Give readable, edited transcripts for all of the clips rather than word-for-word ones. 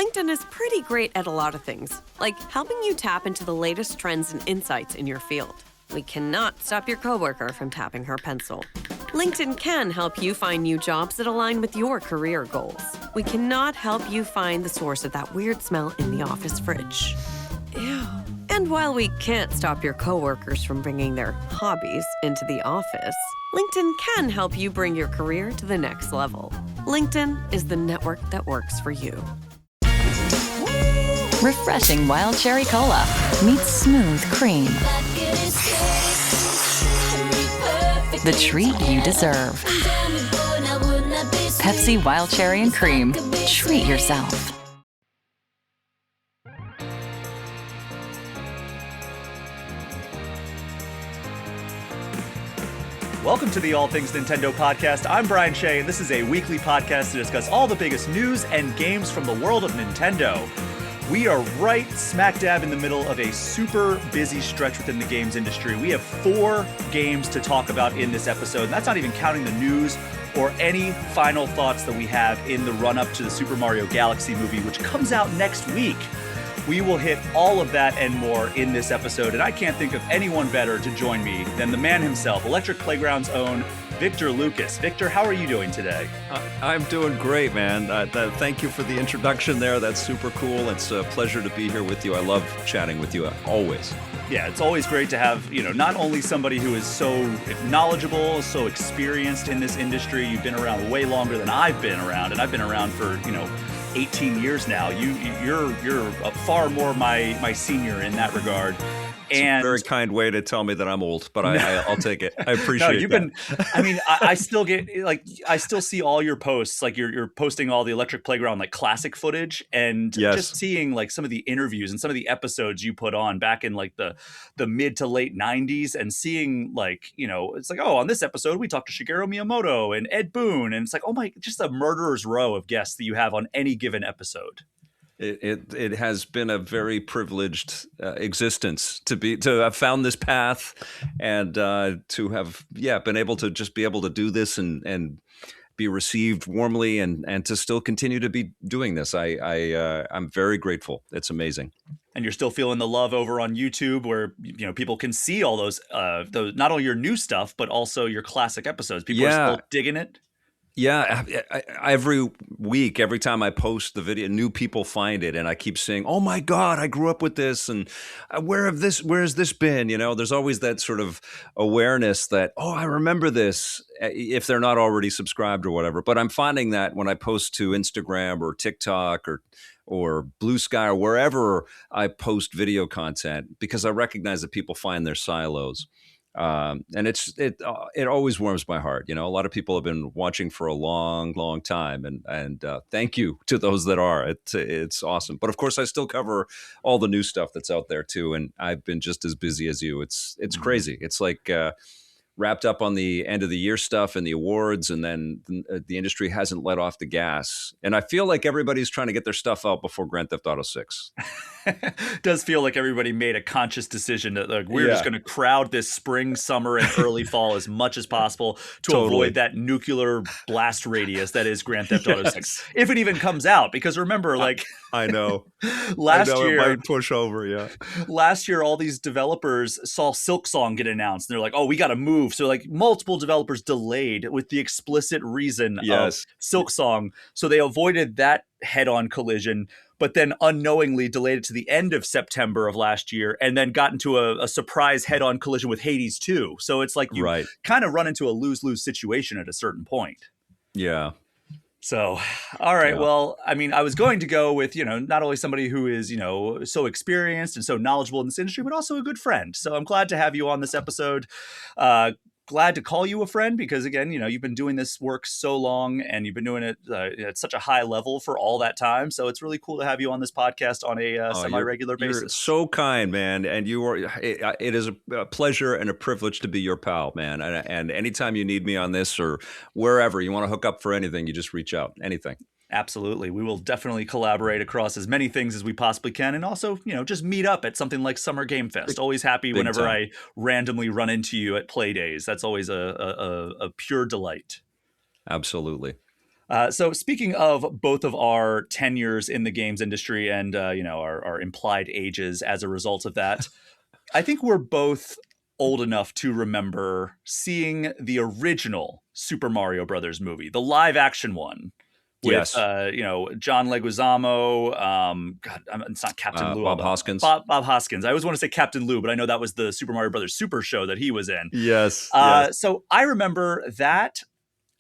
LinkedIn is pretty great at a lot of things, like helping you tap into the latest trends and insights in your field. We cannot stop your coworker from tapping her pencil. LinkedIn can help you find new jobs that align with your career goals. We cannot help you find the source of that weird smell in the office fridge. Ew. And while we can't stop your coworkers from bringing their hobbies into the office, LinkedIn can help you bring your career to the next level. LinkedIn is the network that works for you. Refreshing Wild Cherry Cola meets smooth cream. The treat you deserve. Pepsi Wild Cherry and Cream. Treat yourself. Welcome to the All Things Nintendo podcast. I'm Brian Shea, and this is a weekly podcast to discuss all the biggest news and games from the world of Nintendo. We are right smack dab in the middle of a super busy stretch within the games industry. We have 4 games to talk about in this episode, and that's not even counting the news or any final thoughts that we have in the run-up to the Super Mario Galaxy movie, which comes out next week. We will hit all of that and more in this episode, and I can't think of anyone better to join me than the man himself, Electric Playground's own Victor Lucas. Victor, how are you doing today? I'm doing great, man. Thank you for the introduction there. That's super cool. It's a pleasure to be here with you. I love chatting with you always. Yeah, it's always great to have, not only somebody who is so knowledgeable, so experienced in this industry. You've been around way longer than I've been around, and I've been around for, 18 years now. You're far more my senior in that regard. And it's a very kind way to tell me that I'm old, but I'll take it. I appreciate that. I still get I still see all your posts, like you're posting all the Electric Playground like classic footage, and just seeing like some of the interviews and some of the episodes you put on back in like the mid to late 90s, and seeing like, it's like, oh, on this episode we talked to Shigeru Miyamoto and Ed Boon, and it's like, oh my, just a murderer's row of guests that you have on any given episode. It has been a very privileged existence to have found this path, and to have been able to just be able to do this and be received warmly, and to still continue to be doing this. I'm very grateful. It's amazing. And you're still feeling the love over on YouTube, where people can see all those not only your new stuff but also your classic episodes. People are still digging it. Yeah, every week, every time I post the video, new people find it, and I keep saying, "Oh my God, I grew up with this, and where has this been?" There's always that sort of awareness that, "Oh, I remember this," if they're not already subscribed or whatever. But I'm finding that when I post to Instagram or TikTok or Blue Sky or wherever I post video content, because I recognize that people find their silos. And it always warms my heart. A lot of people have been watching for a long, long time, and thank you to those that are. It's awesome. But of course, I still cover all the new stuff that's out there too, and I've been just as busy as you. It's crazy. It's like wrapped up on the end of the year stuff and the awards, and then the industry hasn't let off the gas. And I feel like everybody's trying to get their stuff out before Grand Theft Auto 6. Does feel like everybody made a conscious decision that we're just going to crowd this spring, summer, and early fall as much as possible to avoid that nuclear blast radius that is Grand Theft Auto 6, if it even comes out. Because remember, I know last year it might push over. Yeah, last year all these developers saw Silk Song get announced, and they're like, "Oh, we got to move." So multiple developers delayed with the explicit reason of Silk Song, so they avoided that head-on collision, but then unknowingly delayed it to the end of September of last year, and then got into a surprise head-on collision with Hades 2. So it's like you kind of run into a lose-lose situation at a certain point. Yeah. So, all right. Yeah. Well, I was going to go with, not only somebody who is, so experienced and so knowledgeable in this industry, but also a good friend. So I'm glad to have you on this episode. Glad to call you a friend because, again, you've been doing this work so long, and you've been doing it at such a high level for all that time. So it's really cool to have you on this podcast on a semi-regular basis. You're so kind, man. And it is a pleasure and a privilege to be your pal, man. And anytime you need me on this or wherever you want to hook up for anything, you just reach out. Anything. Absolutely. We will definitely collaborate across as many things as we possibly can. And also, just meet up at something like Summer Game Fest. Always happy whenever I randomly run into you at play days. That's always a pure delight. Absolutely. So speaking of both of our tenures in the games industry and our implied ages as a result of that, I think we're both old enough to remember seeing the original Super Mario Brothers movie, the live action one with Yes. John Leguizamo. It's not Captain Lou. Bob Hoskins. Bob Hoskins. I always want to say Captain Lou, but I know that was the Super Mario Brothers Super Show that he was in. Yes. So I remember that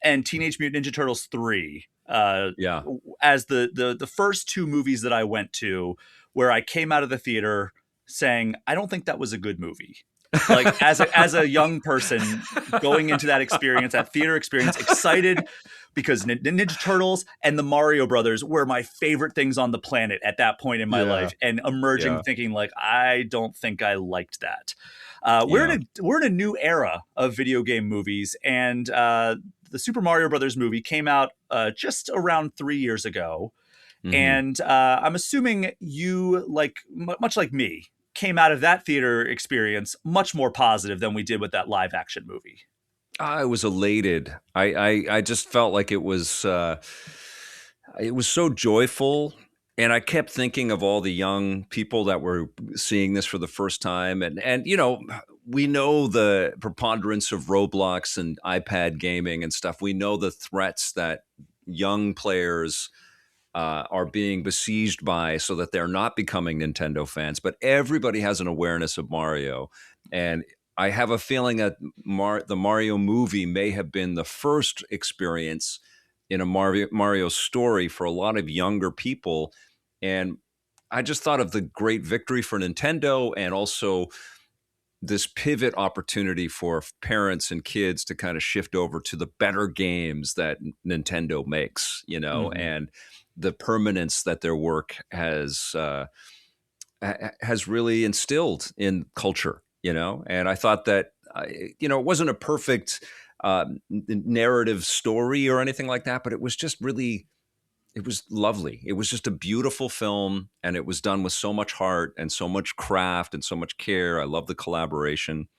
and Teenage Mutant Ninja Turtles 3 as the first two movies that I went to where I came out of the theater saying, I don't think that was a good movie. Like as a young person going into that experience, that theater experience, excited because Ninja Turtles and the Mario Brothers were my favorite things on the planet at that point in my life, and emerging thinking like, I don't think I liked that. We're in a new era of video game movies, and the Super Mario Brothers movie came out just around 3 years ago. Mm-hmm. And I'm assuming you, much like me, came out of that theater experience much more positive than we did with that live action movie. I was elated. I just felt like it was so joyful. And I kept thinking of all the young people that were seeing this for the first time. And we know the preponderance of Roblox and iPad gaming and stuff. We know the threats that young players are being besieged by so that they're not becoming Nintendo fans. But everybody has an awareness of Mario. And I have a feeling that the Mario movie may have been the first experience in a Mario story for a lot of younger people. And I just thought of the great victory for Nintendo, and also this pivot opportunity for parents and kids to kind of shift over to the better games that Nintendo makes, and the permanence that their work has really instilled in culture, and I thought that, it wasn't a perfect narrative story or anything like that, but it was just really, it was lovely. It was just a beautiful film, and it was done with so much heart and so much craft and so much care. I love the collaboration.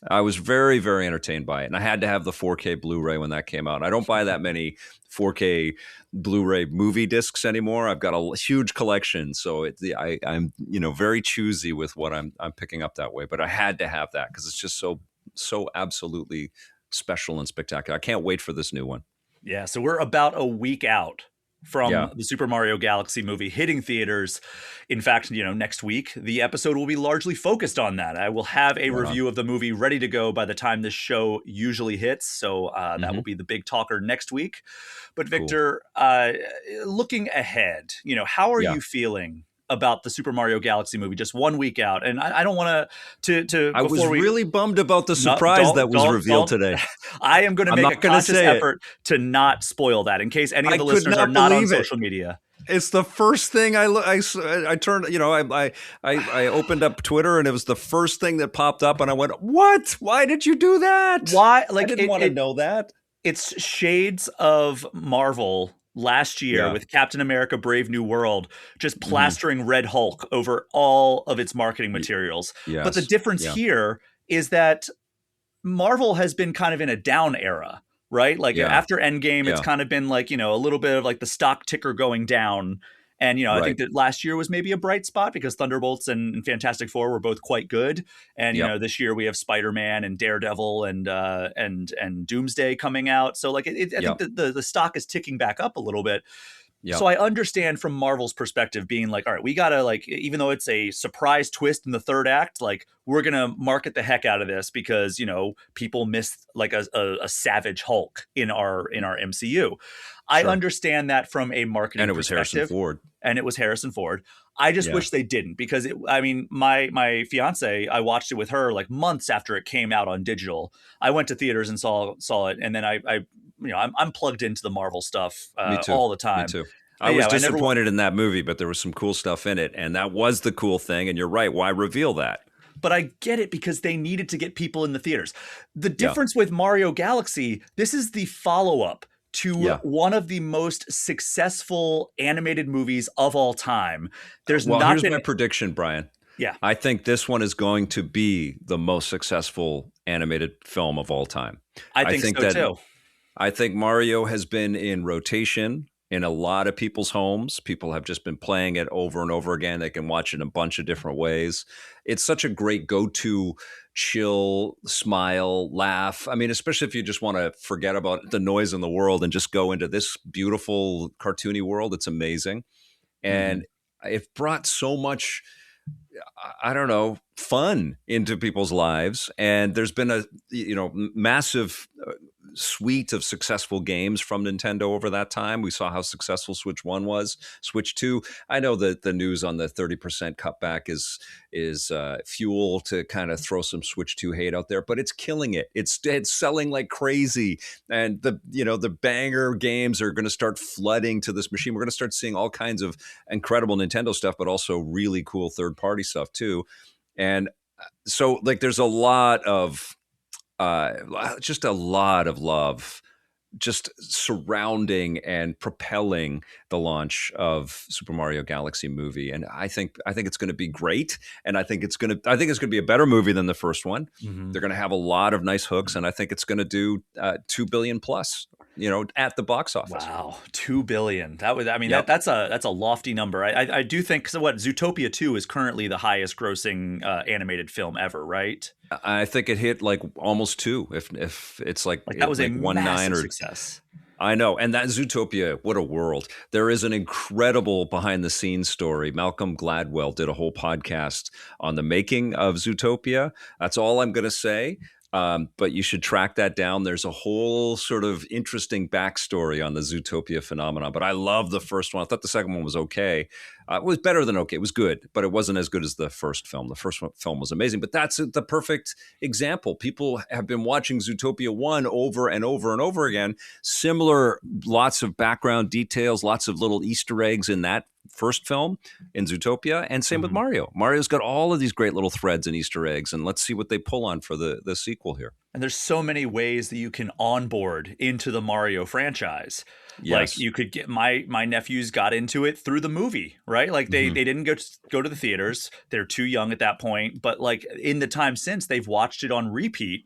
I was very, very entertained by it, and I had to have the 4K Blu-ray when that came out. I don't buy that many 4K Blu-ray movie discs anymore. I've got a huge collection, so I'm very choosy with what I'm picking up that way. But I had to have that because it's just so absolutely special and spectacular. I can't wait for this new one. Yeah, so we're about a week out from the Super Mario Galaxy movie hitting theaters. In fact, next week, the episode will be largely focused on that. I will have a review of the movie ready to go by the time this show usually hits. So that will be the big talker next week. But Victor, looking ahead, how are you feeling about the Super Mario Galaxy movie just 1 week out? And I don't want to I was really bummed about the surprise that was revealed today. I am going to make a conscious effort to not spoil that in case any of the listeners are not on social media. It's the first thing I turned, I opened up Twitter, and it was the first thing that popped up, and I went, what? Why did you do that? Why? I didn't want to know that. It's shades of Marvel last year with Captain America Brave New World, just plastering Red Hulk over all of its marketing materials. Yes. But the difference here is that Marvel has been kind of in a down era, right? After Endgame, it's kind of been a little bit of the stock ticker going down. And, I think that last year was maybe a bright spot because Thunderbolts and Fantastic Four were both quite good. And, this year we have Spider-Man and Daredevil and Doomsday coming out. So I think that the stock is ticking back up a little bit. Yep. So I understand from Marvel's perspective being all right, we got to even though it's a surprise twist in the third act, we're going to market the heck out of this because, people miss a savage Hulk in our MCU. I understand that from a marketing perspective. And it was Harrison Ford. I just wish they didn't because my fiance, I watched it with her months after it came out on digital. I went to theaters and saw it. And then I'm plugged into the Marvel stuff all the time. Me too. I was disappointed in that movie, but there was some cool stuff in it. And that was the cool thing. And you're right. Why reveal that? But I get it because they needed to get people in the theaters. The difference with Mario Galaxy, this is the follow-up to one of the most successful animated movies of all time. Here's my prediction, Brian. Yeah. I think this one is going to be the most successful animated film of all time. I think so too. I think Mario has been in rotation in a lot of people's homes. People have just been playing it over and over again. They can watch it in a bunch of different ways. It's such a great go-to chill, smile, laugh. I mean, especially if you just want to forget about the noise in the world and just go into this beautiful cartoony world. It's amazing. And it brought so much, I don't know, fun into people's lives. And there's been a massive suite of successful games from Nintendo over that time. We saw how successful Switch 1 was. Switch 2, I know that the news on the 30% cutback is fuel to kind of throw some Switch 2 hate out there, but it's killing it. It's selling like crazy. And the banger games are going to start flooding to this machine. We're going to start seeing all kinds of incredible Nintendo stuff, but also really cool third-party stuff too. And so like there's a lot of just a lot of love just surrounding and propelling the launch of Super Mario Galaxy movie. And I think it's going to be great. And I think it's going to be a better movie than the first one. They're going to have a lot of nice hooks, and I think it's going to do 2 billion plus, at the box office. Wow, 2 billion. That's a lofty number. I do think, so what, Zootopia 2 is currently the highest grossing animated film ever, right? I think it hit like almost 2, if it's like that was like a 1.9 massive or success. I know. And that Zootopia, what a world. There is an incredible behind the scenes story. Malcolm Gladwell did a whole podcast on the making of Zootopia. That's all I'm going to say. But you should track that down. There's a whole sort of interesting backstory on the Zootopia phenomenon. But I love the first one. I thought the second one was okay. It was better than okay. It was good, but it wasn't as good as the first film. The first film was amazing. But that's the perfect example. People have been watching Zootopia 1 over and over and over again. Similar, lots of background details, lots of little Easter eggs in that first film in Zootopia, and same with Mario. Mario's got all of these great little threads and Easter eggs, and let's see what they pull on for the sequel here. And there's so many ways that you can onboard into the Mario franchise. Yes. Like you could get my nephews got into it through the movie, right? Like they didn't go to the theaters. They're too young at that point, but like in the time since, they've watched it on repeat.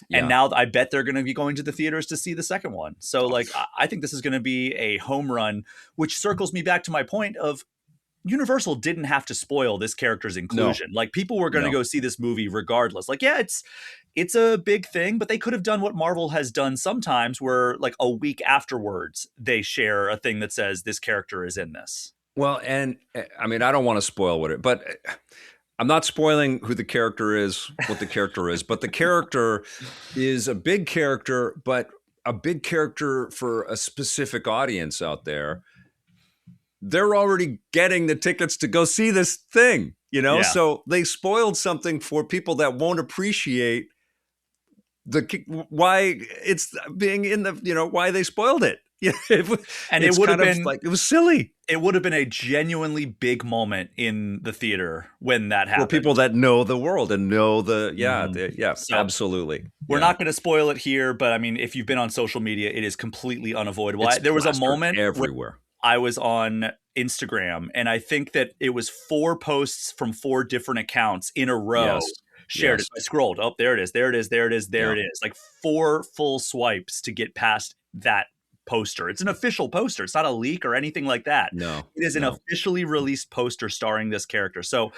Yeah. And now I bet they're going to be going to the theaters to see the second one. So like, I think this is going to be a home run, which circles me back to my point of Universal didn't have to spoil this character's inclusion. No. Like people were going to go see this movie regardless. Like, yeah, it's a big thing, but they could have done what Marvel has done sometimes where like a week afterwards, they share a thing that says this character is in this. Well, and I mean, I don't want to spoil but I'm not spoiling who the character is, what the character is, but the character is a big character, but a big character for a specific audience out there. They're already getting the tickets to go see this thing, Yeah. So they spoiled something for people that won't appreciate why it's being in the, why they spoiled it. And it would have been like, it was silly. It would have been a genuinely big moment in the theater when that happened. For people that know the world and know so absolutely. We're not going to spoil it here, but I mean, if you've been on social media, it is completely unavoidable. There was a moment everywhere. I was on Instagram, and I think that it was 4 posts from 4 different accounts in a row shared. Yes. I scrolled. Oh, there it is. There it is. There it is. There it is. Like 4 full swipes to get past that poster. It's an official poster. It's not a leak or anything like that. No, it is an officially released poster starring this character. So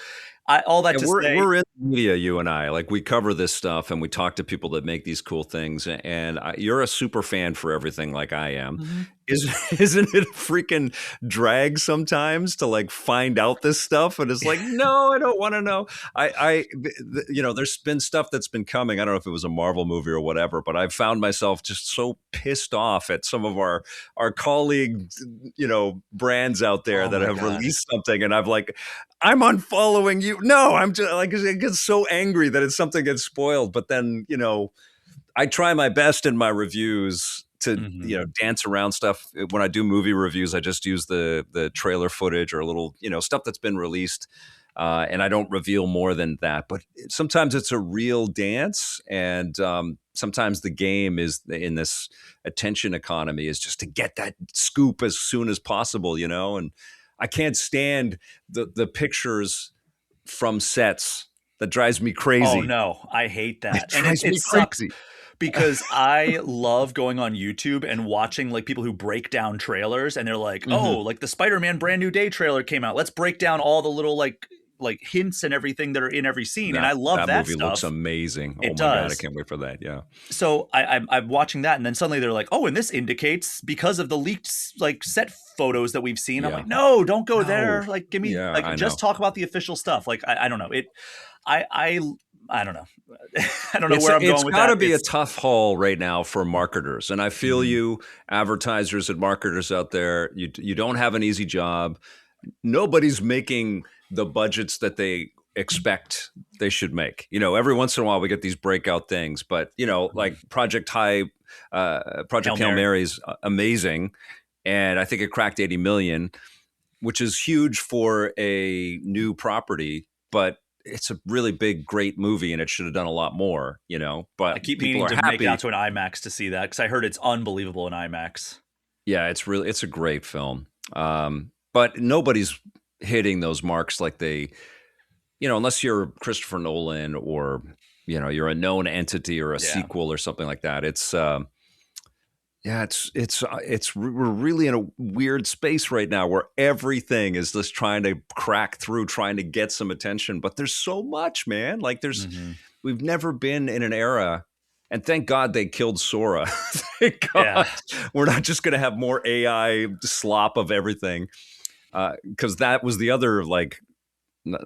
we're in media, you and I, like we cover this stuff and we talk to people that make these cool things. And you're a super fan for everything like I am. Mm-hmm. Isn't it a freaking drag sometimes to like find out this stuff? And it's like, no, I don't want to know. There's been stuff that's been coming. I don't know if it was a Marvel movie or whatever, but I've found myself just so pissed off at some of our colleague, brands out there that have released something. And I'm unfollowing you. No, I'm just like, I get so angry that something gets spoiled. But then, I try my best in my reviews to, dance around stuff. When I do movie reviews, I just use the trailer footage or a little, stuff that's been released. And I don't reveal more than that. But sometimes it's a real dance. And sometimes the game is in this attention economy is just to get that scoop as soon as possible, and I can't stand the pictures from sets. That drives me crazy. Oh no, I hate that. It drives me crazy. because I love going on YouTube and watching like people who break down trailers, and they're like, oh, like the Spider-Man Brand New Day trailer came out. Let's break down all the little like hints and everything that are in every scene. And I love that movie stuff. Looks amazing. It oh my does. God, I can't wait for that. Yeah. So I'm watching that, and then suddenly they're like, oh, and this indicates because of the leaked like set photos that we've seen. I'm like, no, don't go there. Like, give me just talk about the official stuff. Like, I don't know. I don't know. I don't know where I'm going with that. It's got to be a tough haul right now for marketers. And I feel you, advertisers and marketers out there, you don't have an easy job. Nobody's making the budgets that they expect they should make. Every once in a while we get these breakout things, but like Project Hail Mary is amazing. And I think it cracked 80 million, which is huge for a new property, but it's a really big, great movie, and it should have done a lot more, but I keep meaning to make it out to an IMAX to see that, because I heard it's unbelievable in IMAX. Yeah, it's a great film. But nobody's hitting those marks like they, unless you're Christopher Nolan or, you're a known entity or a sequel or something like that. We're really in a weird space right now where everything is just trying to crack through, trying to get some attention. But there's so much, man. Like we've never been in an era. And thank God they killed Sora. Thank God. We're not just going to have more AI slop of everything. Because that was the other,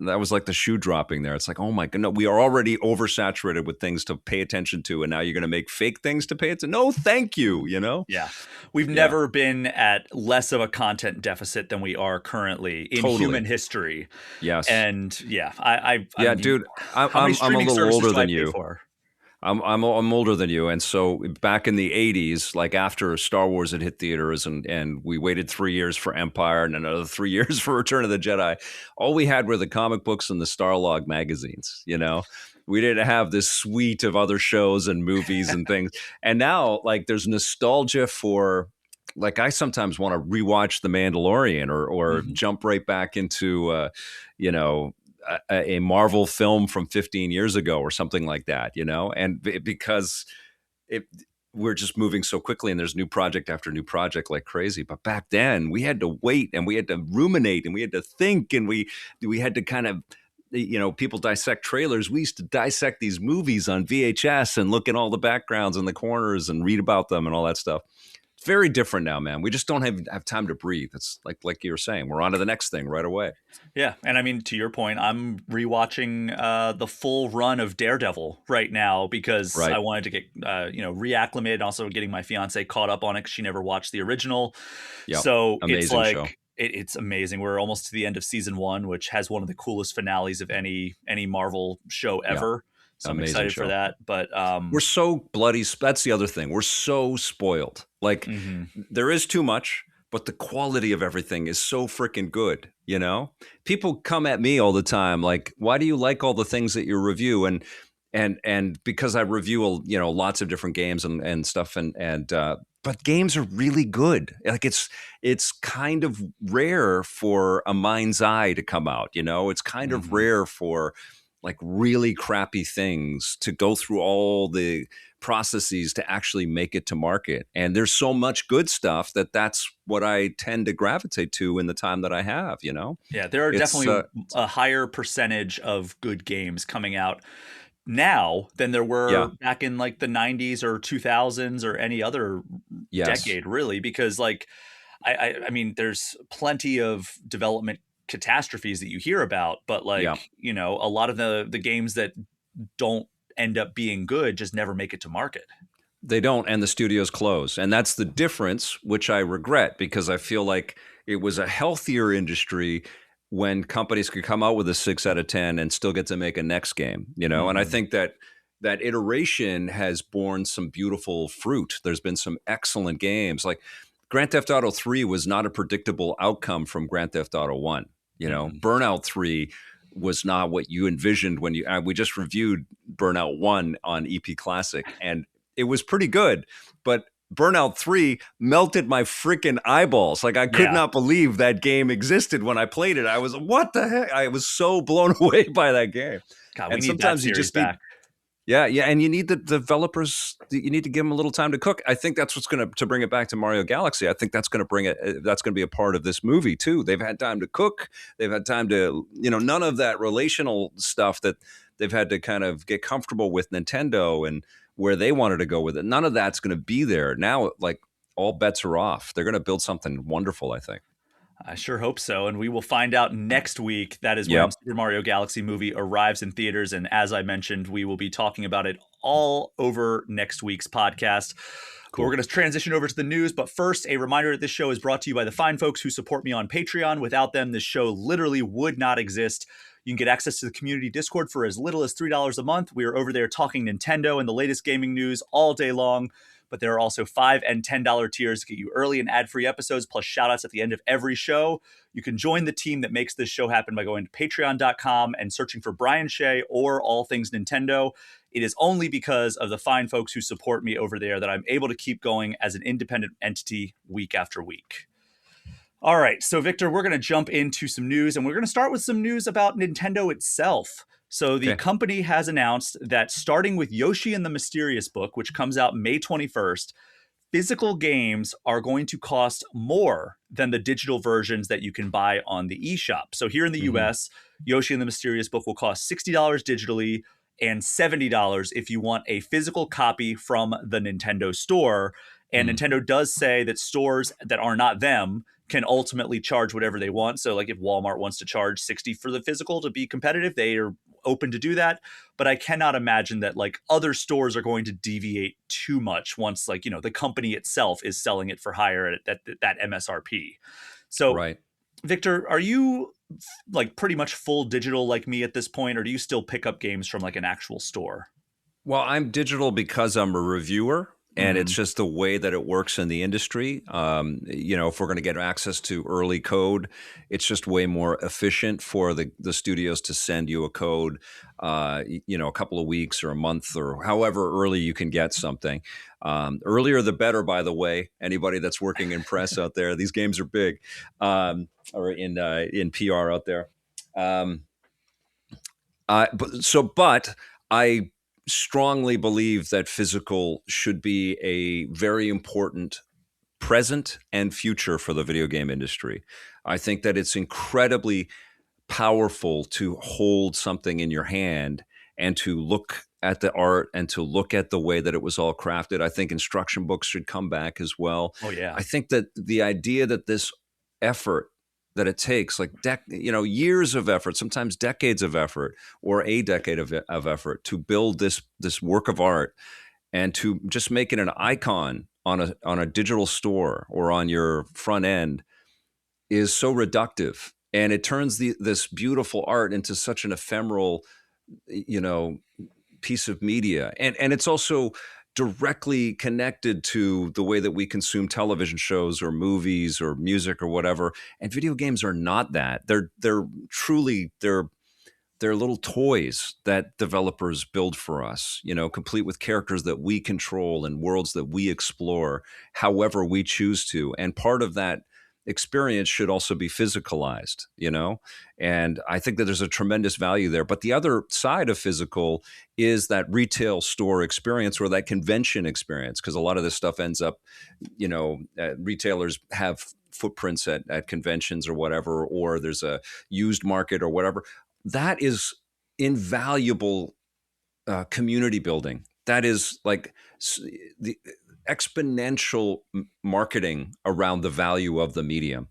that was like the shoe dropping there. It's like, oh my God, no, we are already oversaturated with things to pay attention to. And now you're going to make fake things to pay attention. No, thank you, Yeah. We've never been at less of a content deficit than we are currently in human history. Yes. And I mean, dude, I'm a little older than you. I'm older than you, and so back in the 80s, like after Star Wars had hit theaters, and we waited 3 years for Empire and another 3 years for Return of the Jedi, all we had were the comic books and the Starlog magazines. We didn't have this suite of other shows and movies and things. And now, like, there's nostalgia for, like, I sometimes want to rewatch The Mandalorian or jump right back into, a Marvel film from 15 years ago or something like that, and because we're just moving so quickly and there's new project after new project like crazy. But back then we had to wait and we had to ruminate and we had to think and we had to kind of, people dissect trailers. We used to dissect these movies on VHS and look at all the backgrounds and the corners and read about them and all that stuff. It's very different now, man. We just don't have time to breathe. It's like you were saying, we're on to the next thing right away. Yeah. And I mean, to your point, I'm rewatching the full run of Daredevil right now because I wanted to get, reacclimated, and also getting my fiance caught up on it because she never watched the original. Yep. So amazing it's like, show. It's amazing. We're almost to the end of season 1, which has one of the coolest finales of any Marvel show ever. So I'm excited for that. But we're so bloody. That's the other thing. We're so spoiled. Like there is too much, but the quality of everything is so freaking good. People come at me all the time. Like, why do you like all the things that you review? And because I review, lots of different games and stuff. But games are really good. Like it's kind of rare for a Mind's Eye to come out. It's kind of rare for like really crappy things to go through all the processes to actually make it to market. And there's so much good stuff that's what I tend to gravitate to in the time that I have, Yeah, there are definitely a higher percentage of good games coming out now than there were back in like the 90s or 2000s or any other decade, really, because like, I mean, there's plenty of development catastrophes that you hear about, but like a lot of the games that don't end up being good just never make it to market. They don't, and the studios close, and that's the difference, which I regret, because I feel like it was a healthier industry when companies could come out with a 6 out of 10 and still get to make a next game, and I think that iteration has borne some beautiful fruit. There's been some excellent games. Like Grand Theft Auto 3 was not a predictable outcome from Grand Theft Auto 1. Burnout 3 was not what you envisioned when we just reviewed Burnout 1 on EP Classic, and it was pretty good, but Burnout 3 melted my freaking eyeballs. Like I could not believe that game existed when I played it. I was, what the heck? I was so blown away by that game. God, we need that series back. Yeah, yeah, and you need the developers. You need to give them a little time to cook. I think that's what's going to bring it back to Mario Galaxy. I think that's going to bring it. That's going to be a part of this movie too. They've had time to cook. They've had time to, none of that relational stuff that they've had to kind of get comfortable with Nintendo and where they wanted to go with it. None of that's going to be there now. Like all bets are off. They're going to build something wonderful, I think. I sure hope so. And we will find out next week. That is when Yep. Super Mario Galaxy movie arrives in theaters. And as I mentioned, we will be talking about it all over next week's podcast. Cool. We're going to transition over to the news. But first, a reminder that this show is brought to you by the fine folks who support me on Patreon. Without them, this show literally would not exist. You can get access to the community Discord for as little as $3 a month. We are over there talking Nintendo and the latest gaming news all day long. But there are also $5 and $10 tiers to get you early and ad-free episodes, plus shout-outs at the end of every show. You can join the team that makes this show happen by going to patreon.com and searching for Brian Shea or All Things Nintendo. It is only because of the fine folks who support me over there that I'm able to keep going as an independent entity week after week. All right, so Victor, we're going to jump into some news, and we're going to start with some news about Nintendo itself. So the company has announced that starting with Yoshi and the Mysterious Book, which comes out May 21st, physical games are going to cost more than the digital versions that you can buy on the eShop. So here in the US, Yoshi and the Mysterious Book will cost $60 digitally and $70 if you want a physical copy from the Nintendo store. And Nintendo does say that stores that are not them can ultimately charge whatever they want. So like if Walmart wants to charge $60 for the physical to be competitive, they are open to do that. But I cannot imagine that like other stores are going to deviate too much once like, the company itself is selling it for higher at that MSRP. So Right. Victor, are you like pretty much full digital like me at this point, or do you still pick up games from like an actual store? Well, I'm digital because I'm a reviewer. And it's just the way that it works in the industry. If we're going to get access to early code, it's just way more efficient for the studios to send you a code, a couple of weeks or a month or however early you can get something. Earlier the better, by the way. Anybody that's working in press out there, these games are big, or in PR out there. But I strongly believe that physical should be a very important present and future for the video game industry. I think that it's incredibly powerful to hold something in your hand and to look at the art and to look at the way that it was all crafted. I think instruction books should come back as well. Oh, yeah. I think that the idea that this effort that it takes like years of effort, sometimes decades of effort, or a decade of effort to build this work of art and to just make it an icon on a digital store or on your front end is so reductive, and it turns this beautiful art into such an ephemeral piece of media, and it's also directly connected to the way that we consume television shows or movies or music or whatever. And video games are not that. They're truly little toys that developers build for us, complete with characters that we control and worlds that we explore however we choose to. And part of that experience should also be physicalized, and I think that there's a tremendous value there. But the other side of physical is that retail store experience or that convention experience, because a lot of this stuff ends up, retailers have footprints at conventions or whatever, or there's a used market or whatever. That is invaluable community building. That is like the exponential marketing around the value of the medium.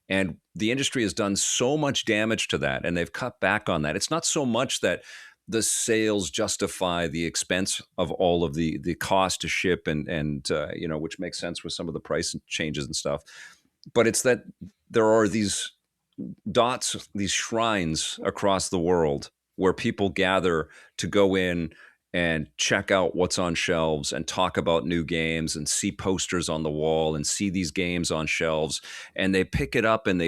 And the industry has done so much damage to that, and they've cut back on that. It's not so much that the sales justify the expense of all of the cost to ship and which makes sense with some of the price changes and stuff. But it's that there are these dots, these shrines across the world where people gather to go in and check out what's on shelves and talk about new games and see posters on the wall and see these games on shelves, and they pick it up and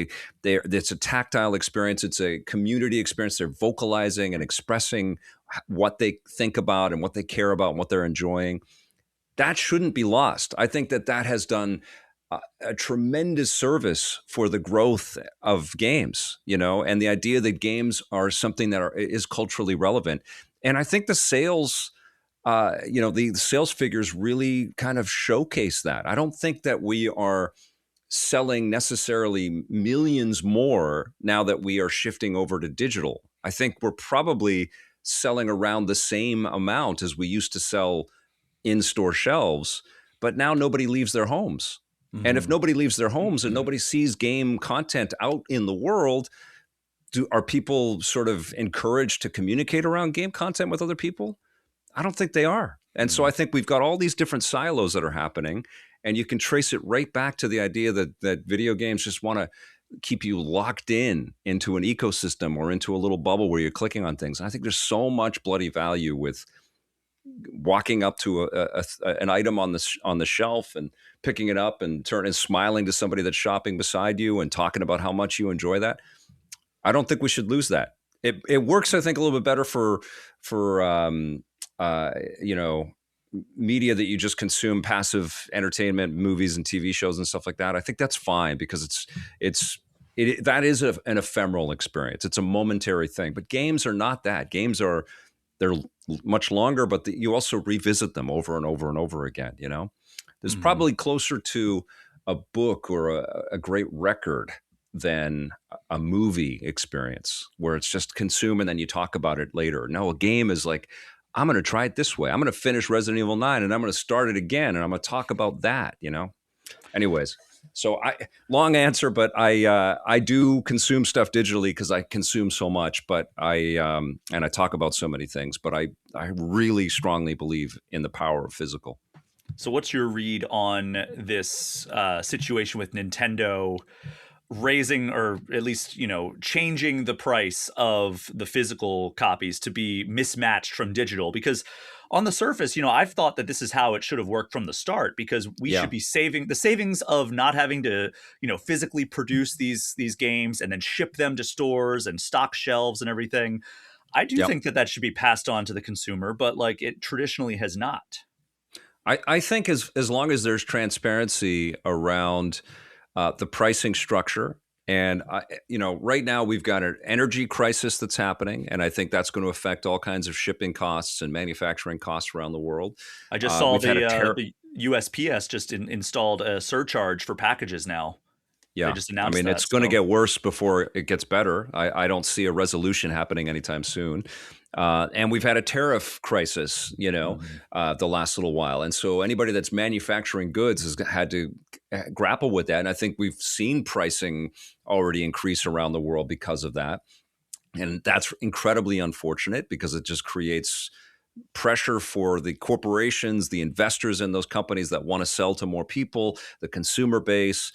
it's a tactile experience. It's a community experience. They're vocalizing and expressing what they think about and what they care about and what they're enjoying. That shouldn't be lost. I think that has done a tremendous service for the growth of games, and the idea that games are something that is culturally relevant. And I think the sales the sales figures really kind of showcase that. I don't think that we are selling necessarily millions more now that we are shifting over to digital. I think we're probably selling around the same amount as we used to sell in-store shelves, but now nobody leaves their homes. And if nobody leaves their homes and nobody sees game content out in the world, are people sort of encouraged to communicate around game content with other people? I don't think they are. And so I think we've got all these different silos that are happening, and you can trace it right back to the idea that video games just want to keep you locked into an ecosystem or into a little bubble where you're clicking on things. And I think there's so much bloody value with walking up to an item on the shelf and picking it up and smiling to somebody that's shopping beside you and talking about how much you enjoy that. I don't think we should lose that. It works, I think, a little bit better for media that you just consume, passive entertainment, movies and TV shows and stuff like that. I think that's fine because that is an ephemeral experience. It's a momentary thing. But games are not that. They're much longer, but you also revisit them over and over and over again. There's probably closer to a book or a great record than a movie experience where it's just consume and then you talk about it later. No, a game is like, I'm going to try it this way. I'm going to finish Resident Evil 9 and I'm going to start it again and I'm going to talk about that, Anyways, so long answer, but I do consume stuff digitally because I consume so much, but and I talk about so many things, but I really strongly believe in the power of physical. So what's your read on this situation with Nintendo raising, or at least, changing the price of the physical copies to be mismatched from digital? Because on the surface, I've thought that this is how it should have worked from the start, because we should be saving the savings of not having to, physically produce these games and then ship them to stores and stock shelves and everything. I do think that should be passed on to the consumer, but it traditionally has not. I think as long as there's transparency around the pricing structure. And, right now we've got an energy crisis that's happening. And I think that's going to affect all kinds of shipping costs and manufacturing costs around the world. I just saw the USPS just installed a surcharge for packages now. Yeah. They just announced that, it's going to get worse before it gets better. I don't see a resolution happening anytime soon. And we've had a tariff crisis, the last little while. And so anybody that's manufacturing goods has had to grapple with that. And I think we've seen pricing already increase around the world because of that. And that's incredibly unfortunate because it just creates pressure for the corporations, the investors in those companies that want to sell to more people, the consumer base.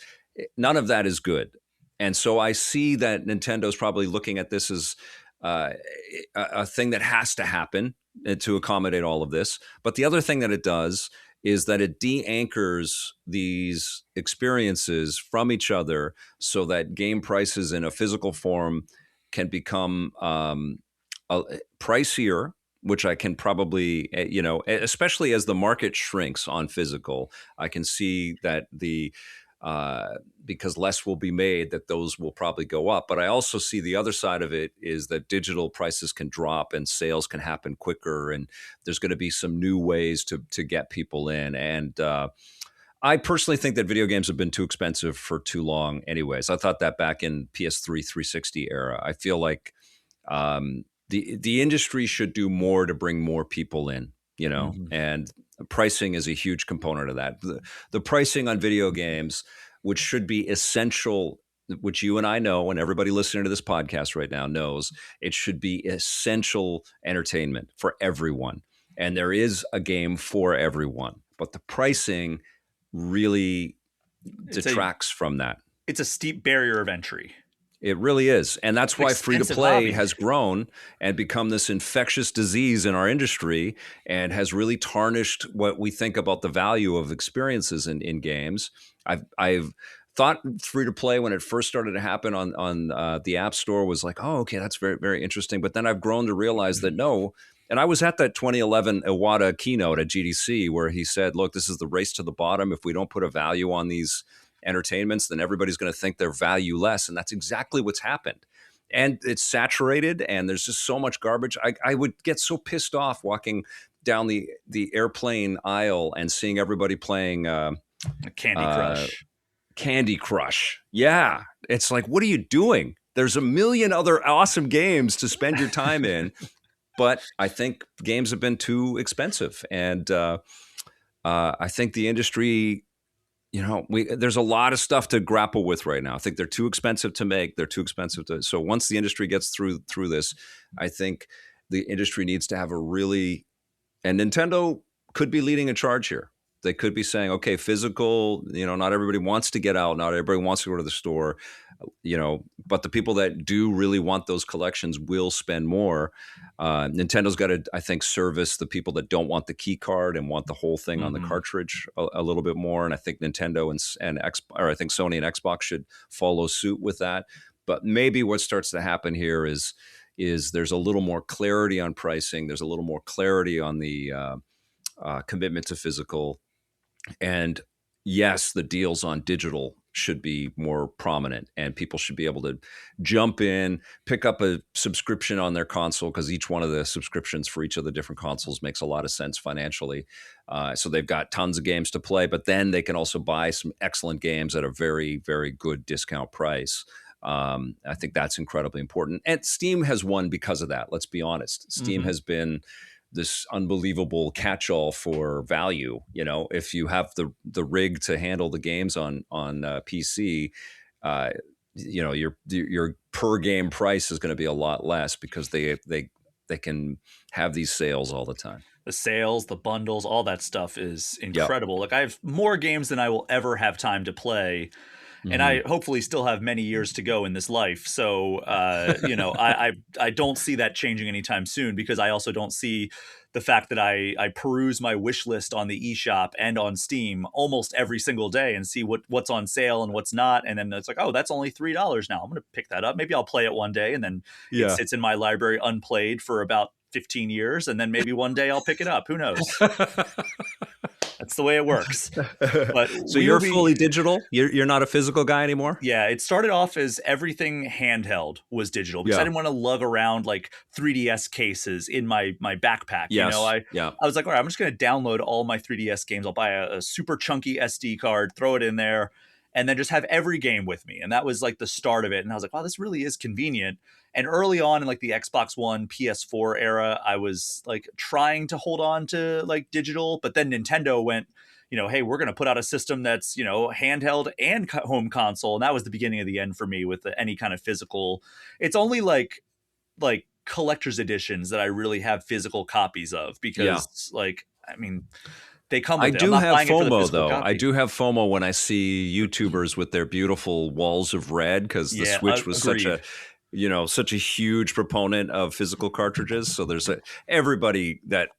None of that is good. And so I see that Nintendo's probably looking at this as a thing that has to happen to accommodate all of this. But the other thing that it does is that it de-anchors these experiences from each other so that game prices in a physical form can become pricier, which I can probably, especially as the market shrinks on physical, I can see that because less will be made, that those will probably go up. But I also see the other side of it is that digital prices can drop and sales can happen quicker. And there's going to be some new ways to get people in. And I personally think that video games have been too expensive for too long anyways. I thought that back in PS3 360 era. I feel like the industry should do more to bring more people in, and pricing is a huge component of that. The pricing on video games, which should be essential, which you and I know, and everybody listening to this podcast right now knows, it should be essential entertainment for everyone. And there is a game for everyone, but the pricing really detracts from that. It's a steep barrier of entry. It really is. And that's why free-to-play has grown and become this infectious disease in our industry and has really tarnished what we think about the value of experiences in games. I've thought free-to-play when it first started to happen on the App Store was like, oh, okay, that's very, very interesting. But then I've grown to realize that no. And I was at that 2011 Iwata keynote at GDC where he said, look, this is the race to the bottom. If we don't put a value on these entertainments, then everybody's going to think they're valueless. And that's exactly what's happened. And it's saturated and there's just so much garbage. I would get so pissed off walking down the airplane aisle and seeing everybody playing Candy Crush. Candy Crush. Yeah. It's like, what are you doing? There's a million other awesome games to spend your time in. But I think games have been too expensive. And I think the industry, there's a lot of stuff to grapple with right now. I think they're too expensive to make. They're too expensive to. So once the industry gets through this, I think the industry needs to have and Nintendo could be leading a charge here. They could be saying, okay, physical, not everybody wants to get out. Not everybody wants to go to the store, but the people that do really want those collections will spend more. Nintendo's got to, I think, service the people that don't want the key card and want the whole thing on the cartridge a little bit more. And I think Nintendo I think Sony and Xbox should follow suit with that. But maybe what starts to happen here is there's a little more clarity on pricing. There's a little more clarity on the commitment to physical. And yes, the deals on digital should be more prominent, and people should be able to jump in, pick up a subscription on their console, because each one of the subscriptions for each of the different consoles makes a lot of sense financially. So they've got tons of games to play, but then they can also buy some excellent games at a very, very good discount price. I think that's incredibly important. And Steam has won because of that. Let's be honest. Steam has been this unbelievable catch-all for value. If you have the rig to handle the games on PC, your per game price is going to be a lot less because they can have these sales all the time. The sales, the bundles, all that stuff is incredible. Yep. Like, I have more games than I will ever have time to play. And I hopefully still have many years to go in this life. So, I don't see that changing anytime soon, because I also don't see the fact that I peruse my wish list on the eShop and on Steam almost every single day and see what's on sale and what's not. And then it's like, oh, that's only $3 now. I'm going to pick that up. Maybe I'll play it one day, and then it sits in my library unplayed for about 15 years. And then maybe one day I'll pick it up. Who knows? That's the way it works. But so you're fully digital? You're not a physical guy anymore? Yeah, it started off as everything handheld was digital, because I didn't want to lug around like 3DS cases in my backpack. Yes. I was like, all right, I'm just going to download all my 3DS games. I'll buy a super chunky SD card, throw it in there, and then just have every game with me. And that was like the start of it. And I was like, wow, this really is convenient. And early on in like the Xbox One, PS4 era, I was like trying to hold on to like digital, but then Nintendo went, hey, we're going to put out a system that's, handheld and home console. And that was the beginning of the end for me with any kind of physical. It's only like collector's editions that I really have physical copies of, because they come with I it. do have FOMO, though. Copy. I do have FOMO when I see YouTubers with their beautiful walls of red, because the Switch was such a huge proponent of physical cartridges. So there's everybody that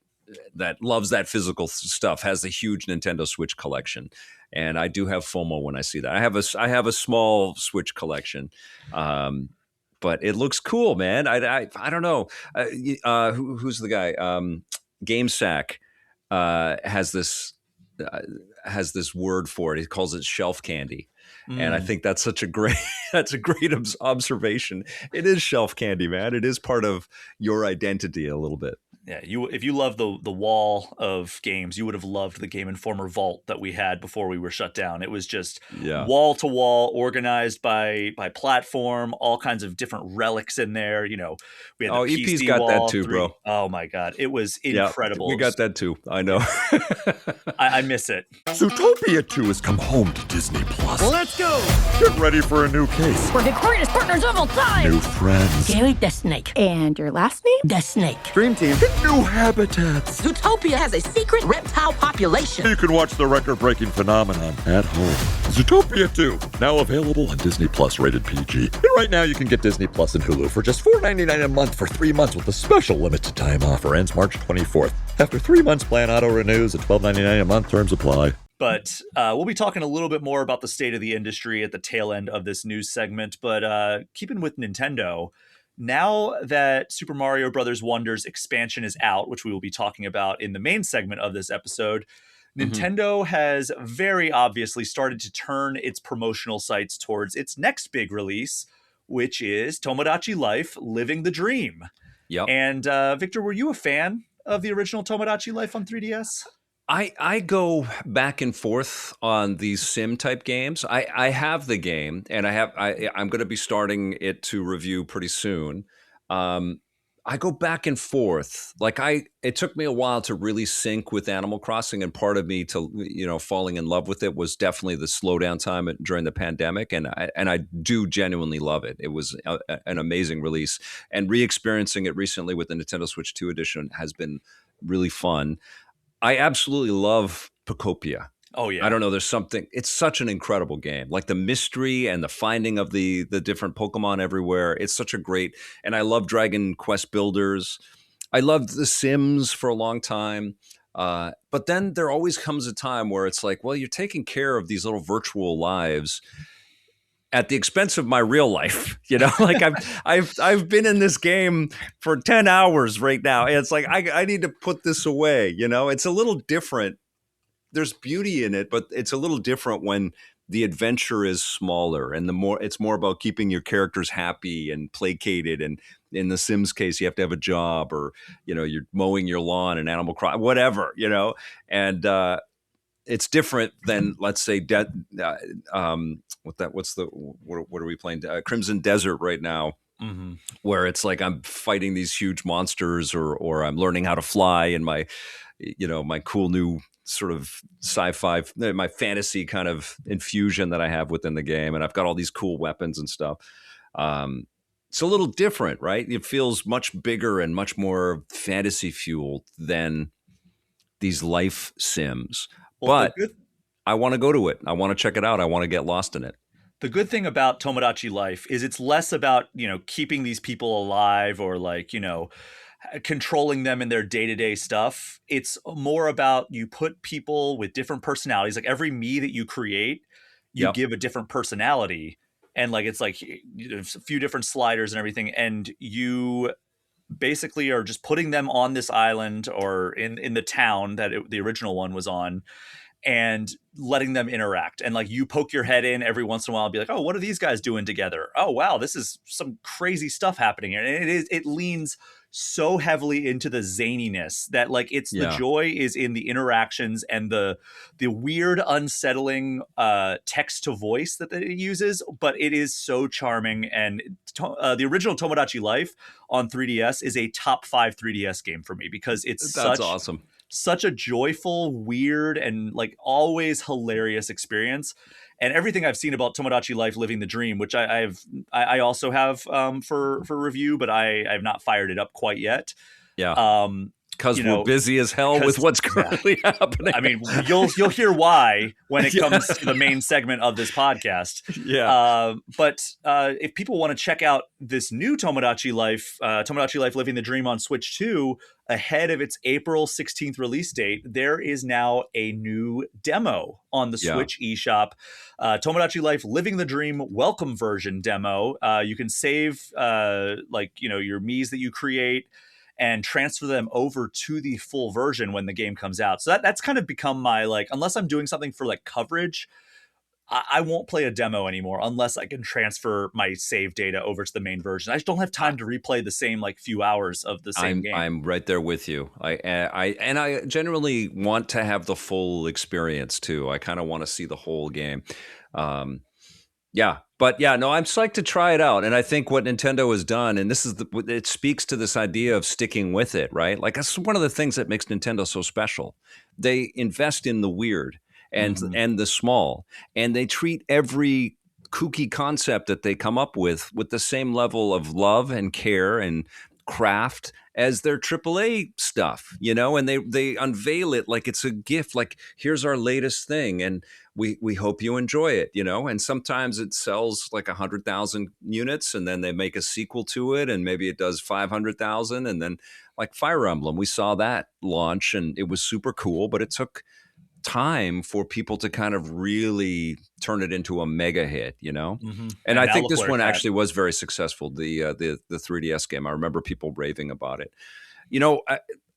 loves that physical stuff has a huge Nintendo Switch collection. And I do have FOMO when I see that. I have a small Switch collection. But it looks cool, man. I don't know. Who's the guy? GameSack has this word for it. He calls it shelf candy. And I think that's a great observation. It is shelf candy, man. It is part of your identity a little bit. Yeah, if you love the wall of games, you would have loved the Game Informer vault that we had before we were shut down. It was just wall to wall, organized by platform, all kinds of different relics in there. We had the EP's PC got wall, that too, bro. Oh my God, it was incredible. We got that too. I know. I miss it. Zootopia 2 has come home to Disney Plus. Let's go! Get ready for a new case. We're the greatest partners of all time! New friends. Gary the Snake. And your last name? The Snake. Dream Team. New habitats. Zootopia has a secret reptile population. You can watch the record-breaking phenomenon at home. Zootopia 2, now available on Disney Plus, rated PG. And right now you can get Disney Plus and Hulu for just $4.99 a month for 3 months with a special limited time offer. Ends March 24th. After 3 months, plan auto renews at $12.99 a month. Terms apply. But we'll be talking a little bit more about the state of the industry at the tail end of this news segment. But keeping with Nintendo, now that Super Mario Bros. Wonder's expansion is out, which we will be talking about in the main segment of this episode, Nintendo has very obviously started to turn its promotional sites towards its next big release, which is Tomodachi Life: Living the Dream. Yep. And Victor, were you a fan of the original Tomodachi Life on 3DS? I go back and forth on these sim type games. I have the game, and I'm going to be starting it to review pretty soon. I go back and forth. It took me a while to really sync with Animal Crossing, and part of me to falling in love with it was definitely the slowdown time during the pandemic, and I do genuinely love it. It was an amazing release, and re-experiencing it recently with the Nintendo Switch 2 edition has been really fun. I absolutely love Pocopia. Oh yeah. I don't know. There's something. It's such an incredible game. Like the mystery and the finding of the different Pokemon everywhere. It's such a great. And I love Dragon Quest Builders. I loved The Sims for a long time. But then there always comes a time where it's like, well, you're taking care of these little virtual lives at the expense of my real life, like I've been in this game for 10 hours right now. And it's like, I need to put this away. It's a little different. There's beauty in it, but it's a little different when the adventure is smaller and it's more about keeping your characters happy and placated. And in the Sims case, you have to have a job, or, you're mowing your lawn and Animal Crossing, whatever, and, it's different than, let's say, what are we playing? Crimson Desert right now, where it's like I'm fighting these huge monsters, or I'm learning how to fly in my, my cool new sort of sci-fi, my fantasy kind of infusion that I have within the game, and I've got all these cool weapons and stuff. It's a little different, right? It feels much bigger and much more fantasy fueled than these life sims. Well, but I want to go to it. I want to check it out. I want to get lost in it. The good thing about Tomodachi Life is it's less about, keeping these people alive or controlling them in their day-to-day stuff. It's more about you put people with different personalities. Like every Mii that you create, you give a different personality. And it's like a few different sliders and everything. And you basically are just putting them on this island or in the town that the original one was on, and letting them interact. And you poke your head in every once in a while and be like, oh, what are these guys doing together? Oh, wow, this is some crazy stuff happening here. And it leans so heavily into the zaniness that the joy is in the interactions and the weird, unsettling text to voice that it uses. But it is so charming. And the original Tomodachi Life on 3DS is a top 5 3DS game for me, because it's awesome. Such a joyful, weird, and always hilarious experience. And everything I've seen about Tomodachi Life Living the Dream, which I also have for review, but I have not fired it up quite yet. Yeah. Because we're busy as hell with what's currently happening. I mean, you'll hear why when it comes to the main segment of this podcast. Yeah. But if people want to check out this new Tomodachi Life Living the Dream on Switch 2, ahead of its April 16th release date, there is now a new demo on the Switch eShop. Tomodachi Life Living the Dream Welcome Version demo. You can save your Miis that you create and transfer them over to the full version when the game comes out. So that's kind of become my, unless I'm doing something for coverage, I won't play a demo anymore unless I can transfer my save data over to the main version. I just don't have time to replay the same few hours of the same game. I'm right there with you. I generally want to have the full experience too. I kind of want to see the whole game. I'm psyched to try it out. And I think what Nintendo has done, and it speaks to this idea of sticking with it, right? That's one of the things that makes Nintendo so special. They invest in the weird and the small, and they treat every kooky concept that they come up with the same level of love and care and craft as their AAA stuff, and they unveil it like it's a gift, here's our latest thing, and we hope you enjoy it, and sometimes it sells 100,000 units, and then they make a sequel to it, and maybe it does 500,000, and then Fire Emblem, we saw that launch, and it was super cool, but it took time for people to kind of really turn it into a mega hit, And I think this one actually was very successful. The 3DS game, I remember people raving about it.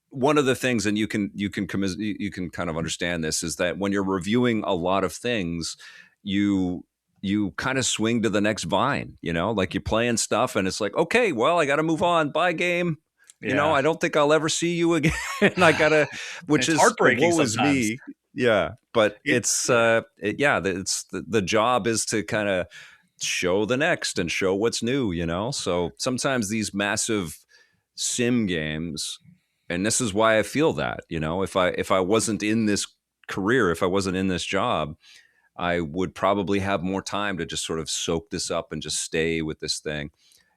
One of the things, and you can kind of understand this, is that when you're reviewing a lot of things, you kind of swing to the next vine, you're playing stuff and it's like, okay, well, I got to move on. Bye, game. You know, Yeah. I don't think I'll ever see you again. I gotta, which It's is heartbreaking woe is sometimes. me. Yeah, but It- it's it's the job is to kind of show the next and show what's new. You know, so sometimes these massive sim games, and this is why I feel that. You know, if I wasn't in this career, if I wasn't in this job, I would probably have more time to just sort of soak this up and just stay with this thing.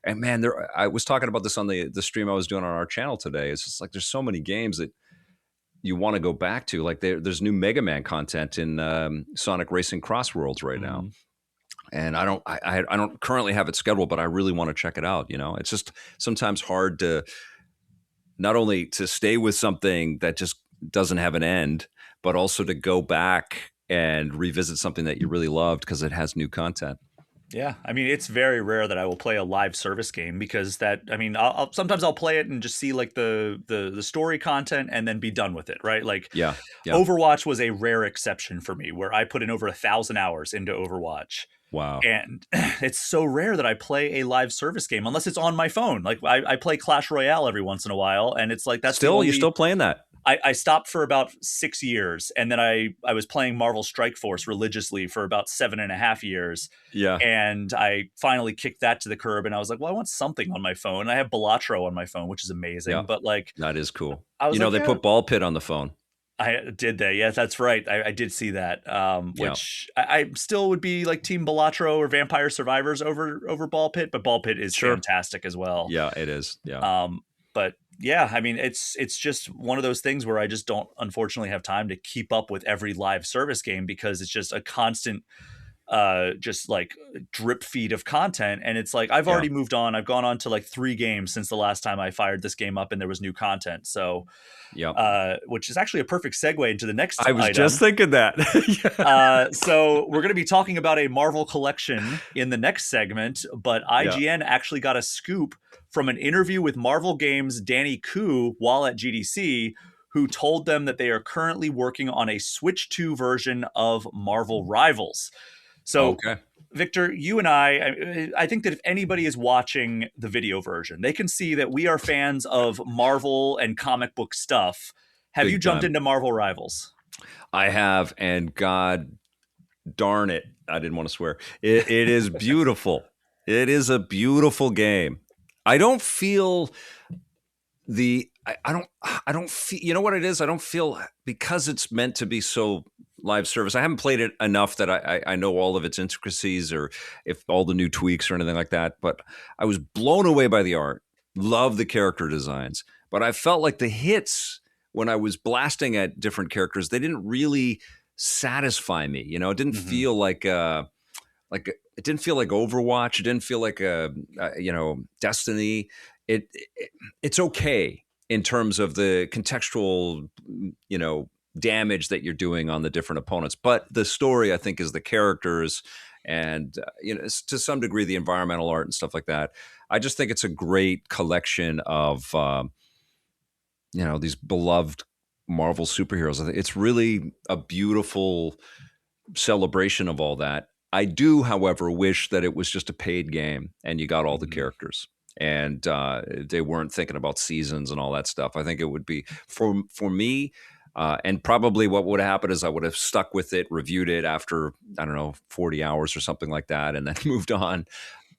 And man, I was talking about this on the stream I was doing on our channel today. It's just like there's so many games that you want to go back to. Like there's new Mega Man content in Sonic Racing Cross Worlds right now, Mhm. and I don't currently have it scheduled, but I really want to check it out. You know, it's just sometimes hard to not only to stay with something that just doesn't have an end, but also to go back and revisit something that you really loved because it has new content. Yeah, I mean, it's very rare that I will play a live service game because that. I mean, I'll sometimes I'll play it and just see like the story content and then be done with it, right? Like, Yeah, yeah. Overwatch was a rare exception for me, where I put in over 1,000 hours into Overwatch, Wow. and it's so rare that I play a live service game unless it's on my phone. Like I play Clash Royale every once in a while, and it's like that's the Still, only, you're still playing that? I stopped for about 6 years, and then I was playing Marvel Strike Force religiously for about 7.5 years. Yeah. And I finally kicked that to the curb, and I was like, well, I want something on my phone. I have Balatro on my phone, which is amazing. Yeah. But like, That is cool. I was You know, like, they yeah. put Ball Pit on the phone. I did that. Yes, that's right. I did see that. Yeah. Which I still would be like Team Balatro or Vampire Survivors over Ball Pit, but Ball Pit is Sure. fantastic as well. Yeah, it is. Yeah. But yeah, I mean, it's just one of those things where I just don't unfortunately have time to keep up with every live service game because it's just a constant just like drip feed of content. And it's like I've already moved on. I've gone on to like 3 games since the last time I fired this game up and there was new content. So which is actually a perfect segue into the next I was item. just thinking that. So we're going to be talking about a Marvel collection in the next segment, but IGN actually got a scoop from an interview with Marvel Games' Danny Koo while at GDC, who told them that they are currently working on a Switch 2 version of Marvel Rivals. So, Okay. Victor, you and I think that if anybody is watching the video version, they can see that we are fans of Marvel and comic book stuff. Have Big you jumped time. into Marvel Rivals? I have, and God darn it, I didn't want to swear. It is beautiful. It is a beautiful game. I don't feel I don't feel, you know what it is? I don't feel, because it's meant to be so live service. I haven't played it enough that I know all of its intricacies or if all the new tweaks or anything like that. But I was blown away by the art. Love the character designs. But I felt like the hits when I was blasting at different characters, they didn't really satisfy me. You know, it didn't feel like it didn't feel like Overwatch. It didn't feel like Destiny. It's okay in terms of the contextual, damage that you're doing on the different opponents. But the story, I think, is the characters and, to some degree, the environmental art and stuff like that. I just think it's a great collection of, these beloved Marvel superheroes. I think it's really a beautiful celebration of all that. I do, however, wish that it was just a paid game and you got all the characters. And they weren't thinking about seasons and all that stuff. I think it would be for me, and probably what would happen is I would have stuck with it, reviewed it after 40 hours or something like that, and then moved on.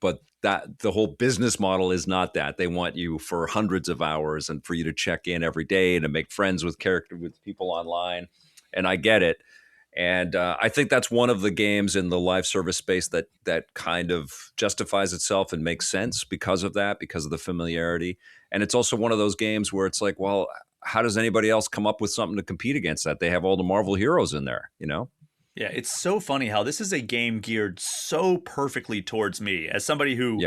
But that the whole business model is not that. They want you for hundreds of hours and for you to check in every day and to make friends with people online. And I get it. And I think that's one of the games in the live service space that kind of justifies itself and makes sense because of that, because of the familiarity. And it's also one of those games where it's like, well, how does anybody else come up with something to compete against that? They have all the Marvel heroes in there, Yeah, it's so funny how this is a game geared so perfectly towards me. As somebody who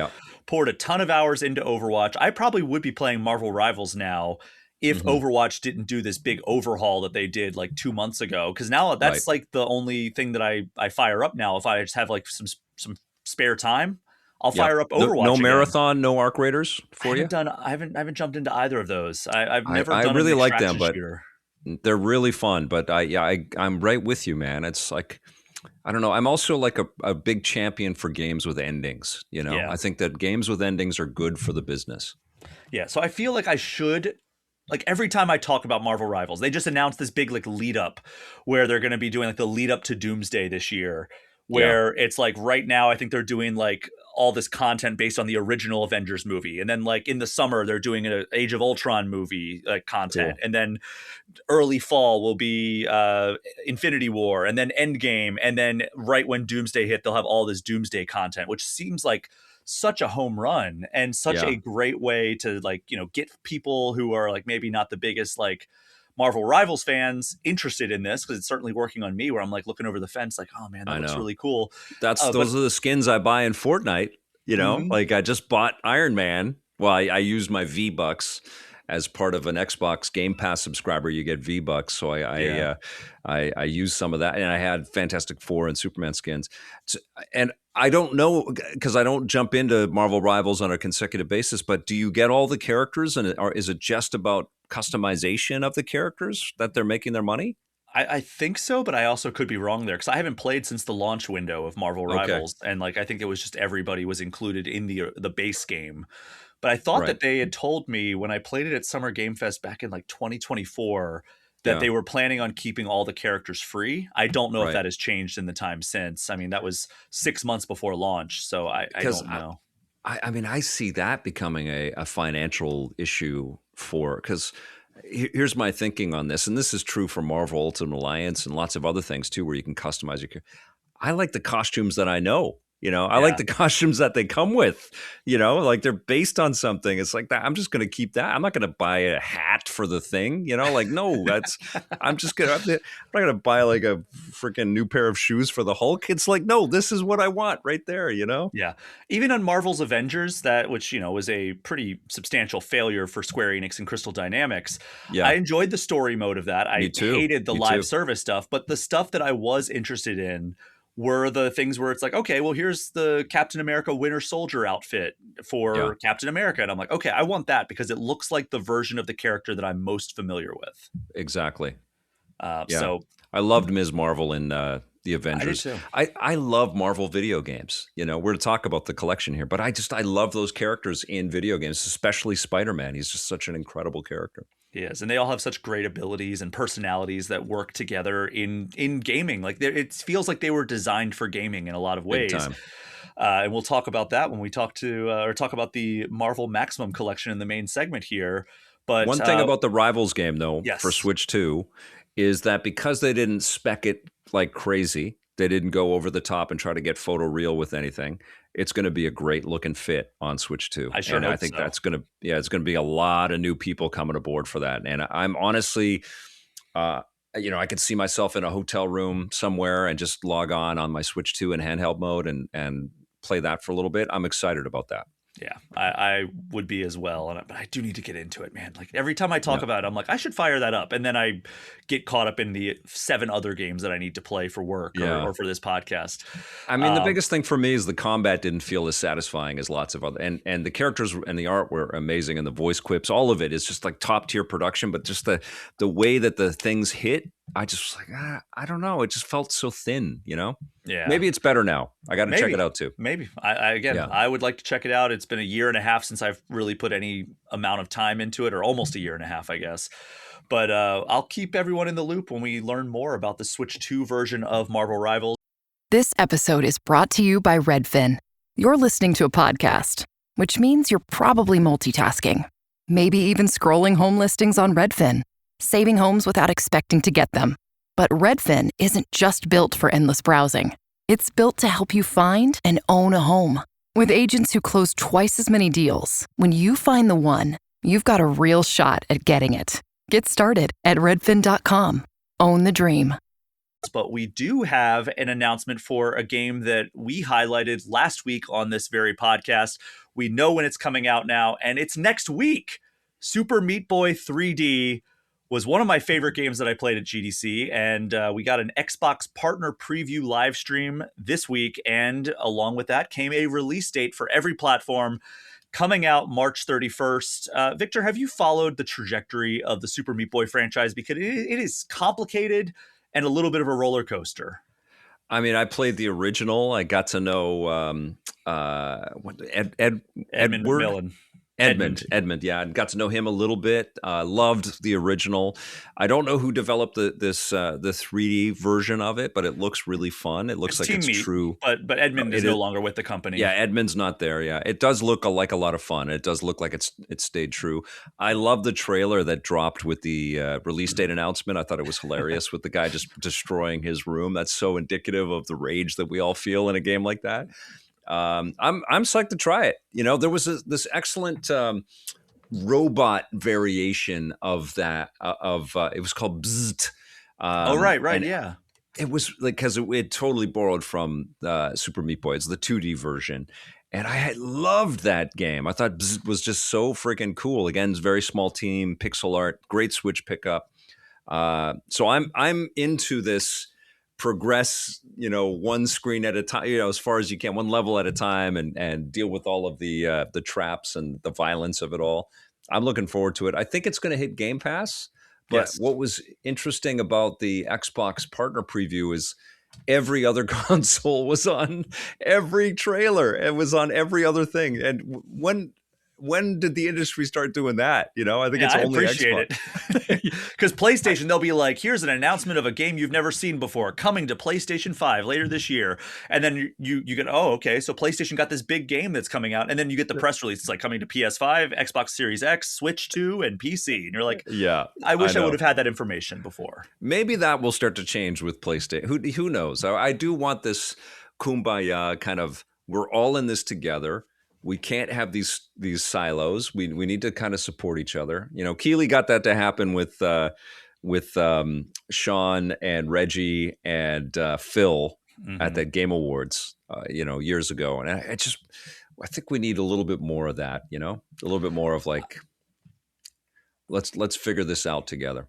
poured a ton of hours into Overwatch, I probably would be playing Marvel Rivals now if Overwatch didn't do this big overhaul that they did like 2 months ago. Because now that's like the only thing that I fire up now. If I just have like some spare time, I'll fire up Overwatch. No again. Marathon, no Arc Raiders for you? I haven't jumped into either of those. I've never I done really an like them, extraction but shooter. they're really fun. But I'm right with you, man. It's like, I don't know. I'm also like a big champion for games with endings. Yeah. I think that games with endings are good for the business. Yeah, so I feel like I should, like every time I talk about Marvel Rivals, they just announced this big like lead up where they're going to be doing like the lead up to Doomsday this year, Yeah. where it's like right now I think they're doing like all this content based on the original Avengers movie, and then like in the summer they're doing an Age of Ultron movie like content, Cool. and then early fall will be Infinity War, and then Endgame, and then right when Doomsday hit, they'll have all this Doomsday content, which seems like such a home run and such Yeah. a great way to like, you know, get people who are like maybe not the biggest like Marvel Rivals fans interested in this, because it's certainly working on me where I'm like looking over the fence like, oh man, that I looks know. really cool. But Those are the skins I buy in Fortnite. You know, mhm. like I just bought Iron Man. Well, I used my V-Bucks as part of an Xbox Game Pass subscriber. You get V-Bucks, so Yeah. I used some of that, and I had Fantastic Four and Superman skins. And I don't know, because I don't jump into Marvel Rivals on a consecutive basis. But do you get all the characters, or is it just about customization of the characters that they're making their money? I think so, but I also could be wrong there because I haven't played since the launch window of Marvel Okay, Rivals, and like I think it was just everybody was included in the base game. But I thought right, that they had told me when I played it at Summer Game Fest back in like 2024 that yeah, they were planning on keeping all the characters free. I don't know if right. that has changed in the time since. I mean, that was 6 months before launch, so I Because don't know. I mean, I see that becoming a financial issue for, because here's my thinking on this, and this is true for Marvel Ultimate Alliance and lots of other things too, where you can customize your. I like the costumes that I know. You know, I like Yeah. the costumes that they come with. You know, like they're based on something. It's like that. I'm just going to keep that. I'm not going to buy a hat for the thing. You know, like no, that's. I'm just gonna. I'm not going to buy like a freaking new pair of shoes for the Hulk. It's like no, this is what I want right there. You know. Yeah. Even on Marvel's Avengers, that which, you know, was a pretty substantial failure for Square Enix and Crystal Dynamics, I Yeah. enjoyed the story mode of that. Me I too. hated the Me live too. service stuff, but the stuff that I was interested in were the things where it's like, okay, well, here's the Captain America Winter Soldier outfit Yeah. for Captain America. And I'm like, okay, I want that because it looks like the version of the character that I'm most familiar with. Exactly. Yeah. So I loved Ms. Marvel in the I did Avengers. too. I love Marvel video games. You know, we're to talk about the collection here, but I love those characters in video games, especially Spider-Man. He's just such an incredible character. Yes, and they all have such great abilities and personalities that work together in gaming. Like it feels like they were designed for gaming in a lot of Big ways. time. And we'll talk about that when we talk about the Marvel Maximum collection in the main segment here. But One thing about the Rivals game, though, for yes, Switch 2, is that because they didn't spec it like crazy, they didn't go over the top and try to get photoreal with anything. It's going to be a great look and fit on Switch 2. I sure And I hope think so. that's going to, yeah, it's going to be a lot of new people coming aboard for that. And I'm honestly, uh, I could see myself in a hotel room somewhere and just log on my Switch 2 in handheld mode and play that for a little bit. I'm excited about that. Yeah, I would be as well, but I do need to get into it, man. Like every time I talk Yeah. about it, I'm like, I should fire that up, and then I get caught up in the 7 other games that I need to play for work Yeah. or for this podcast. I mean, the Um, biggest thing for me is the combat didn't feel as satisfying as lots of other, and the characters and the art were amazing, and the voice quips, all of it is just like top tier production. But just the way that the things hit, I just was like, I don't know, it just felt so thin. yeah, Maybe it's better now. I got to check maybe, it out too. maybe. I again, Yeah. I would like to check it out. It's been a year and a half since I've really put any amount of time into it, or almost a year and a half, I guess. But I'll keep everyone in the loop when we learn more about the Switch 2 version of Marvel Rivals. This episode is brought to you by Redfin. You're listening to a podcast, which means you're probably multitasking. Maybe even scrolling home listings on Redfin, saving homes without expecting to get them. But Redfin isn't just built for endless browsing. It's built to help you find and own a home. With agents who close twice as many deals, when you find the one, you've got a real shot at getting it. Get started at redfin.com. Own the dream. But we do have an announcement for a game that we highlighted last week on this very podcast. We know when it's coming out now, and it's next week. Super Meat Boy 3D was one of my favorite games that I played at GDC, and we got an Xbox partner preview live stream this week, and along with that came a release date for every platform coming out March 31st. Victor, have you followed the trajectory of the Super Meat Boy franchise? Because it is complicated and a little bit of a roller coaster. I mean, I played the original. I got to know Edmund Edward McMillan. Edmund. Yeah, I got to know him a little bit. Loved the original. I don't know who developed the 3D version of it, but it looks really fun. It looks like Team it's Meat, true. but Edmund is no longer with the company. Yeah, Edmund's not there. Yeah, it does look like a lot of fun. It does look like it stayed true. I love the trailer that dropped with the release date announcement. I thought it was hilarious with the guy just destroying his room. That's so indicative of the rage that we all feel in a game like that. I'm psyched to try it. You know, there was this excellent robot variation of that. It was called Bzzzt. Right, yeah. It was like because it totally borrowed from Super Meat Boy. It's the 2D version, and I had loved that game. I thought Bzzzt was just so freaking cool. Again, it's a very small team, pixel art, great Switch pickup. So I'm into this. Progress, one screen at a time, as far as you can, one level at a time, and deal with all of the traps and the violence of it all. I'm looking forward to it. I think it's going to hit Game Pass. But Yes. What was interesting about the Xbox partner preview is every other console was on every trailer. It was on every other thing. And when did the industry start doing that? I think it's only appreciate Xbox. it. Because PlayStation, they'll be like, here's an announcement of a game you've never seen before, coming to PlayStation 5 later this year. And then you get, oh, okay, so PlayStation got this big game that's coming out. And then you get the press release. It's like coming to PS5, Xbox Series X, Switch 2, and PC. And you're like, yeah, I wish I would have had that information before. Maybe that will start to change with PlayStation. Who knows? I do want this kumbaya kind of, we're all in this together. We can't have these silos. We need to kind of support each other. Keeley got that to happen with Sean and Reggie and Phil at the Game Awards, years ago. And I think we need a little bit more of that. A little bit more of like, let's figure this out together.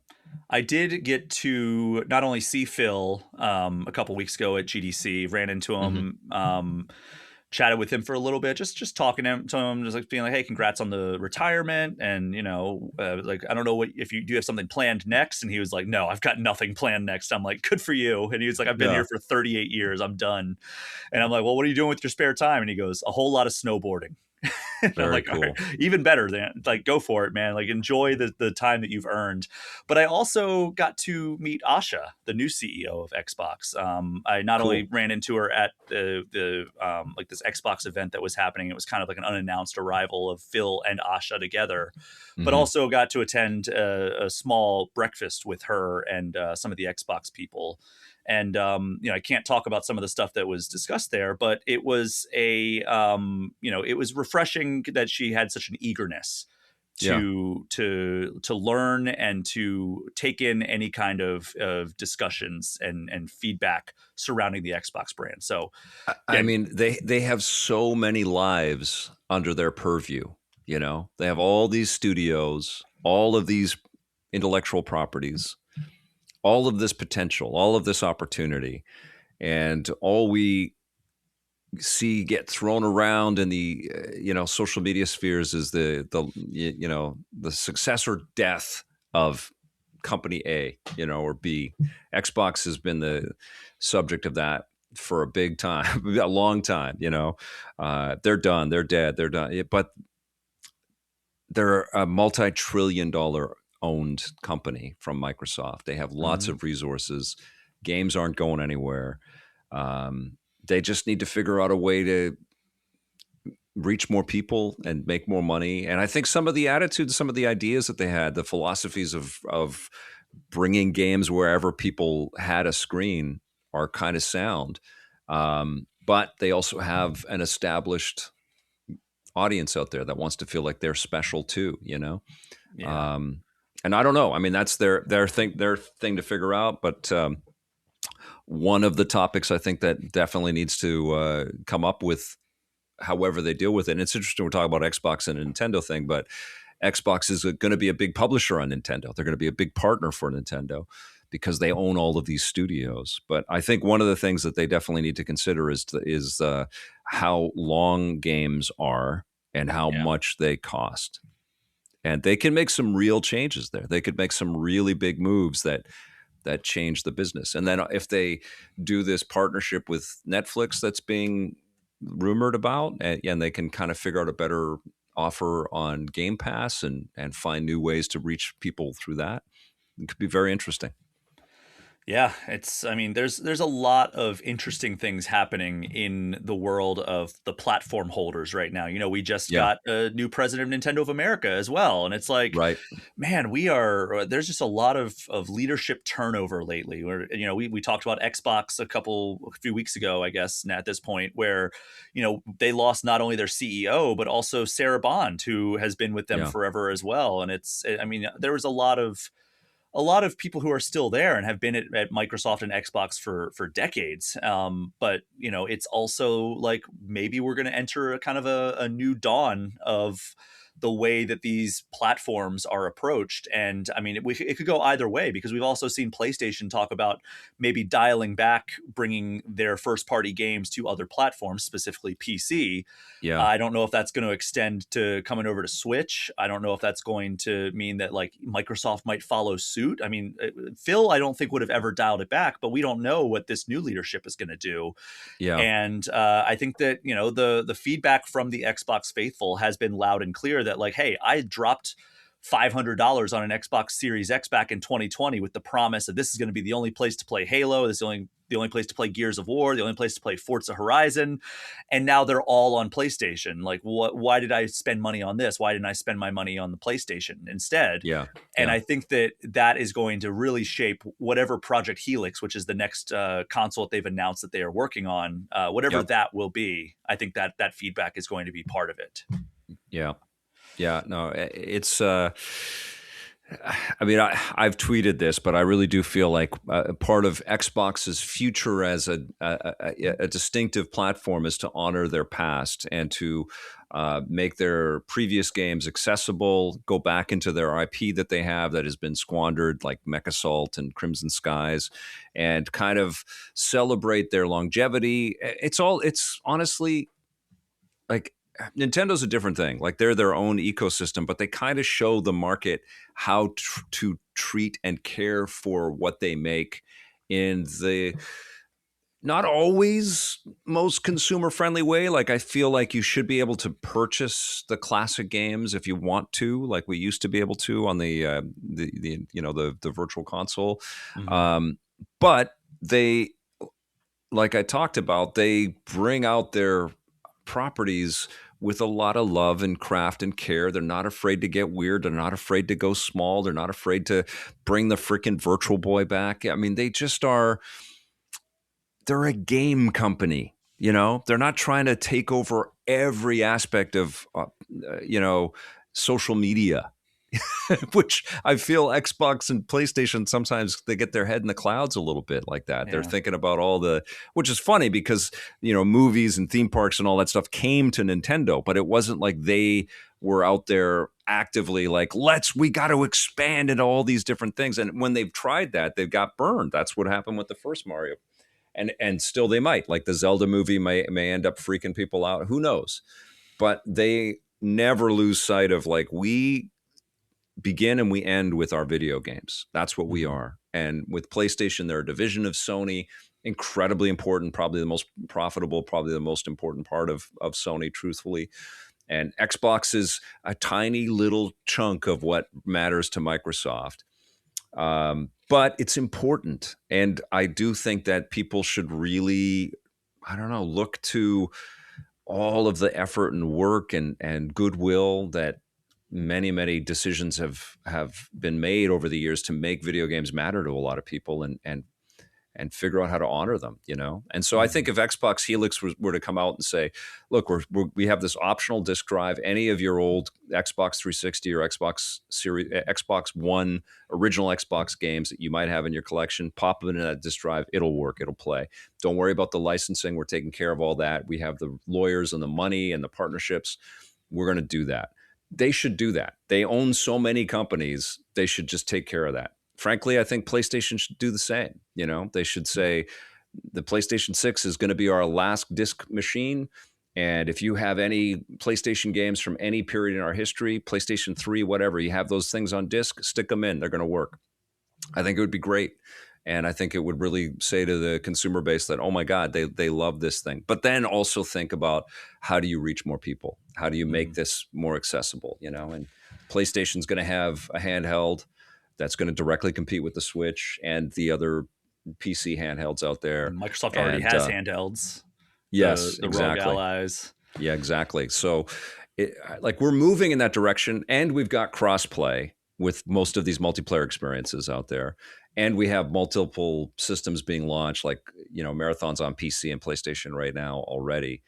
I did get to not only see Phil a couple weeks ago at GDC, ran into him. Chatted with him for a little bit, just talking to him, just like being like, hey, congrats on the retirement. And, like, I don't know if you do have something planned next. And he was like, no, I've got nothing planned next. I'm like, good for you. And he was like, I've been here for 38 years. I'm done. And I'm like, well, what are you doing with your spare time? And he goes, a whole lot of snowboarding. Very like, cool. right, even better than like, go for it, man. Like, enjoy the time that you've earned. But I also got to meet Asha, the new CEO of Xbox. I not only ran into her at the like this Xbox event that was happening. It was kind of like an unannounced arrival of Phil and Asha together, but also got to attend a small breakfast with her and some of the Xbox people. And, I can't talk about some of the stuff that was discussed there, but it was it was refreshing that she had such an eagerness to learn and to take in any kind of discussions and feedback surrounding the Xbox brand. So, I mean, they have so many lives under their purview. They have all these studios, all of these intellectual properties, all of this potential, all of this opportunity, and all we see get thrown around in the social media spheres is the success or death of company A, or B. Xbox has been the subject of that for a big time, a long time. They're done, they're dead, they're done. But they're a multi-trillion-dollar owned company from Microsoft. They have lots of resources. Games aren't going anywhere. They just need to figure out a way to reach more people and make more money. And I think some of the attitudes, some of the ideas that they had, the philosophies of bringing games wherever people had a screen are kind of sound. But they also have an established audience out there that wants to feel like they're special too, Yeah. And I don't know. I mean, that's their thing to figure out. But one of the topics I think that definitely needs to come up with, however they deal with it. And it's interesting we're talking about Xbox and a Nintendo thing, but Xbox is going to be a big publisher on Nintendo. They're going to be a big partner for Nintendo because they own all of these studios. But I think one of the things that they definitely need to consider is how long games are and how much they cost. And they can make some real changes there. They could make some really big moves that change the business. And then if they do this partnership with Netflix that's being rumored about, and they can kind of figure out a better offer on Game Pass and find new ways to reach people through that. It could be very interesting. Yeah, I mean, there's a lot of interesting things happening in the world of the platform holders right now. We just Yeah. got a new president of Nintendo of America as well. And it's like, Right. man, there's just a lot of leadership turnover lately. We talked about Xbox a few weeks ago, I guess, at this point, where, they lost not only their CEO, but also Sarah Bond, who has been with them Yeah. forever as well. And I mean, there was a lot of people who are still there and have been at Microsoft and Xbox for decades. But it's also like maybe we're going to enter a kind of a new dawn of the way that these platforms are approached. And I mean, it could go either way, because we've also seen PlayStation talk about maybe dialing back, bringing their first party games to other platforms, specifically PC. Yeah. I don't know if that's going to extend to coming over to Switch. I don't know if that's going to mean that like Microsoft might follow suit. I mean, Phil, I don't think would have ever dialed it back, but we don't know what this new leadership is going to do. Yeah. And I think that, the feedback from the Xbox faithful has been loud and clear that like, hey, I dropped $500 on an Xbox Series X back in 2020 with the promise that this is going to be the only place to play Halo. This is the only place to play Gears of War, the only place to play Forza Horizon. And now they're all on PlayStation. Like, why did I spend money on this? Why didn't I spend my money on the PlayStation instead? Yeah. And Yeah. I think that is going to really shape whatever Project Helix, which is the next console that they've announced that they are working on, whatever Yep. that will be. I think that feedback is going to be part of it. Yeah. Yeah. No, it's, I mean, I've tweeted this, but I really do feel like part of Xbox's future as a distinctive platform is to honor their past and to make their previous games accessible, go back into their IP that they have that has been squandered, like MechAssault and Crimson Skies, and kind of celebrate their longevity. It's honestly like Nintendo's a different thing. Like they're their own ecosystem, but they kind of show the market how to treat and care for what they make in the not always most consumer friendly way. Like I feel like you should be able to purchase the classic games if you want to, like we used to be able to on the virtual console. But they, like I talked about, they bring out their properties with a lot of love and craft and care. They're not afraid to get weird. They're not afraid to go small. They're not afraid to bring the freaking Virtual Boy back. I mean, they just are, they're a game company, They're not trying to take over every aspect of, social media. Which I feel Xbox and PlayStation, sometimes they get their head in the clouds a little bit like that. Yeah. They're thinking about which is funny because, movies and theme parks and all that stuff came to Nintendo, but it wasn't like they were out there actively like, we got to expand into all these different things. And when they've tried that, they've got burned. That's what happened with the first Mario. And still they might, like the Zelda movie may end up freaking people out. Who knows? But they never lose sight of like, we begin and we end with our video games. That's what we are. And with PlayStation, they're a division of Sony, incredibly important, probably the most profitable, probably the most important part of Sony, truthfully. And Xbox is a tiny little chunk of what matters to Microsoft. But it's important. And I do think that people should really, look to all of the effort and work and goodwill that many decisions have been made over the years to make video games matter to a lot of people and figure out how to honor them, And so I think if Xbox Helix were to come out and say, look, we have this optional disk drive, any of your old Xbox 360 or Xbox One, original Xbox games that you might have in your collection, pop them into that disk drive, it'll work, it'll play. Don't worry about the licensing. We're taking care of all that. We have the lawyers and the money and the partnerships. We're going to do that. They should do that. They own so many companies. They should just take care of that. Frankly, I think PlayStation should do the same. They should say the PlayStation 6 is going to be our last disc machine. And if you have any PlayStation games from any period in our history, PlayStation 3, whatever, you have those things on disc, stick them in. They're going to work. I think it would be great. And I think it would really say to the consumer base that, oh my God, they love this thing. But then also think about, how do you reach more people? How do you make this more accessible? And PlayStation's going to have a handheld that's going to directly compete with the Switch and the other PC handhelds out there. And Microsoft already has handhelds. Yes, the exactly. Rogue Allies. Yeah, exactly. So we're moving in that direction, and we've got crossplay with most of these multiplayer experiences out there. And we have multiple systems being launched, like, Marathon's on PC and PlayStation right now already.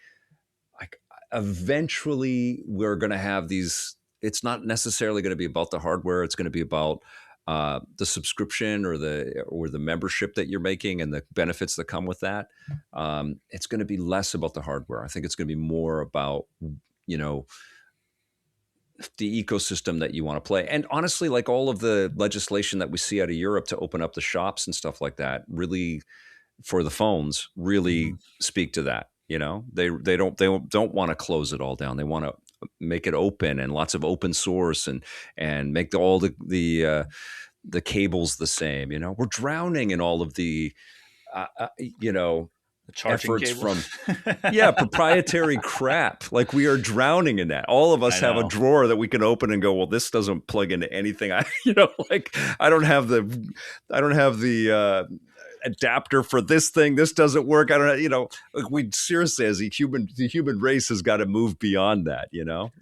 Like, eventually we're going to have these. It's not necessarily going to be about the hardware. It's going to be about the subscription or the membership that you're making and the benefits that come with that. It's going to be less about the hardware. I think it's going to be more about, the ecosystem that you want to play. And honestly, like, all of the legislation that we see out of Europe to open up the shops and stuff like that, really, for the phones, really speak to that. They don't want to close it all down. They want to make it open, and lots of open source, and make all the cables the same. We're drowning in all of the The charging efforts cable. from proprietary crap. Like, we are drowning in that. All of us have a drawer that we can open and go, well, this doesn't plug into anything. I don't have the adapter for this thing. This doesn't work. I don't know. We seriously, as the human race, has got to move beyond that.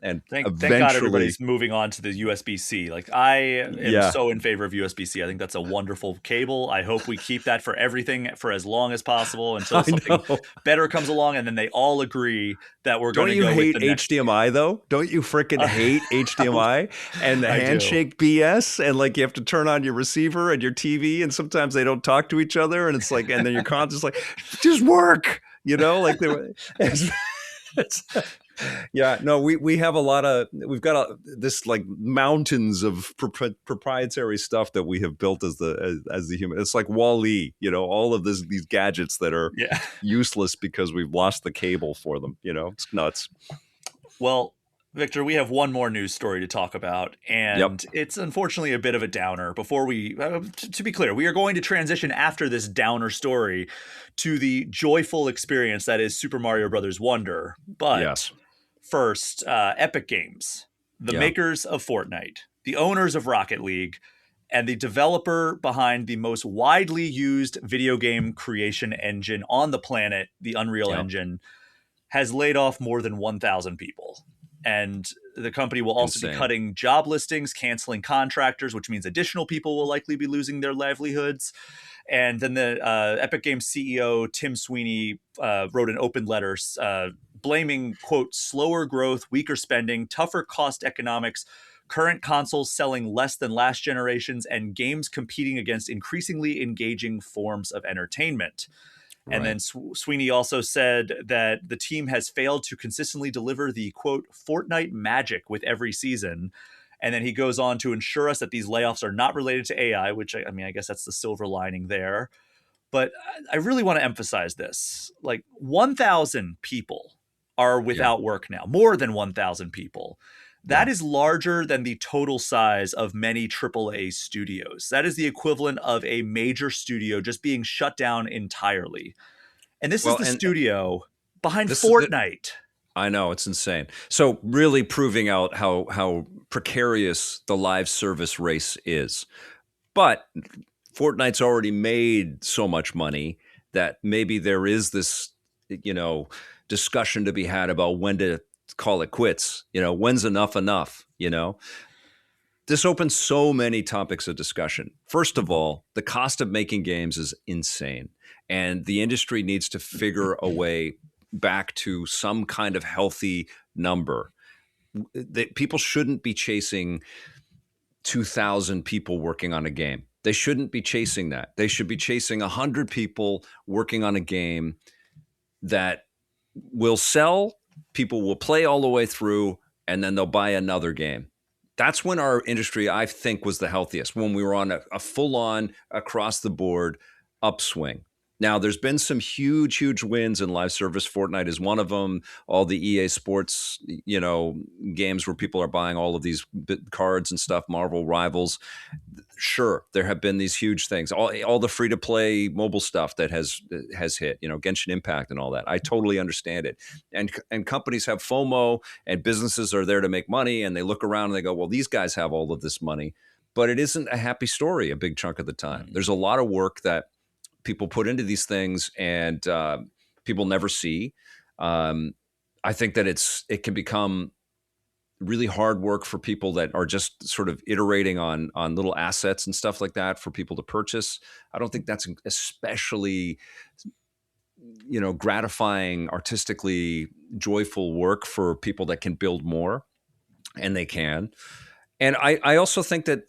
And Thank eventually, God everybody's moving on to the USB-C. Like, I am so in favor of USB-C. I think that's a wonderful cable. I hope we keep that for everything for as long as possible until something better comes along, and then they all agree that we're going to go with the next. Don't you hate HDMI though? Don't you freaking hate HDMI and the handshake BS? And, like, you have to turn on your receiver and your TV, and sometimes they don't talk to each other. And it's like, and then your conscious like, just work, like we have we've got this, like, mountains of proprietary stuff that we have built as the human. It's like Wall-E, all of these gadgets that are useless because we've lost the cable for them. It's nuts. Well, Victor, we have one more news story to talk about, and it's unfortunately a bit of a downer. Before we, to be clear, we are going to transition after this downer story to the joyful experience that is Super Mario Brothers Wonder. But first, Epic Games, the makers of Fortnite, the owners of Rocket League, and the developer behind the most widely used video game creation engine on the planet, the Unreal Engine, has laid off more than 1,000 people. And the company will also be cutting job listings, canceling contractors, which means additional people will likely be losing their livelihoods. And then the Epic Games CEO, Tim Sweeney, wrote an open letter blaming, quote, slower growth, weaker spending, tougher cost economics, current consoles selling less than last generations, and games competing against increasingly engaging forms of entertainment. And then Sweeney also said that the team has failed to consistently deliver the, quote, Fortnite magic with every season. And then he goes on to ensure us that these layoffs are not related to AI, which, I mean, I guess that's the silver lining there. But I really want to emphasize this. Like, 1,000 people are without work now, more than 1,000 people. That is larger than the total size of many AAA studios. That is the equivalent of a major studio just being shut down entirely. And this is the studio behind Fortnite. I know, it's insane. So really proving out how precarious the live service race is. But Fortnite's already made so much money that maybe there is this, discussion to be had about when to call it quits. When's enough? This opens so many topics of discussion. First of all, the cost of making games is insane, and the industry needs to figure a way back to some kind of healthy number. People shouldn't be chasing 2,000 people working on a game. They shouldn't be chasing that. They should be chasing 100 people working on a game that will sell, people will play all the way through, and then they'll buy another game. That's when our industry, I think, was the healthiest, when we were on a full-on, across-the-board upswing. Now, there's been some huge, huge wins in live service. Fortnite is one of them. All the EA Sports, games where people are buying all of these cards and stuff, Marvel Rivals. sure, there have been these huge things, all the free to play mobile stuff that has hit, Genshin Impact and all that. I totally understand it, and companies have FOMO, and businesses are there to make money, and they look around and they go, well, these guys have all of this money, but it isn't a happy story a big chunk of the time. There's a lot of work that people put into these things, and people never see. I think that it can become really hard work for people that are just sort of iterating on little assets and stuff like that for people to purchase. I don't think that's especially, gratifying, artistically joyful work for people that can build more, and they can. And I also think that,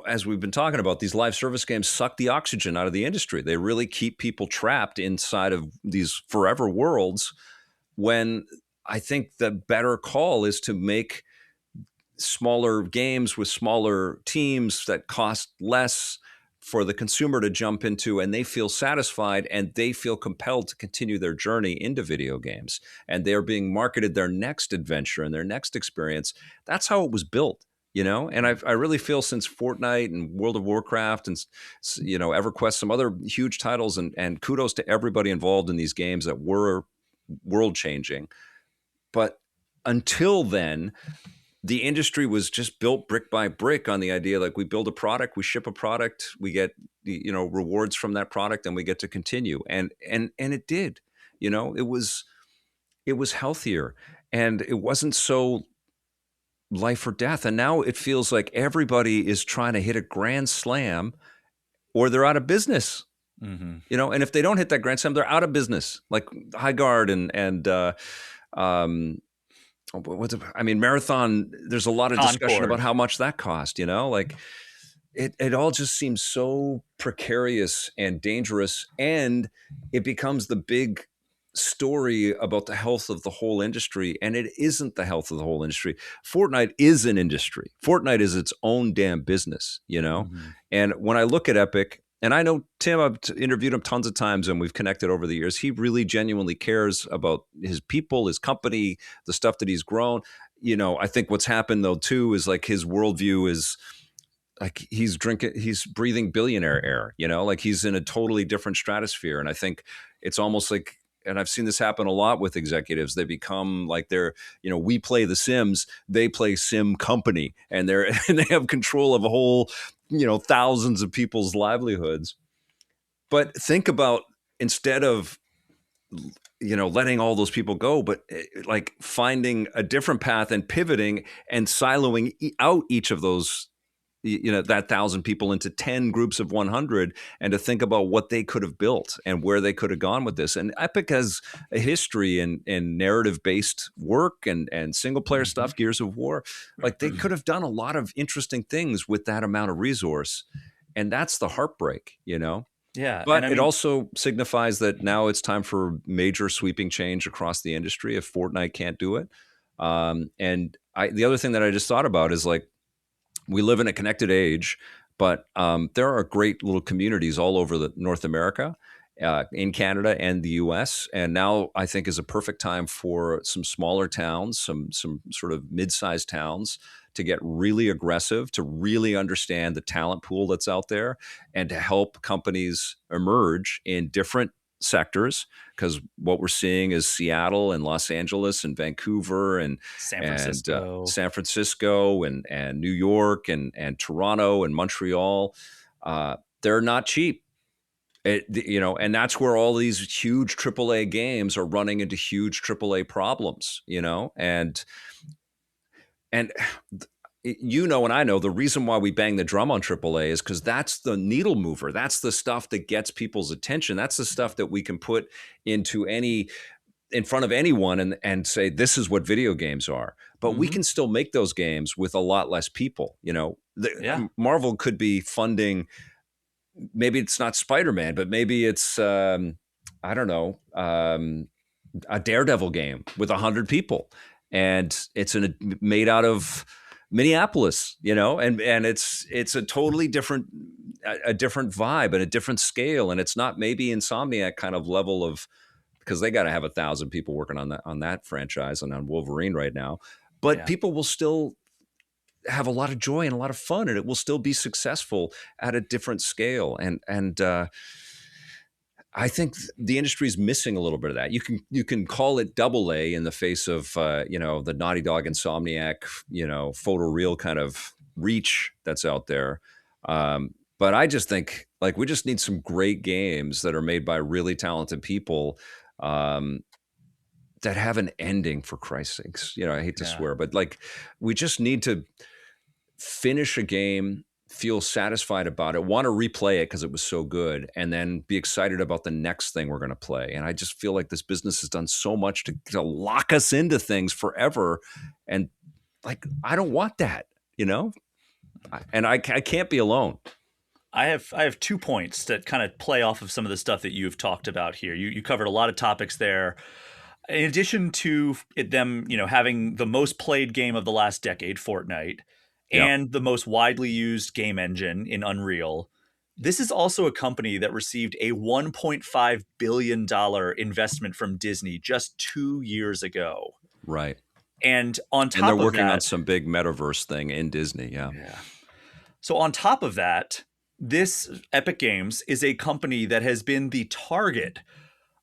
as we've been talking about, these live service games suck the oxygen out of the industry. They really keep people trapped inside of these forever worlds, when I think the better call is to make smaller games with smaller teams that cost less for the consumer to jump into, and they feel satisfied and they feel compelled to continue their journey into video games, and they're being marketed their next adventure and their next experience. That's how it was built, and I really feel since Fortnite and World of Warcraft and EverQuest, some other huge titles, and kudos to everybody involved in these games that were world changing. But until then, the industry was just built brick by brick on the idea, like, we build a product, we ship a product, we get rewards from that product, and we get to continue. And it did. It was healthier, and it wasn't so life or death. And now it feels like everybody is trying to hit a grand slam, or they're out of business. And if they don't hit that grand slam, they're out of business. Like High Guard and Marathon. There's a lot of discussion about how much that cost. Like it all just seems so precarious and dangerous, and it becomes the big story about the health of the whole industry, and it isn't the health of the whole industry. Fortnite is an industry. Fortnite is its own damn business, And when I look at Epic, and I know Tim, I've interviewed him tons of times and we've connected over the years. He really genuinely cares about his people, his company, the stuff that he's grown. I think what's happened though too is like his worldview is like he's breathing billionaire air, like he's in a totally different stratosphere. And I think it's almost like, and I've seen this happen a lot with executives, they become like we play The Sims, they play Sim Company, and they have control of a whole, thousands of people's livelihoods. But think about, instead of, letting all those people go, but like finding a different path and pivoting and siloing out each of those, that 1,000 people into 10 groups of 100, and to think about what they could have built and where they could have gone with this. And Epic has a history in narrative-based work and single-player stuff, Gears of War. Like, they could have done a lot of interesting things with that amount of resource, and that's the heartbreak, Yeah. But it also signifies that now it's time for major sweeping change across the industry if Fortnite can't do it. The other thing that I just thought about is, like, we live in a connected age, but there are great little communities all over North America, in Canada and the US. And now I think is a perfect time for some smaller towns, some sort of mid-sized towns, to get really aggressive, to really understand the talent pool that's out there, and to help companies emerge in different sectors. Because what we're seeing is Seattle and Los Angeles and Vancouver and San Francisco and New York and Toronto and Montreal, they're not cheap. And that's where all these huge AAA games are running into huge AAA problems, and and I know the reason why we bang the drum on AAA is because that's the needle mover. That's the stuff that gets people's attention. That's the stuff that we can put in front of anyone and say, this is what video games are. But we can still make those games with a lot less people. Marvel could be funding, maybe it's not Spider-Man, but maybe it's, a Daredevil game with 100 people. And it's made out of Minneapolis, and it's a totally different vibe and a different scale. And it's not maybe Insomniac kind of level of, because they got to have 1,000 people working on that franchise and on Wolverine right now. But people will still have a lot of joy and a lot of fun, and it will still be successful at a different scale. And I think the industry is missing a little bit of that. You can call it double A in the face of the Naughty Dog, Insomniac, photoreal kind of reach that's out there. But I just think like we just need some great games that are made by really talented people that have an ending, for Christ's sakes. I hate to swear, but like we just need to finish a game, feel satisfied about it, want to replay it because it was so good, and then be excited about the next thing we're going to play. And I just feel like this business has done so much to lock us into things forever. And like, I don't want that, and I can't be alone. I have 2 points that kind of play off of some of the stuff that you've talked about here. You covered a lot of topics there. In addition to them, having the most played game of the last decade, Fortnite, and the most widely used game engine in Unreal, this is also a company that received a $1.5 billion investment from Disney just 2 years ago. Right. And on top of that, and they're working on some big metaverse thing in Disney. Yeah. So on top of that, this Epic Games is a company that has been the target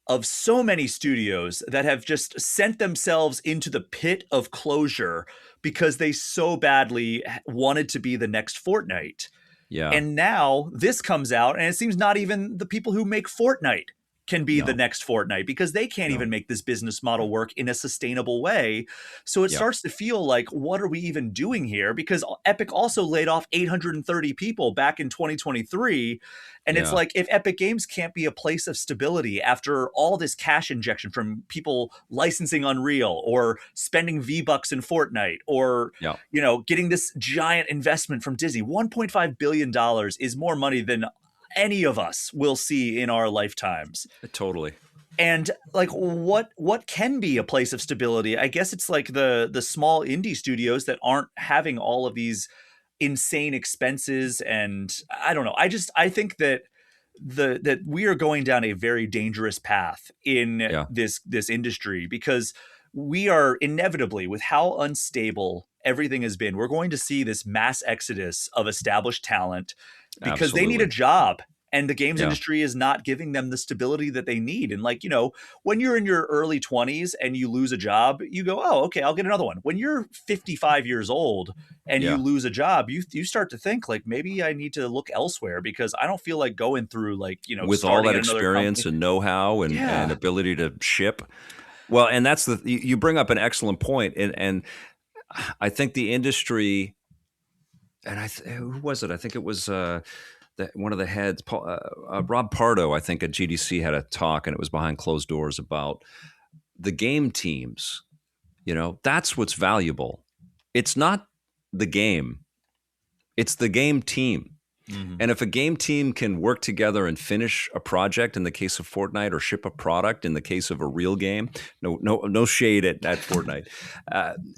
of so many studios that have just sent themselves into the pit of closure because they so badly wanted to be the next Fortnite. Yeah. And now this comes out, and it seems not even the people who make Fortnite can be the next Fortnite because they can't even make this business model work in a sustainable way. So it starts to feel like, what are we even doing here? Because Epic also laid off 830 people back in 2023. And it's like, if Epic Games can't be a place of stability after all this cash injection from people licensing Unreal or spending V-Bucks in Fortnite or, getting this giant investment from Disney, $1.5 billion is more money than any of us will see in our lifetimes. Totally. And like, what can be a place of stability? I guess it's like the small indie studios that aren't having all of these insane expenses. And I don't know. I think that that we are going down a very dangerous path in this industry, because we are inevitably, with how unstable everything has been, we're going to see this mass exodus of established talent because they need a job, and the games industry is not giving them the stability that they need. And like, when you're in your early 20s and you lose a job, you go, oh, okay, I'll get another one. When you're 55 years old and you lose a job, you start to think like, maybe I need to look elsewhere because I don't feel like going through like, with all that experience and know-how and ability to ship. Well, and that's you bring up an excellent point. And I think the industry, and who was it? I think it was one of the heads, Rob Pardo, I think at GDC had a talk, and it was behind closed doors about the game teams. That's what's valuable. It's not the game. It's the game team. Mm-hmm. And if a game team can work together and finish a project in the case of Fortnite, or ship a product in the case of a real game, no shade at Fortnite.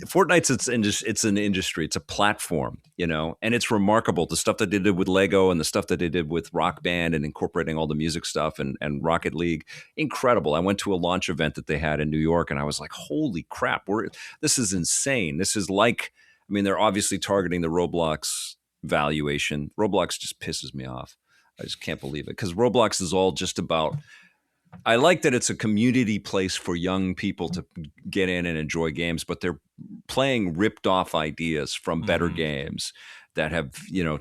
Fortnite's it's an industry, it's a platform, and it's remarkable. The stuff that they did with Lego and the stuff that they did with Rock Band and incorporating all the music stuff and Rocket League, incredible. I went to a launch event that they had in New York, and I was like, holy crap, this is insane. This is like, they're obviously targeting the Roblox valuation. Roblox just pisses me off. I just can't believe it, because Roblox is all just about, I like that it's a community place for young people to get in and enjoy games, but they're playing ripped off ideas from better games that have,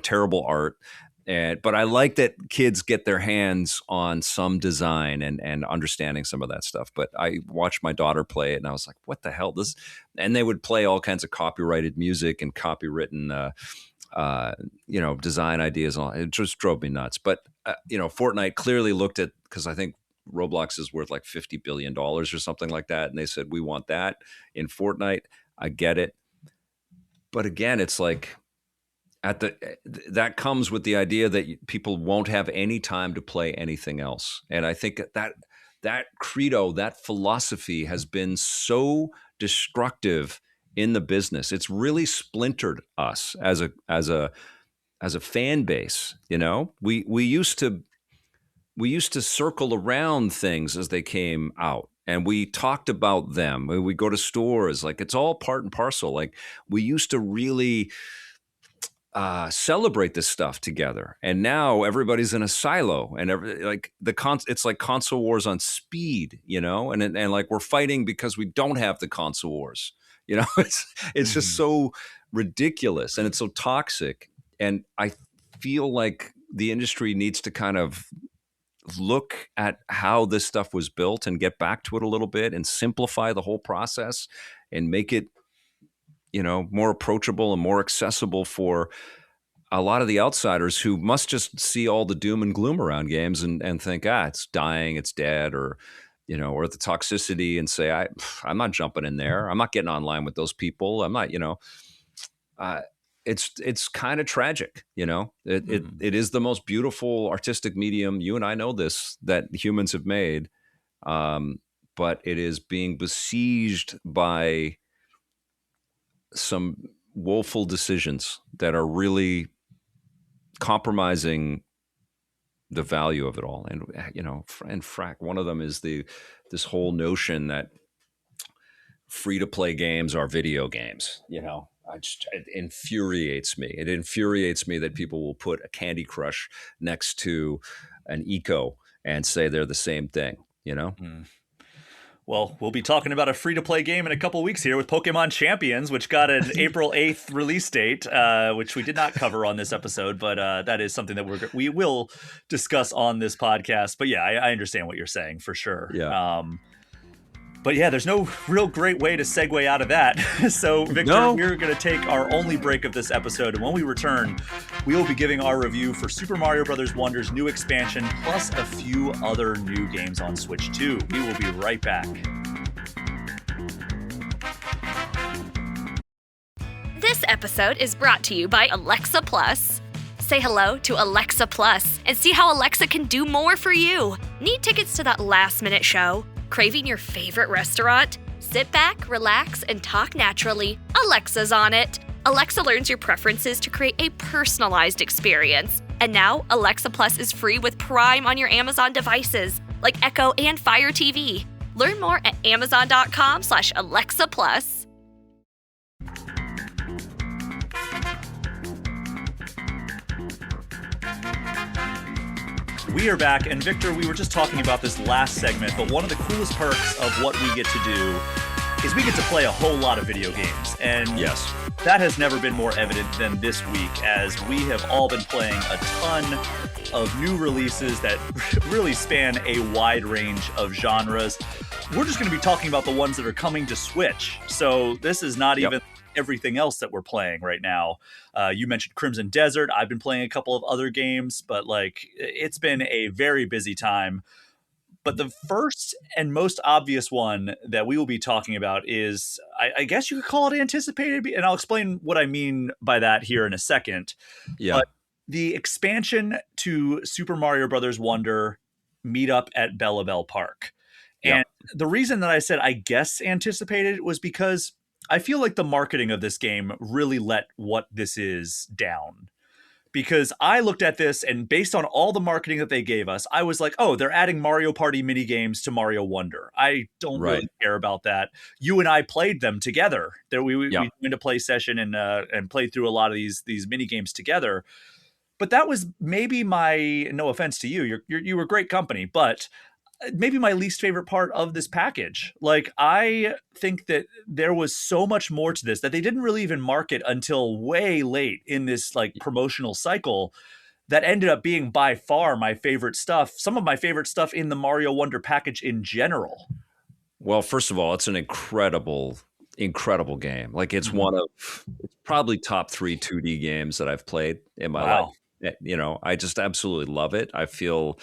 terrible art. But I like that kids get their hands on some design and understanding some of that stuff. But I watched my daughter play it, and I was like, what the hell? And they would play all kinds of copyrighted music and copywritten design ideas. And all. It just drove me nuts. But, Fortnite clearly looked at, because I think Roblox is worth like $50 billion or something like that. And they said, we want that in Fortnite. I get it. But again, it's like that comes with the idea that people won't have any time to play anything else. And I think that credo, that philosophy has been so destructive in the business. It's really splintered us as a fan base. We used to circle around things as they came out, and we talked about them. We go to stores, like it's all part and parcel. Like we used to really celebrate this stuff together. And now everybody's in a silo, and it's like console wars on speed, and like we're fighting because we don't have the console wars. It's just so ridiculous, and it's so toxic. And I feel like the industry needs to kind of look at how this stuff was built and get back to it a little bit and simplify the whole process and make it more approachable and more accessible for a lot of the outsiders who must just see all the doom and gloom around games and think, it's dying, it's dead, or or the toxicity, and say, I'm not jumping in there. I'm not getting online with those people. I'm not, it's kind of tragic, it is the most beautiful artistic medium. You and I know this, that humans have made. But it is being besieged by some woeful decisions that are really compromising the value of it all. And one of them is this whole notion that free-to-play games are video games. It infuriates me. It infuriates me that people will put a Candy Crush next to an Eco and say they're the same thing. Well, we'll be talking about a free-to-play game in a couple weeks here with Pokemon Champions, which got an April 8th release date, which we did not cover on this episode, but that is something that we will discuss on this podcast. But yeah, I understand what you're saying for sure. Yeah. But yeah, there's no real great way to segue out of that. So, Victor, we're going to take our only break of this episode. And when we return, we will be giving our review for Super Mario Bros. Wonder's new expansion, plus a few other new games on Switch 2. We will be right back. This episode is brought to you by Alexa Plus. Say hello to Alexa Plus and see how Alexa can do more for you. Need tickets to that last-minute show? Craving your favorite restaurant? Sit back, relax, and talk naturally. Alexa's on it. Alexa learns your preferences to create a personalized experience. And now, Alexa Plus is free with Prime on your Amazon devices, like Echo and Fire TV. Learn more at amazon.com/Alexa Plus. We are back, and Victor, we were just talking about this last segment, but one of the coolest perks of what we get to do is we get to play a whole lot of video games. And yes, that has never been more evident than this week, as we have all been playing a ton of new releases that really span a wide range of genres. We're just going to be talking about the ones that are coming to Switch. So this is not even everything else that we're playing right now. You mentioned Crimson Desert. I've been playing a couple of other games, but it's been a very busy time. But the first and most obvious one that we will be talking about is, I guess you could call it anticipated, and I'll explain what I mean by that here in a second. Yeah. But the expansion to Super Mario Bros. Wonder Meetup at Bellabel Park. And the reason that I said I guess anticipated was because I feel like the marketing of this game really let what this is down. Because I looked at this, and based on all the marketing that they gave us, I was like, oh, they're adding Mario Party minigames to Mario Wonder. I don't really care about that. You and I played them together. We joined a play session and played through a lot of these minigames together. But that was maybe no offense to you, you were great company, but maybe my least favorite part of this package. I think that there was so much more to this that they didn't really even market until way late in this promotional cycle that ended up being by far my favorite stuff. Some of my favorite stuff in the Mario Wonder package in general. Well, first of all, it's an incredible game. It's it's probably top 3 2D games that I've played in my life. I just absolutely love it. I feel,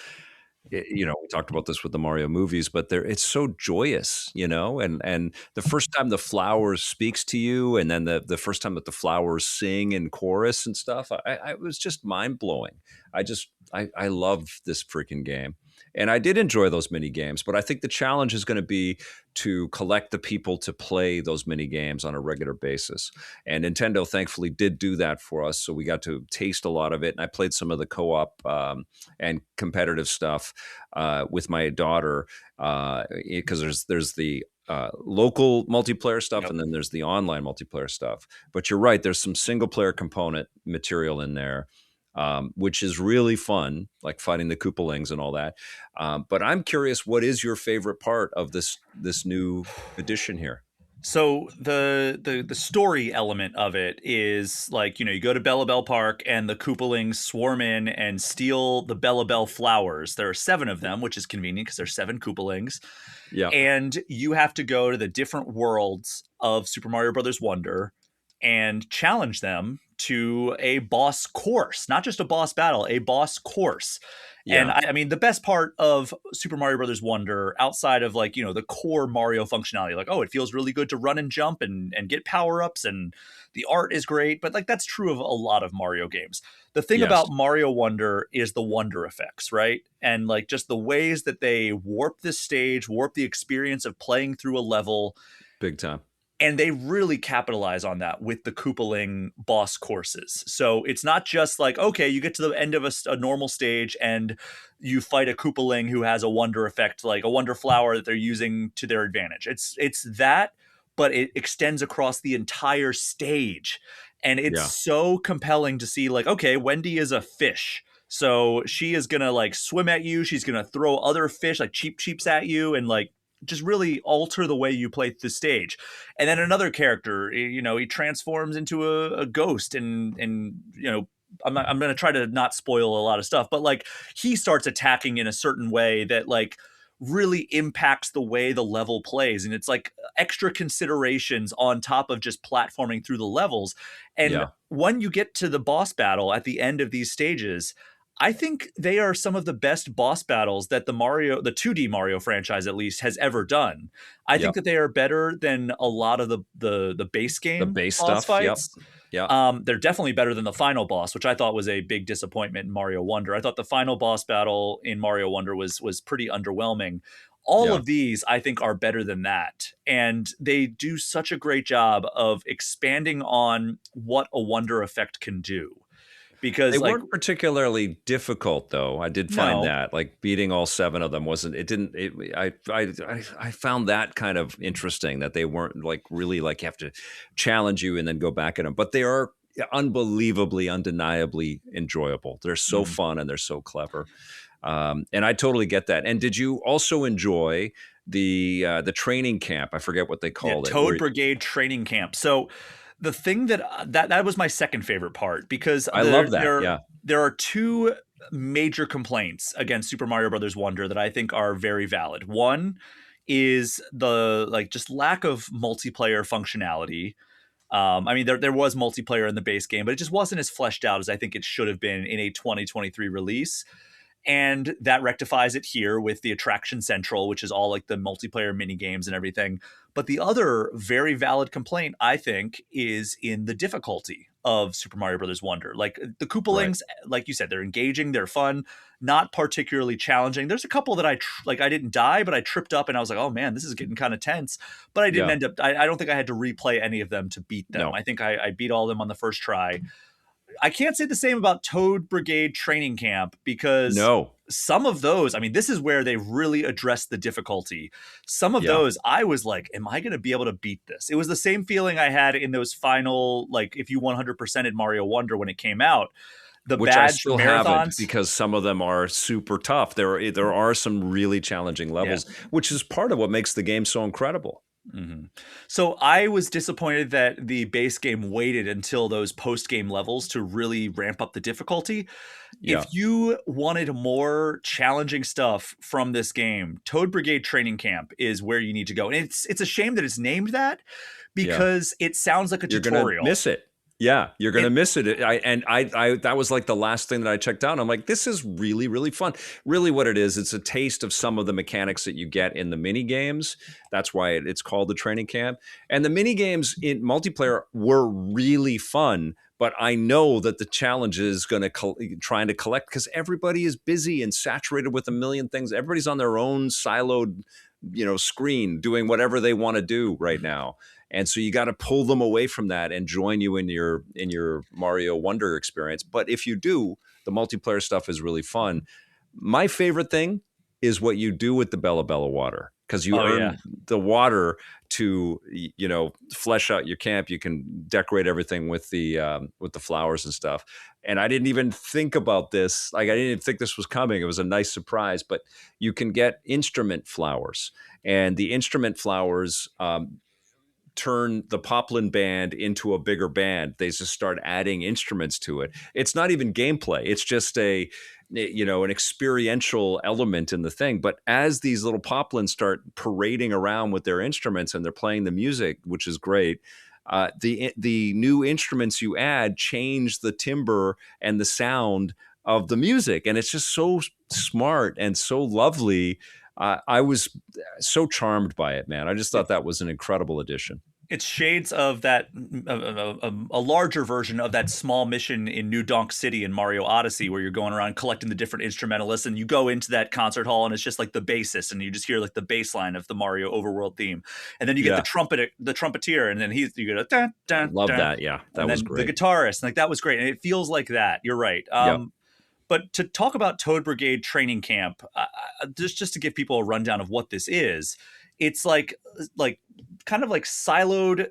we talked about this with the Mario movies, but it's so joyous, and the first time the flowers speaks to you, and then the first time that the flowers sing in chorus and stuff, I was just mind blowing. I love this freaking game. And I did enjoy those mini games, but I think the challenge is going to be to collect the people to play those mini games on a regular basis. And Nintendo thankfully did do that for us. So we got to taste a lot of it. And I played some of the co-op and competitive stuff with my daughter because there's the local multiplayer stuff, Yep. and then there's the online multiplayer stuff. But you're right, there's some single player component material in there, which is really fun, like fighting the Koopalings and all that. But I'm curious, what is your favorite part of this new edition here? So the story element of it is like, you go to Bellabel Park and the Koopalings swarm in and steal the Bellabel flowers. There are 7 of them, which is convenient because there's 7 Koopalings. Yeah. And you have to go to the different worlds of Super Mario Brothers Wonder and challenge them to a boss course, not just a boss battle, a boss course. Yeah. And I mean, the best part of Super Mario Brothers Wonder, outside of like, the core Mario functionality, like, oh, it feels really good to run and jump and get power-ups, and the art is great. But like, that's true of a lot of Mario games. The thing Yes. about Mario Wonder is the wonder effects, right? And like just the ways that they warp this stage, warp the experience of playing through a level. Big time. And they really capitalize on that with the Koopaling boss courses. So it's not just like, okay, you get to the end of a normal stage and you fight a Koopaling who has a wonder effect, like a wonder flower that they're using to their advantage. It's that, but it extends across the entire stage. And it's so compelling to see, like, okay, Wendy is a fish. So she is going to like swim at you. She's going to throw other fish, like cheeps at you, and like just really alter the way you play the stage. And then another character, he transforms into a ghost, and I'm going to try to not spoil a lot of stuff, but like he starts attacking in a certain way that like really impacts the way the level plays. And it's like extra considerations on top of just platforming through the levels. And when you get to the boss battle at the end of these stages, I think they are some of the best boss battles that the 2D Mario franchise at least has ever done. I think that they are better than a lot of the base game, the base boss stuff fights. Yeah. They're definitely better than the final boss, which I thought was a big disappointment in Mario Wonder. I thought the final boss battle in Mario Wonder was pretty underwhelming. All of these, I think, are better than that. And they do such a great job of expanding on what a wonder effect can do. Because they weren't particularly difficult, though. I did find that, like, beating all 7 of them I found that kind of interesting, that they weren't like really like you have to challenge you and then go back at them. But they are unbelievably, undeniably enjoyable. They're so fun and they're so clever. And I totally get that. And did you also enjoy the training camp? I forget what they called it. Toad Brigade Training Camp. So the thing that was my second favorite part, because I love that. There are 2 major complaints against Super Mario Brothers Wonder that I think are very valid. One is the just lack of multiplayer functionality. I mean, there was multiplayer in the base game, but it just wasn't as fleshed out as I think it should have been in a 2023 release. And that rectifies it here with the Attraction Central, which is all like the multiplayer mini games and everything. But the other very valid complaint, I think, is in the difficulty of Super Mario Brothers Wonder. Like the Koopalings, like you said, they're engaging, they're fun, not particularly challenging. There's a couple that I didn't die, but I tripped up and I was like, oh man, this is getting kind of tense. But I didn't end up. I don't think I had to replay any of them to beat them. No. I think I beat all of them on the first try. I can't say the same about Toad Brigade Training Camp, because some of those, I mean, this is where they really addressed the difficulty. Some of those, I was like, am I going to be able to beat this? It was the same feeling I had in those final, like if you 100%ed Mario Wonder when it came out. Which I still haven't, because some of them are super tough. There are some really challenging levels, which is part of what makes the game so incredible. Mm-hmm. So I was disappointed that the base game waited until those post-game levels to really ramp up the difficulty. If you wanted more challenging stuff from this game, Toad Brigade Training Camp is where you need to go. And it's a shame that it's named that, because it sounds like a tutorial. You're gonna miss it. Yeah, you're going to miss it. I that was like the last thing that I checked out. I'm like, this is really, really fun. Really what it is, it's a taste of some of the mechanics that you get in the mini games. That's why it's called the training camp. And the mini games in multiplayer were really fun, but I know that the challenge is going to trying to collect, because everybody is busy and saturated with a million things. Everybody's on their own siloed, screen doing whatever they want to do right now. And so you got to pull them away from that and join you in your Mario Wonder experience. But if you do, the multiplayer stuff is really fun. My favorite thing is what you do with the Bella water, because you earn the water to, flesh out your camp. You can decorate everything with the flowers and stuff. And I didn't even think about this. Like, I didn't even think this was coming. It was a nice surprise, but you can get instrument flowers, and the instrument flowers turn the poplin band into a bigger band. They just start adding instruments to it. It's not even gameplay. It's just an experiential element in the thing. But as these little poplins start parading around with their instruments and they're playing the music, which is great, the new instruments you add change the timbre and the sound of the music. And it's just so smart and so lovely. I was so charmed by it, man. I just thought that was an incredible addition. It's shades of that, a larger version of that small mission in New Donk City in Mario Odyssey, where you're going around collecting the different instrumentalists, and you go into that concert hall and it's just like the bassist, and you just hear like the bass line of the Mario overworld theme, and then you get the trumpeter, and then you get a dun, dun, love dun, that, yeah, that was great. The guitarist, like that was great, and it feels like that. You're right. But to talk about Toad Brigade Training Camp, just to give people a rundown of what this is, it's like kind of like siloed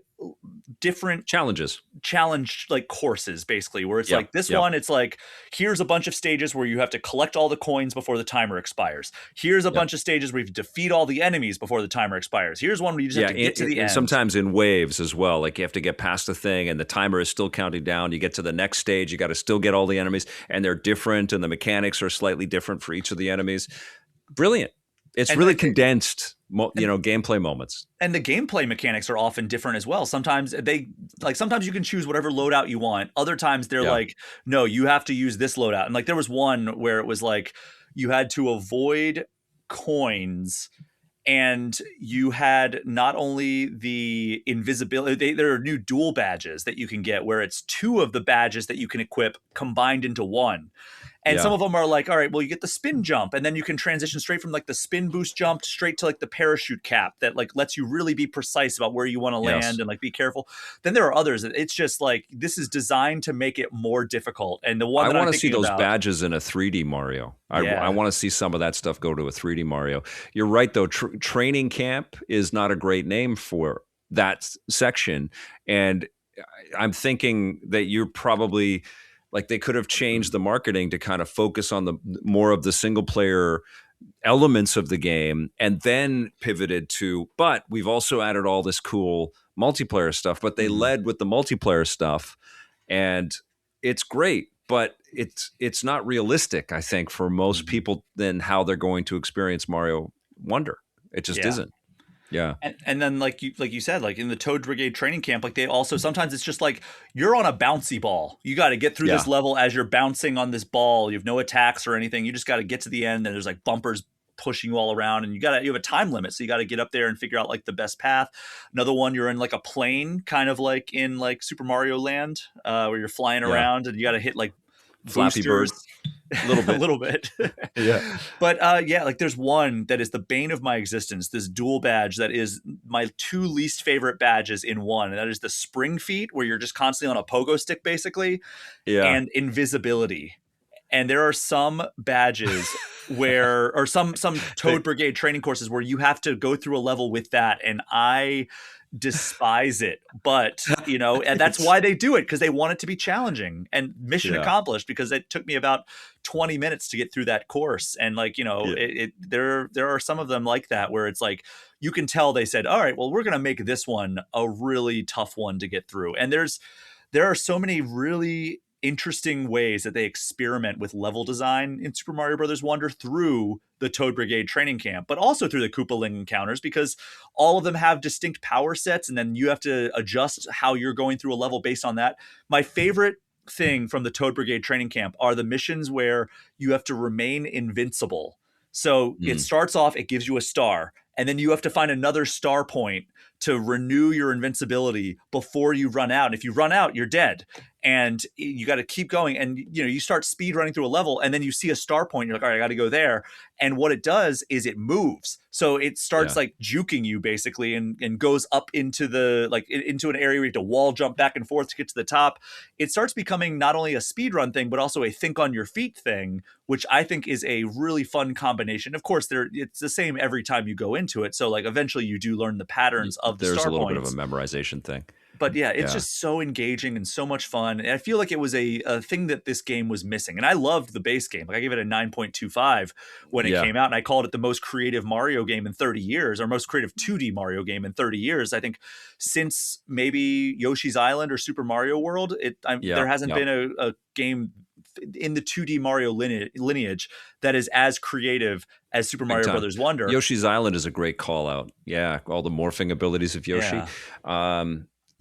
different challenge like courses, basically, where it's like this one, it's like, here's a bunch of stages where you have to collect all the coins before the timer expires. Here's a bunch of stages where you defeat all the enemies before the timer expires. Here's one where you just have to get to the end. Sometimes in waves as well. Like, you have to get past the thing and the timer is still counting down. You get to the next stage, you got to still get all the enemies, and they're different, and the mechanics are slightly different for each of the enemies. Brilliant. It's really condensed, gameplay moments. And the gameplay mechanics are often different as well. Sometimes sometimes you can choose whatever loadout you want. Other times they're like, no, you have to use this loadout. And like, there was one where it was like, you had to avoid coins, and you had not only the invisibility, there are new dual badges that you can get, where it's two of the badges that you can equip combined into one. And some of them are like, all right, well, you get the spin jump, and then you can transition straight from like the spin boost jump straight to like the parachute cap that like lets you really be precise about where you want to land and like be careful. Then there are others that it's just like, this is designed to make it more difficult. And the one I want to see those badges in a 3D Mario. I want to see some of that stuff go to a 3D Mario. You're right, though. Training camp is not a great name for that section. And I'm thinking that you're probably, like, they could have changed the marketing to kind of focus on the more of the single player elements of the game, and then pivoted to, but we've also added all this cool multiplayer stuff. But they led with the multiplayer stuff, and it's great, but it's not realistic, I think, for most people than how they're going to experience Mario Wonder. It just isn't. Yeah. And then like you said, like in the Toad Brigade Training Camp, like they also, sometimes it's just like, you're on a bouncy ball. You got to get through this level as you're bouncing on this ball. You have no attacks or anything. You just got to get to the end, and there's like bumpers pushing you all around, and you have a time limit. So you got to get up there and figure out like the best path. Another one, you're in like a plane, kind of like in like Super Mario Land, where you're flying around, and you got to hit like Flappy Bird. A little bit. Yeah. But like there's one that is the bane of my existence, this dual badge that is my two least favorite badges in one. And that is the spring feet, where you're just constantly on a pogo stick, basically, and invisibility. And there are some badges or some Toad Brigade training courses where you have to go through a level with that. And I despise it, but and that's why they do it, because they want it to be challenging, and mission accomplished, because it took me about 20 minutes to get through that course. And like, there are some of them like that, where it's like, you can tell they said, all right, well, we're going to make this one a really tough one to get through. And there are so many really interesting ways that they experiment with level design in Super Mario Brothers Wonder through the Toad Brigade Training Camp, but also through the Koopaling encounters, because all of them have distinct power sets, and then you have to adjust how you're going through a level based on that. My favorite thing from the Toad Brigade Training Camp are the missions where you have to remain invincible. So it starts off, it gives you a star, and then you have to find another star point to renew your invincibility before you run out. And if you run out, you're dead. And you got to keep going. And, you start speed running through a level, and then you see a star point. You're like, all right, I got to go there. And what it does is it moves. So it starts like juking you basically, and goes up into into an area where you have to wall jump back and forth to get to the top. It starts becoming not only a speed run thing, but also a think on your feet thing, which I think is a really fun combination. Of course, it's the same every time you go into it. So like eventually you do learn the patterns of the star points. There's a little bit of a memorization thing. But yeah, it's just so engaging and so much fun. And I feel like it was a thing that this game was missing. And I loved the base game. Like I gave it a 9.25 when it came out. And I called it the most creative Mario game in 30 years, or most creative 2D Mario game in 30 years. I think since maybe Yoshi's Island or Super Mario World, there hasn't been a game in the 2D Mario lineage that is as creative as Super Mario Brothers Wonder. Yoshi's Island is a great call out. Yeah, all the morphing abilities of Yoshi.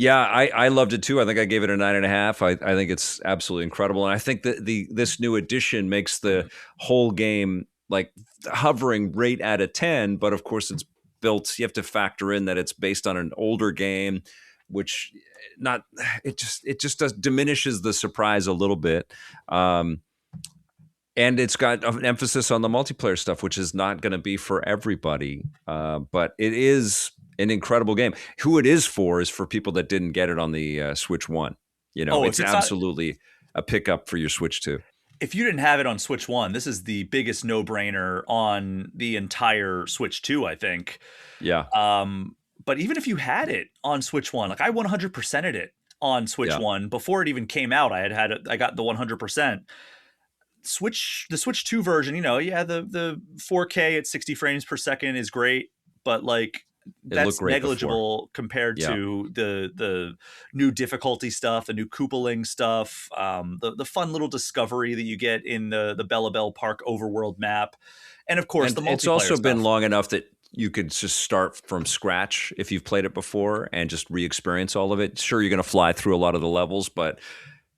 Yeah. I loved it too. I think I gave it a 9.5. I think it's absolutely incredible, and I think that this new edition makes the whole game like hovering right at a 10. But of course, it's built. You have to factor in that it's based on an older game, which diminishes the surprise a little bit. And it's got an emphasis on the multiplayer stuff, which is not going to be for everybody. But it is an incredible game. Who it is for people that didn't get it on the Switch 1. It's absolutely a pickup for your Switch 2. If you didn't have it on Switch 1, this is the biggest no-brainer on the entire Switch 2, I think. Yeah. But even if you had it on Switch 1, like I 100%ed it on Switch 1 before it even came out. I got the 100%. The Switch 2 version, the 4K at 60 frames per second is great, but like that's negligible compared to the new difficulty stuff, the new Koopaling stuff, the fun little discovery that you get in the Bellabel Park overworld map, and of course the multiplayer it's also stuff. Been long enough that you could just start from scratch if you've played it before and just re-experience all of it. Sure, you're going to fly through a lot of the levels, but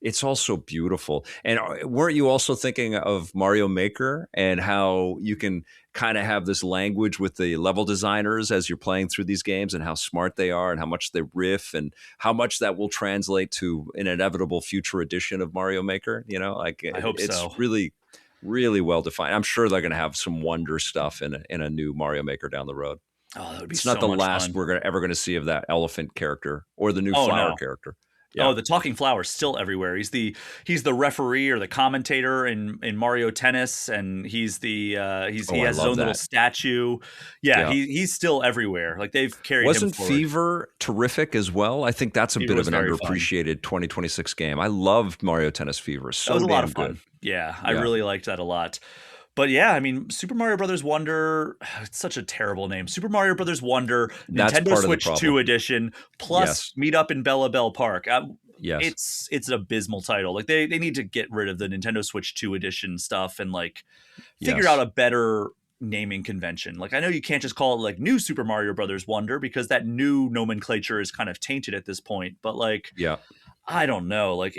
it's also beautiful. And weren't you also thinking of Mario Maker and how you can kind of have this language with the level designers as you're playing through these games, and how smart they are and how much they riff and how much that will translate to an inevitable future edition of Mario Maker? I hope it's really, really well defined. I'm sure they're going to have some wonder stuff in a new Mario Maker down the road. Oh, that would be it's so not the much last fun. we're ever going to see of that elephant character or the new flower character. Yeah. Oh, the talking flower's still everywhere. He's the referee or the commentator in Mario Tennis, and he has his own little statue. Yeah. He's still everywhere. Like they've carried him forward. Fever terrific as well? I think that's a bit of an underappreciated 2026 game. I loved Mario Tennis Fever. So that was a lot of good. fun. Yeah, I really liked that a lot. But yeah, I mean, Super Mario Brothers Wonder, it's such a terrible name. Super Mario Brothers Wonder, Nintendo Switch 2 edition, plus Meetup in Bellabel Park. It's an abysmal title. Like they need to get rid of the Nintendo Switch 2 edition stuff and like figure out a better naming convention. Like I know you can't just call it like New Super Mario Brothers Wonder, because that new nomenclature is kind of tainted at this point. But like, I don't know. Like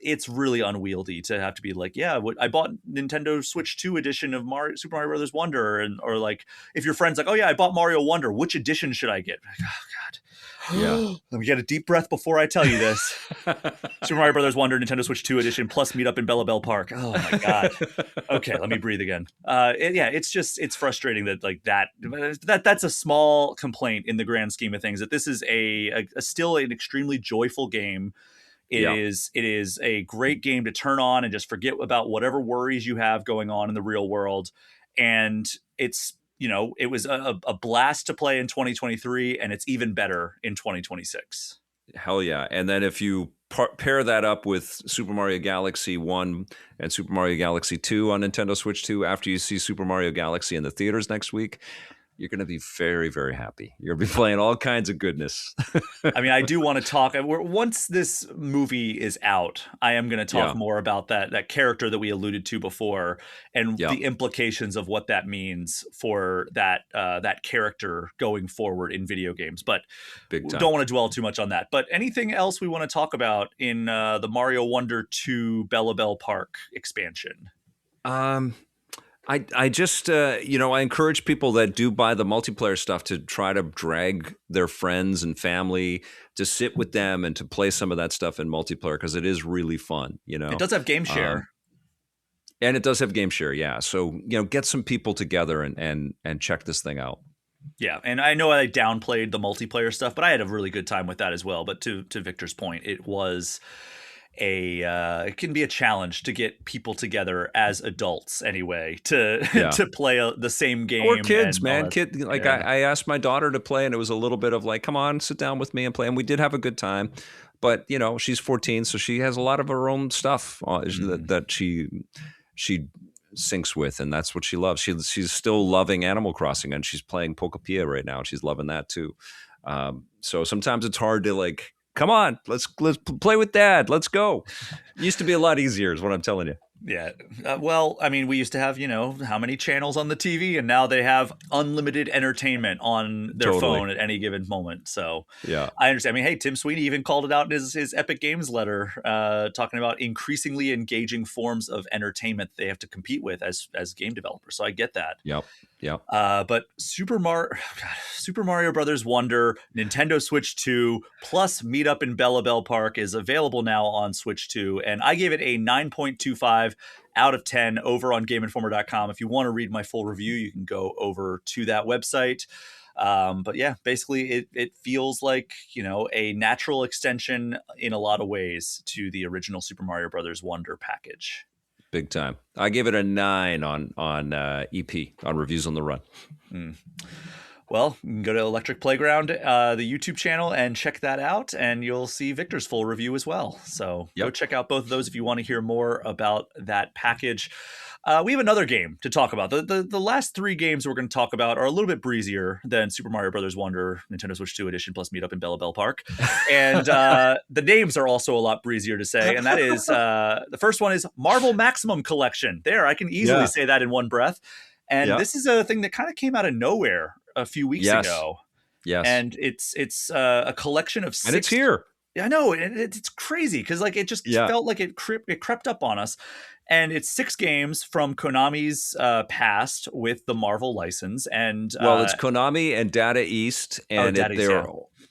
it's really unwieldy to have to be like, I bought Nintendo Switch 2 edition of Super Mario Brothers Wonder, or like if your friend's like, oh yeah, I bought Mario Wonder, which edition should I get? Like, oh god. Yeah. Let me get a deep breath before I tell you this. Super Mario Brothers Wonder, Nintendo Switch 2 edition, plus Meetup in Bellabel Park. Oh my god. Okay, let me breathe again. It's frustrating that like that's a small complaint in the grand scheme of things. That this is a still an extremely joyful game. It is a great game to turn on and just forget about whatever worries you have going on in the real world. And it's, it was a blast to play in 2023, and it's even better in 2026. Hell yeah. And then if you pair that up with Super Mario Galaxy 1 and Super Mario Galaxy 2 on Nintendo Switch 2, after you see Super Mario Galaxy in the theaters next week, you're going to be very, very happy. You're going to be playing all kinds of goodness. I mean, I do want to talk. Once this movie is out, I am going to talk more about that character that we alluded to before, and the implications of what that means for that character going forward in video games. But we don't want to dwell too much on that. But anything else we want to talk about in the Mario Wonder 2 Bellabel Park expansion? I just, I encourage people that do buy the multiplayer stuff to try to drag their friends and family to sit with them and to play some of that stuff in multiplayer because it is really fun, It does have game share. And it does have game share, yeah. So, get some people together and check this thing out. Yeah, and I know I downplayed the multiplayer stuff, but I had a really good time with that as well. But to Victor's point, it was it can be a challenge to get people together as adults anyway to play the same game. Or kids, man. I asked my daughter to play, and it was a little bit of like, come on, sit down with me and play. And we did have a good time. But, she's 14, so she has a lot of her own stuff that she syncs with, and that's what she loves. She's still loving Animal Crossing, and she's playing Pokepia right now, and she's loving that too. So sometimes it's hard to like, come on, let's play with Dad. Let's go. It used to be a lot easier, is what I'm telling you. Yeah. Well, I mean, we used to have, how many channels on the TV, and now they have unlimited entertainment on their phone at any given moment. So yeah, I understand. I mean, hey, Tim Sweeney even called it out in his Epic Games letter, talking about increasingly engaging forms of entertainment they have to compete with as game developers. So I get that. Yep. But Super Mario Brothers Wonder, Nintendo Switch 2, plus Meetup in Bellabel Park is available now on Switch 2, and I gave it a 9.25 out of 10 over on GameInformer.com. If you want to read my full review, you can go over to that website. But yeah, basically it feels like, a natural extension in a lot of ways to the original Super Mario Brothers Wonder package. Big time. I gave it a 9 on EP, on Reviews on the Run. Well, you can go to Electric Playground, the YouTube channel, and check that out, and you'll see Victor's full review as well. So go check out both of those if you want to hear more about that package. We have another game to talk about. The last 3 games we're going to talk about are a little bit breezier than Super Mario Brothers Wonder, Nintendo Switch 2 Edition, plus Meetup in Bellabel Park. And the names are also a lot breezier to say. And that is, the first one is Marvel MaXimum Collection. There, I can easily say that in one breath. And this is a thing that kind of came out of nowhere a few weeks ago. Yes. And it's a collection of 6. And it's here. Yeah, I know. It's crazy because like it just felt like it crept up on us. And it's 6 games from Konami's past with the Marvel license. And it's Konami and Data East and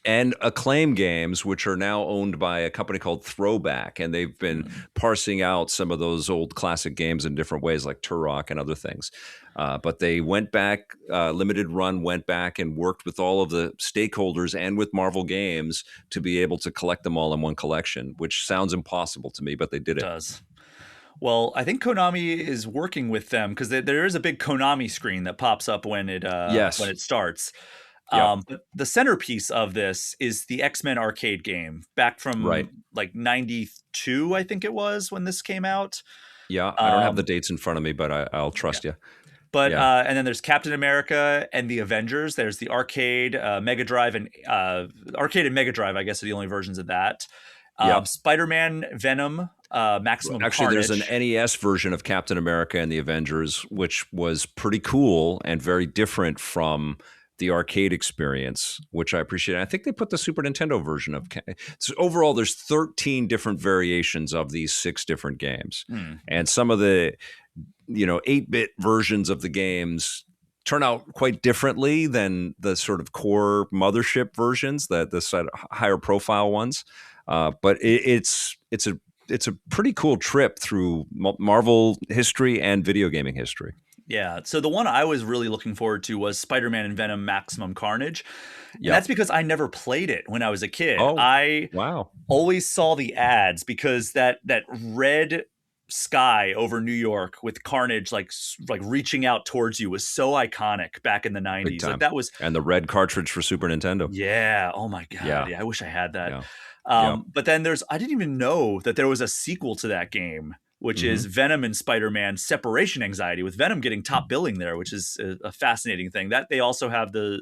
and Acclaim Games, which are now owned by a company called Throwback, and they've been parsing out some of those old classic games in different ways, like Turok and other things. But they went back, limited run, went back and worked with all of the stakeholders and with Marvel Games to be able to collect them all in one collection, which sounds impossible to me, but they did it. It does. Well, I think Konami is working with them because there is a big Konami screen that pops up when it starts. But the centerpiece of this is the X-Men arcade game back from like 92, I think it was when this came out. Yeah, I don't have the dates in front of me, but I'll trust you. But and then there's Captain America and the Avengers. There's the arcade, Mega Drive, and arcade and Mega Drive, I guess, are the only versions of that. Spider-Man, Venom, MaXimum Actually, Carnage. there's an NES version of Captain America and the Avengers, which was pretty cool and very different from the arcade experience, which I appreciate. I think they put the Super Nintendo version of. So overall, there's 13 different variations of these 6 different games, and some of the 8-bit versions of the games turn out quite differently than the sort of core mothership versions, the higher profile ones. But it's a pretty cool trip through Marvel history and video gaming history. Yeah. So the one I was really looking forward to was Spider-Man and Venom MaXimum Carnage. And that's because I never played it when I was a kid. I always saw the ads because that red sky over New York with Carnage like reaching out towards you was so iconic back in the 90s. Like that was, and the red cartridge for Super Nintendo. Yeah. Oh my God. Yeah, I wish I had that. But then I didn't even know that there was a sequel to that game, which is Venom and Spider-Man Separation Anxiety, with Venom getting top billing there, which is a fascinating thing. That they also have the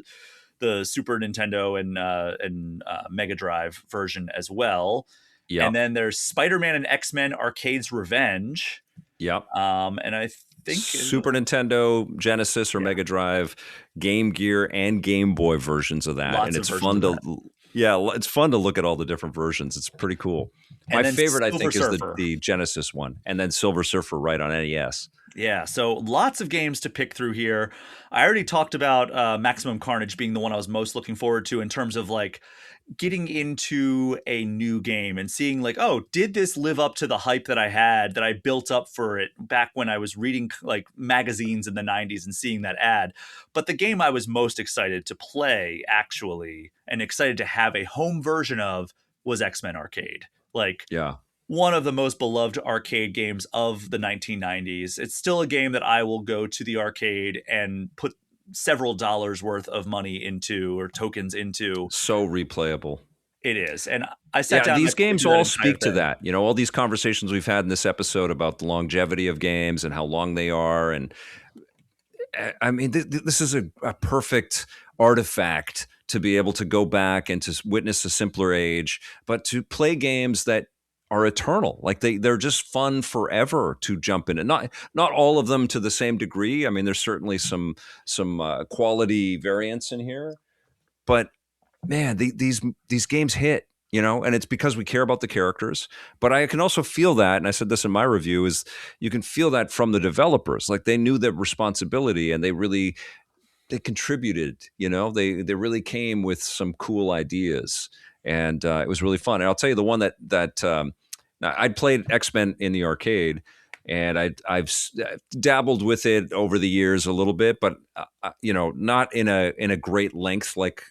Super Nintendo and Mega Drive version as well. Yeah. And then there's Spider-Man and X-Men Arcade's Revenge. Yep. And I think Super Nintendo, Genesis, or Mega Drive, Game Gear, and Game Boy versions of that. And it's fun to it's fun to look at all the different versions. It's pretty cool. My favorite, I think, is the Genesis one, and then Silver Surfer right on NES. Yeah, so lots of games to pick through here. I already talked about Maximum Carnage being the one I was most looking forward to in terms of like getting into a new game and seeing like, oh, did this live up to the hype that I had, that I built up for it back when I was reading like magazines in the 90s and seeing that ad. But the game I was most excited to play actually, and excited to have a home version of, was X-Men Arcade. Like, Yeah. one of the most beloved arcade games of the 1990s. It's still a game that I will go to the arcade and put several dollars worth of money into, or tokens into. So replayable. It is. And I sat down. These and I played games through that all entire speak to thing. that. You know, all these conversations we've had in this episode about the longevity of games and how long they are. And I mean, this is a perfect artifact to be able to go back and to witness a simpler age, but to play games that are eternal. Like they're just fun forever to jump in. And not all of them to the same degree. I mean, there's certainly some quality variance in here, but man, these games hit, you know, and it's because we care about the characters. But I can also feel that, and I said this in my review, is you can feel that from the developers. Like they knew their responsibility and they contributed, you know, they really came with some cool ideas, and it was really fun. And I'll tell you the one that I'd played X-Men in the arcade, and I've dabbled with it over the years a little bit, but you know, not in a great length like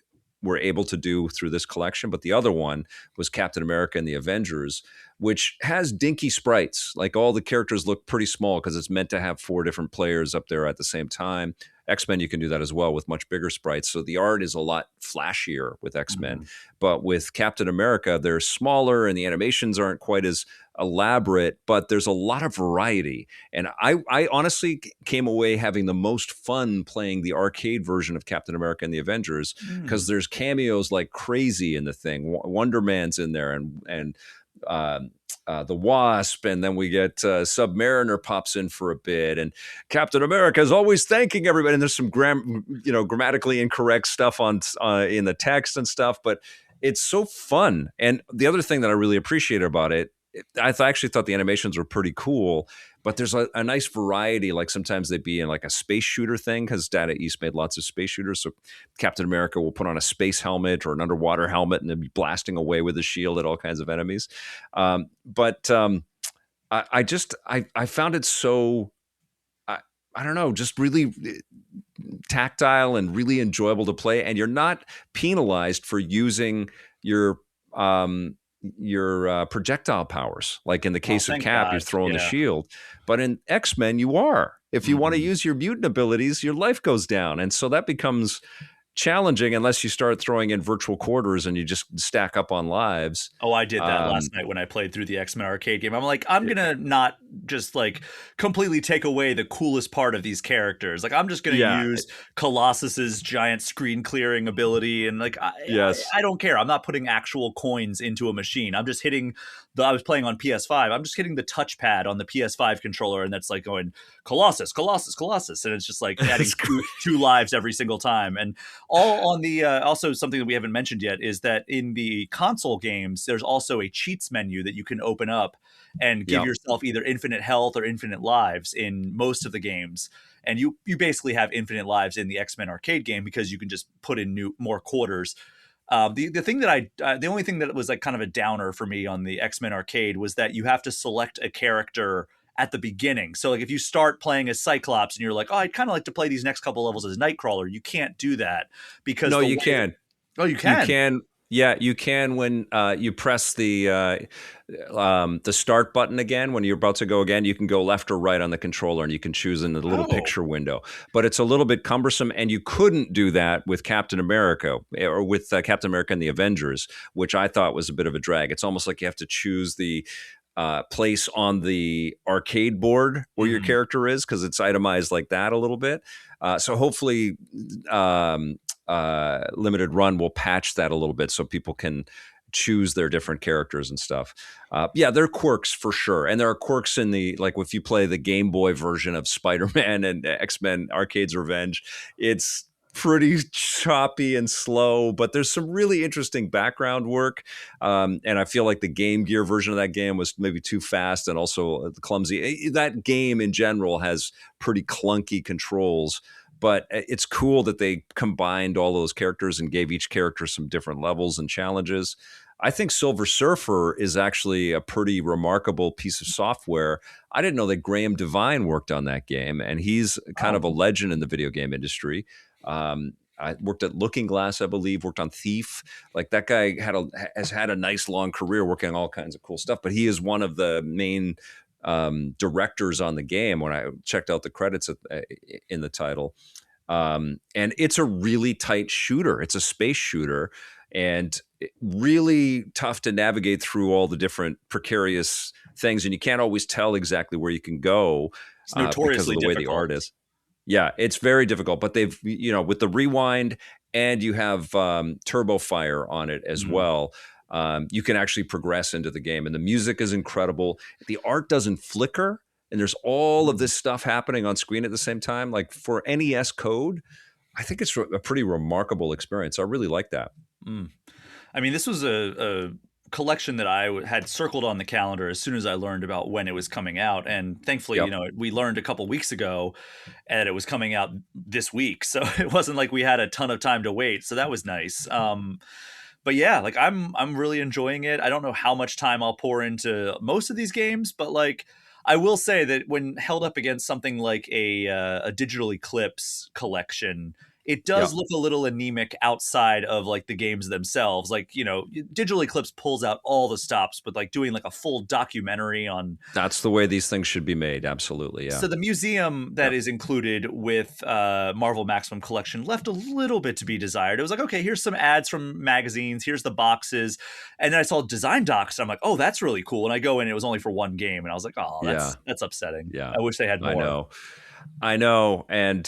we're able to do through this collection. But the other one was Captain America and the Avengers, which has dinky sprites. Like all the characters look pretty small because it's meant to have 4 different players up there at the same time. X-Men, you can do that as well with much bigger sprites. So the art is a lot flashier with X-Men. Mhm. But with Captain America, they're smaller and the animations aren't quite as elaborate, but there's a lot of variety. And I honestly came away having the most fun playing the arcade version of Captain America and the Avengers, because there's cameos like crazy in the thing. Wonder Man's in there, and the Wasp, and then we get Submariner pops in for a bit, and Captain America is always thanking everybody. And there's some grammatically incorrect stuff on in the text and stuff, but it's so fun. And the other thing that I really appreciated about it, actually thought the animations were pretty cool, but there's a nice variety. Like sometimes they'd be in like a space shooter thing, because Data East made lots of space shooters. So Captain America will put on a space helmet or an underwater helmet and then be blasting away with his shield at all kinds of enemies. I found it so, I don't know, just really tactile and really enjoyable to play. And you're not penalized for using your projectile powers. Like in the case of Cap, you're throwing the shield. But in X-Men, you are. If you want to use your mutant abilities, your life goes down. And so that becomes challenging unless you start throwing in virtual quarters and you just stack up on lives. Oh, I did that last night when I played through the X-Men arcade game. I'm like, I'm gonna not just like completely take away the coolest part of these characters. Like, I'm just gonna use Colossus's giant screen clearing ability, and like, I don't care. I'm not putting actual coins into a machine. I'm just hitting I was playing on PS5. I'm just hitting the touchpad on the PS5 controller, and that's like going Colossus, Colossus, Colossus, and it's just like adding two lives every single time. And all on the also something that we haven't mentioned yet is that in the console games, there's also a cheats menu that you can open up and give yourself either infinite health or infinite lives in most of the games. And you basically have infinite lives in the X-Men arcade game because you can just put in more quarters. The thing that the only thing that was like kind of a downer for me on the X-Men arcade was that you have to select a character at the beginning. So like if you start playing as Cyclops and you're like, oh, I'd kind of like to play these next couple levels as Nightcrawler, you can't do that because you can. Oh, you can. You can. Yeah, you can when you press the start button again. When you're about to go again, you can go left or right on the controller, and you can choose in the little picture window. But it's a little bit cumbersome, and you couldn't do that with Captain America or with Captain America and the Avengers, which I thought was a bit of a drag. It's almost like you have to choose the place on the arcade board where your character is, because it's itemized like that a little bit. So hopefully Limited Run will patch that a little bit so people can choose their different characters and stuff. There are quirks for sure. And there are quirks in like if you play the Game Boy version of Spider-Man and X-Men Arcade's Revenge, it's pretty choppy and slow, but there's some really interesting background work. And I feel like the Game Gear version of that game was maybe too fast and also clumsy. That game in general has pretty clunky controls, but it's cool that they combined all those characters and gave each character some different levels and challenges. I think Silver Surfer is actually a pretty remarkable piece of software. I didn't know that Graham Devine worked on that game, and he's kind of a legend in the video game industry. I worked at Looking Glass, I believe, worked on Thief. Like that guy has had a nice long career working on all kinds of cool stuff, but he is one of the main directors on the game when I checked out the credits in the title. And it's a really tight shooter. It's a space shooter and really tough to navigate through all the different precarious things. And you can't always tell exactly where you can go It's notoriously because of the way the art is. Yeah, it's very difficult, but they've, with the rewind and you have turbo fire on it as well. You can actually progress into the game, and the music is incredible. The art doesn't flicker, and there's all of this stuff happening on screen at the same time. Like for NES code, I think it's a pretty remarkable experience. I really like that. I mean, this was a collection that I had circled on the calendar as soon as I learned about when it was coming out. And thankfully, we learned a couple weeks ago and it was coming out this week. So it wasn't like we had a ton of time to wait. So that was nice. But yeah, like I'm really enjoying it. I don't know how much time I'll pour into most of these games, but like I will say that when held up against something like a Digital Eclipse collection, it does look a little anemic outside of like the games themselves. Like, Digital Eclipse pulls out all the stops, but like doing like a full documentary on. That's the way these things should be made. Absolutely. Yeah. So the museum that is included with Marvel Maximum Collection left a little bit to be desired. It was like, okay, here's some ads from magazines. Here's the boxes. And then I saw design docs. And I'm like, oh, that's really cool. And I go in, it was only for one game. And I was like, oh, that's upsetting. Yeah. I wish they had more. I know. And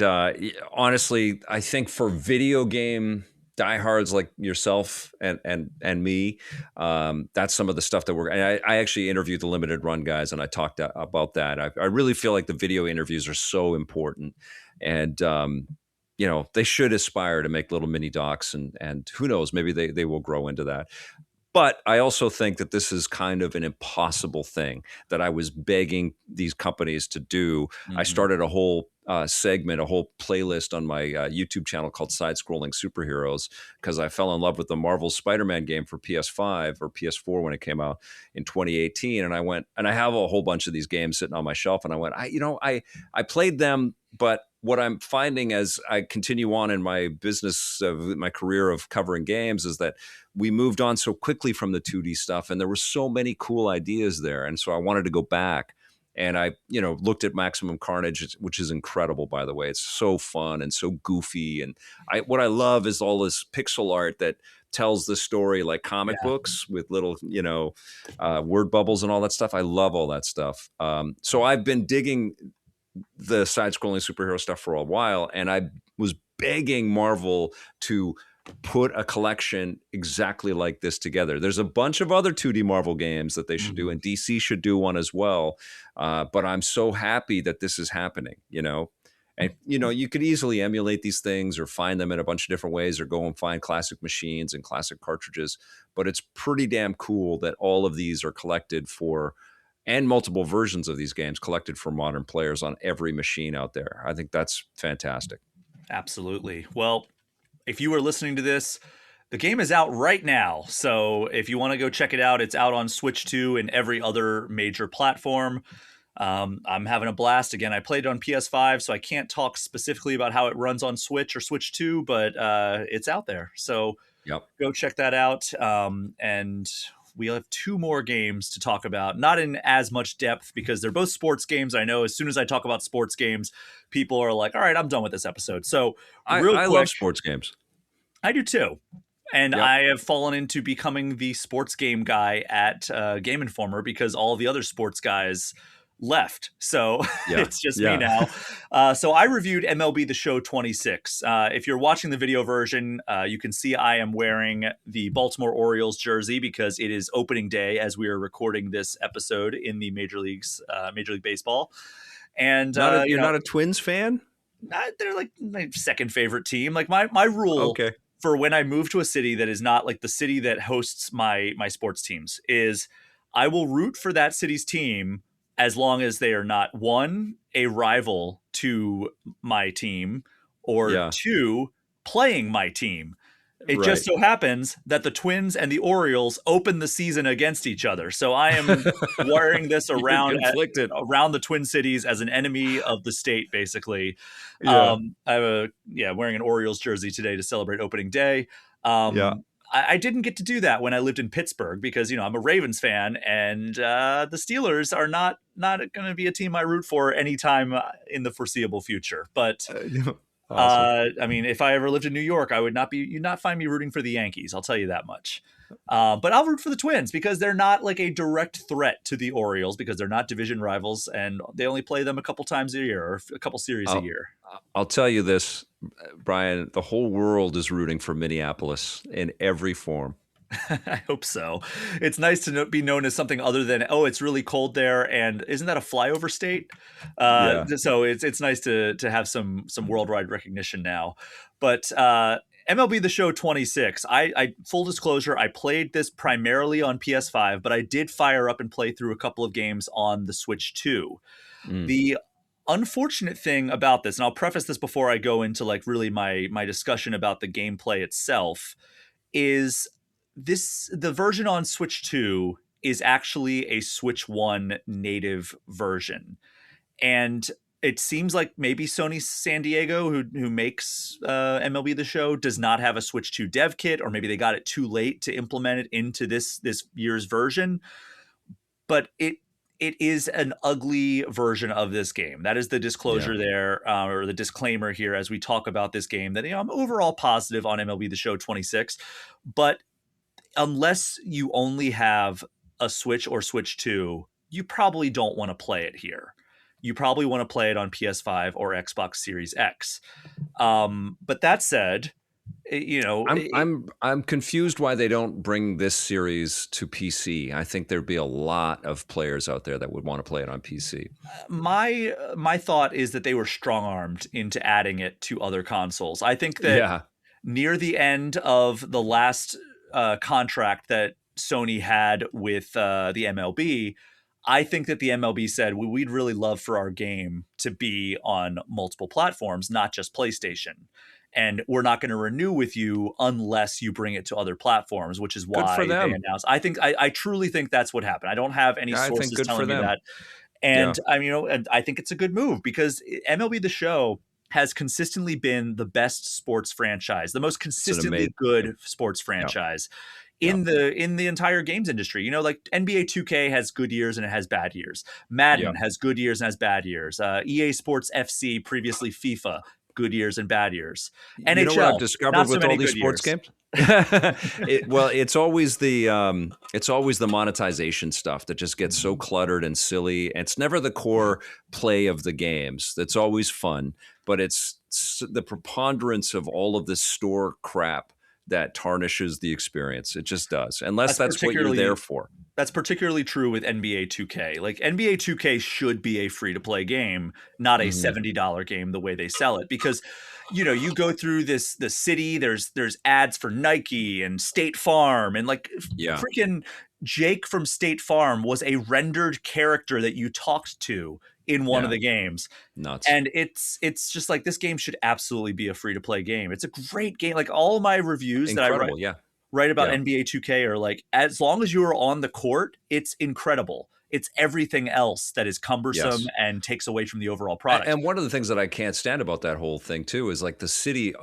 honestly, I think for video game diehards like yourself and me, that's some of the stuff that I actually interviewed the limited run guys and I talked about that. I really feel like the video interviews are so important, and they should aspire to make little mini docs, and who knows, maybe they will grow into that. But I also think that this is kind of an impossible thing that I was begging these companies to do. I started a whole segment, a whole playlist on my YouTube channel called Side Scrolling Superheroes, because I fell in love with the Marvel Spider-Man game for PS5 or PS4 when it came out in 2018. And I went, and I have a whole bunch of these games sitting on my shelf, and I went, I played them, but what I'm finding as I continue on in my business, my career of covering games, is that we moved on so quickly from the 2D stuff, and there were so many cool ideas there. And so I wanted to go back, and I, looked at Maximum Carnage, which is incredible, by the way. It's so fun and so goofy. And what I love is all this pixel art that tells the story like comic books with little, word bubbles and all that stuff. I love all that stuff. So I've been digging the side-scrolling superhero stuff for a while, and I was begging Marvel to put a collection exactly like this together. There's a bunch of other 2D Marvel games that they should do, and DC should do one as well. But I'm so happy that this is happening, And, you could easily emulate these things or find them in a bunch of different ways, or go and find classic machines and classic cartridges. But it's pretty damn cool that all of these are collected for, and multiple versions of these games collected for modern players on every machine out there. I think that's fantastic. Absolutely. Well, if you are listening to this, the game is out right now. So if you want to go check it out, it's out on Switch 2 and every other major platform. I'm having a blast. Again, I played it on PS5, so I can't talk specifically about how it runs on Switch or Switch 2, but it's out there. So go check that out. And we have two more games to talk about, not in as much depth because they're both sports games. I know as soon as I talk about sports games, people are like, all right, I'm done with this episode. So I love sports games. I do too. And I have fallen into becoming the sports game guy at Game Informer because all the other sports guys left. So it's just me now. So I reviewed MLB The Show 26. If you're watching the video version, you can see I am wearing the Baltimore Orioles jersey because it is opening day as we are recording this episode in the Major League Baseball. And you're not a Twins fan? they're like my second favorite team. Like my rule Okay. for when I move to a city that is not like the city that hosts my sports teams is I will root for that city's team as long as they are not, one, a rival to my team, or Yeah. two, playing my team. It Right. just so happens that the Twins and the Orioles open the season against each other. So I am wearing this You're around conflicted. around the Twin Cities as an enemy of the state, basically. Yeah. I have wearing an Orioles jersey today to celebrate opening day. Yeah. I didn't get to do that when I lived in Pittsburgh because, I'm a Ravens fan, and the Steelers are not going to be a team I root for anytime in the foreseeable future. But Awesome. I mean, if I ever lived in New York, you'd not find me rooting for the Yankees. I'll tell you that much. But I'll root for the Twins because they're not like a direct threat to the Orioles because they're not division rivals and they only play them a couple times a year or a couple series a year. I'll tell you this, Brian, the whole world is rooting for Minneapolis in every form. I hope so. It's nice to be known as something other than, it's really cold there, and isn't that a flyover state? So it's nice to have some worldwide recognition now. But MLB The Show 26, I full disclosure, I played this primarily on PS5, but I did fire up and play through a couple of games on the Switch 2. The unfortunate thing about this, and I'll preface this before I go into like really my discussion about the gameplay itself, is the version on Switch 2 is actually a Switch 1 native version. And it seems like maybe Sony San Diego, who makes MLB The Show, does not have a Switch 2 dev kit, or maybe they got it too late to implement it into this year's version. But it is an ugly version of this game. That is the disclosure there, or the disclaimer here as we talk about this game, that I'm overall positive on MLB The Show 26. But unless you only have a Switch or Switch 2, you probably don't want to play it here. You probably want to play it on PS5 or Xbox Series X. But that said, I'm confused why they don't bring this series to PC. I think there'd be a lot of players out there that would want to play it on PC. My thought is that they were strong-armed into adding it to other consoles. I think that near the end of the last contract that Sony had with the MLB, I think that the MLB said, we'd really love for our game to be on multiple platforms, not just PlayStation. And we're not going to renew with you unless you bring it to other platforms, which is why they announced. I truly think that's what happened. I don't have any sources telling me that. And and I think it's a good move because MLB The Show has consistently been the best sports franchise, the most consistently good sports franchise in the entire games industry. Like NBA 2K has good years and it has bad years. Madden has good years and has bad years. EA Sports FC, previously FIFA, good years and bad years. NHL, you know what I've discovered with all these sports games? It's always the monetization stuff that just gets so cluttered and silly. It's never the core play of the games. That's always fun, but it's the preponderance of all of this store crap that tarnishes the experience. It just does, unless that's what you're there for. That's particularly true with NBA 2K. Like NBA 2K should be a free-to-play game, not a $70 game the way they sell it, because you go through the city, there's ads for Nike and State Farm, and freaking Jake from State Farm was a rendered character that you talked to in one of the games. Nuts. And it's just like, this game should absolutely be a free-to-play game. It's a great game. Like all my reviews that I write about NBA 2K are like, as long as you are on the court, it's incredible. It's everything else that is cumbersome and takes away from the overall product. And one of the things that I can't stand about that whole thing too is like the city,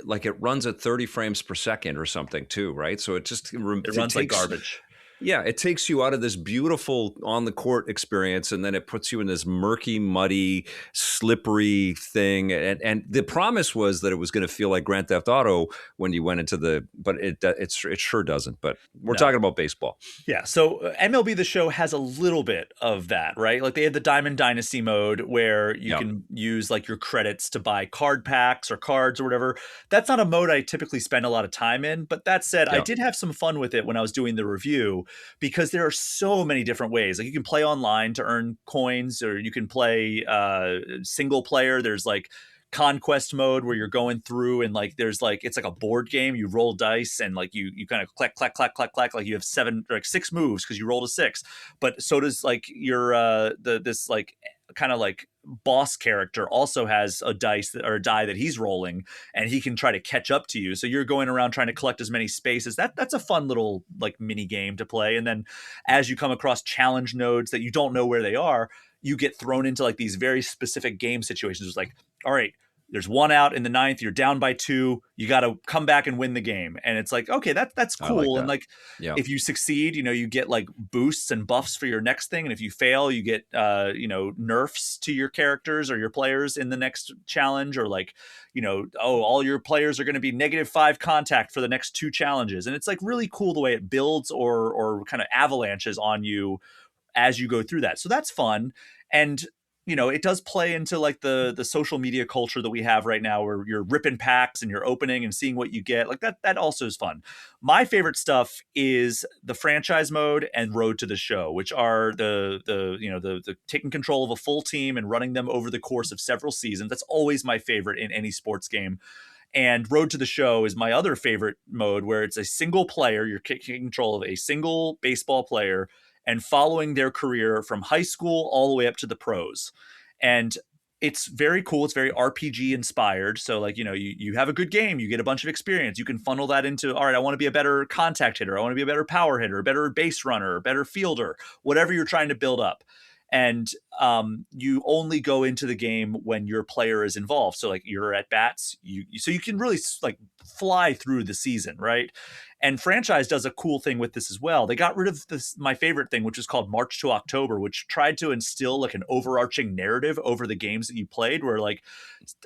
like it runs at 30 frames per second or something too, right? So it runs like garbage. Yeah, it takes you out of this beautiful on-the-court experience, and then it puts you in this murky, muddy, slippery thing. And the promise was that it was going to feel like Grand Theft Auto when you went into but it sure doesn't. But we're talking about baseball. Yeah, so MLB The Show has a little bit of that, right? Like they have the Diamond Dynasty mode where you can use like your credits to buy card packs or cards or whatever. That's not a mode I typically spend a lot of time in. But that said, I did have some fun with it when I was doing the review, because there are so many different ways. Like you can play online to earn coins, or you can play single player. There's like conquest mode where you're going through and like there's like it's like a board game. You roll dice and like you kind of clack clack clack clack clack, like you have 6 moves because you rolled a 6. But so does like your this like kind of like boss character also has a dice or a die that he's rolling, and he can try to catch up to you. So you're going around trying to collect as many spaces. That's a fun little like mini game to play. And then as you come across challenge nodes that you don't know where they are, you get thrown into like these very specific game situations. It's like, all right, there's 1 out in the 9th. You're down by 2. You got to come back and win the game. And it's like, okay, that's cool. Like that. And like, if you succeed, you get like boosts and buffs for your next thing. And if you fail, you get, nerfs to your characters or your players in the next challenge, or like, all your players are going to be -5 contact for the next 2 challenges. And it's like really cool the way it builds or kind of avalanches on you as you go through that. So that's fun. And it does play into like the social media culture that we have right now, where you're ripping packs and you're opening and seeing what you get. Like that also is fun. My favorite stuff is the franchise mode and Road to the Show, which are the taking control of a full team and running them over the course of several seasons. That's always my favorite in any sports game. And Road to the Show is my other favorite mode, where it's a single player. You're taking control of a single baseball player and following their career from high school all the way up to the pros. And it's very cool. It's very RPG inspired. So like, you have a good game, you get a bunch of experience. You can funnel that into, all right, I want to be a better contact hitter. I want to be a better power hitter, a better base runner, a better fielder, whatever you're trying to build up. And you only go into the game when your player is involved. So like you're at bats, so you can really like fly through the season, right? And franchise does a cool thing with this as well. They got rid of this, my favorite thing, which is called March to October, which tried to instill like an overarching narrative over the games that you played, where like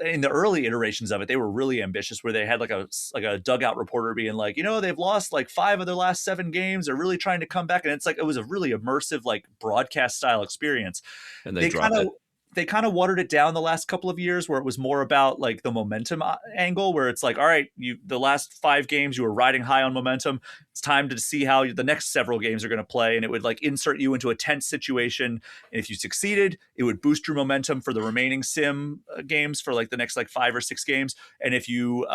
in the early iterations of it, they were really ambitious, where they had like a dugout reporter being like, they've lost like 5 of their last 7 games. They're really trying to come back. And it's like, it was a really immersive, like broadcast style experience. And they dropped it. They kind of watered it down the last couple of years, where it was more about like the momentum angle, where it's like, all right, the last 5 games you were riding high on momentum. It's time to see how the next several games are going to play. And it would like insert you into a tense situation. And if you succeeded, it would boost your momentum for the remaining sim games for like the next like 5 or 6 games. And if you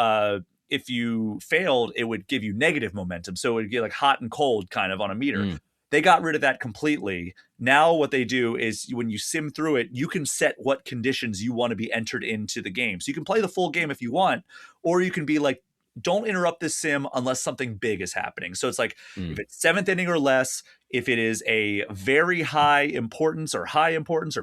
failed, it would give you negative momentum. So it would get like hot and cold kind of on a meter. They got rid of that completely. Now what they do is when you sim through it, you can set what conditions you want to be entered into the game. So you can play the full game if you want, or you can be like, don't interrupt this sim unless something big is happening. So it's like, if it's 7th inning or less, if it is a very high importance or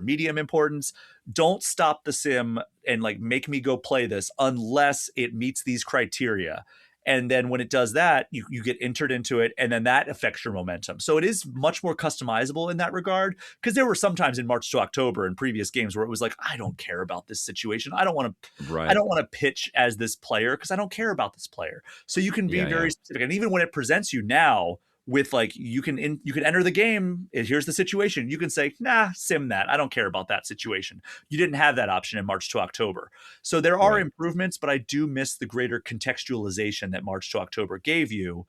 medium importance, don't stop the sim and like make me go play this unless it meets these criteria. And then when it does that, you get entered into it, and then that affects your momentum. So it is much more customizable in that regard, because there were sometimes in March to October in previous games where it was like, I don't care about this situation. I don't want to pitch as this player because I don't care about this player. So you can be very specific. And even when it presents you now with like, you can enter the game. Here's the situation. You can say, nah, sim that. I don't care about that situation. You didn't have that option in March to October. So there are improvements, but I do miss the greater contextualization that March to October gave you.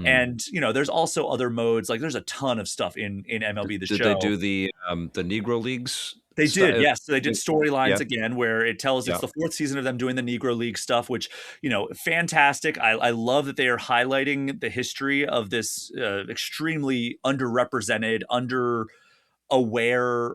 And, there's also other modes. Like there's a ton of stuff in MLB The Show. Did they do the Negro Leagues? They did, yes. So they did storylines again, where it tells it's the 4th season of them doing the Negro League stuff, which, fantastic. I love that they are highlighting the history of this extremely underrepresented, aware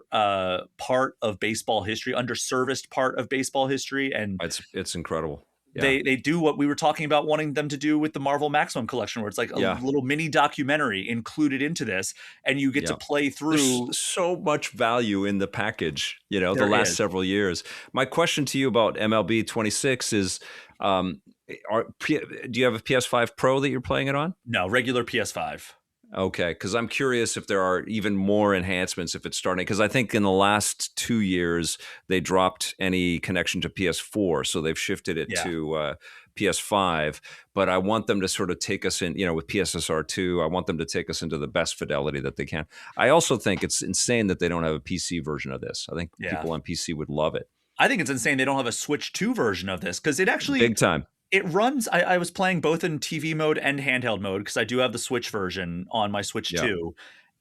part of baseball history, underserviced part of baseball history. And it's incredible. Yeah. They do what we were talking about wanting them to do with the Marvel MaXimum collection, where it's like a little mini documentary included into this, and you get to play through. There's so much value in the package, the last several years. My question to you about MLB 26 is, do you have a PS5 Pro that you're playing it on? No, regular PS5. Okay, because I'm curious if there are even more enhancements if it's starting. Because I think in the last 2 years, they dropped any connection to PS4. So they've shifted it to PS5. But I want them to sort of take us in, with PSSR2, I want them to take us into the best fidelity that they can. I also think it's insane that they don't have a PC version of this. I think people on PC would love it. I think it's insane they don't have a Switch 2 version of this, because it actually... Big time. It runs, I was playing both in TV mode and handheld mode, because I do have the Switch version on my Switch 2.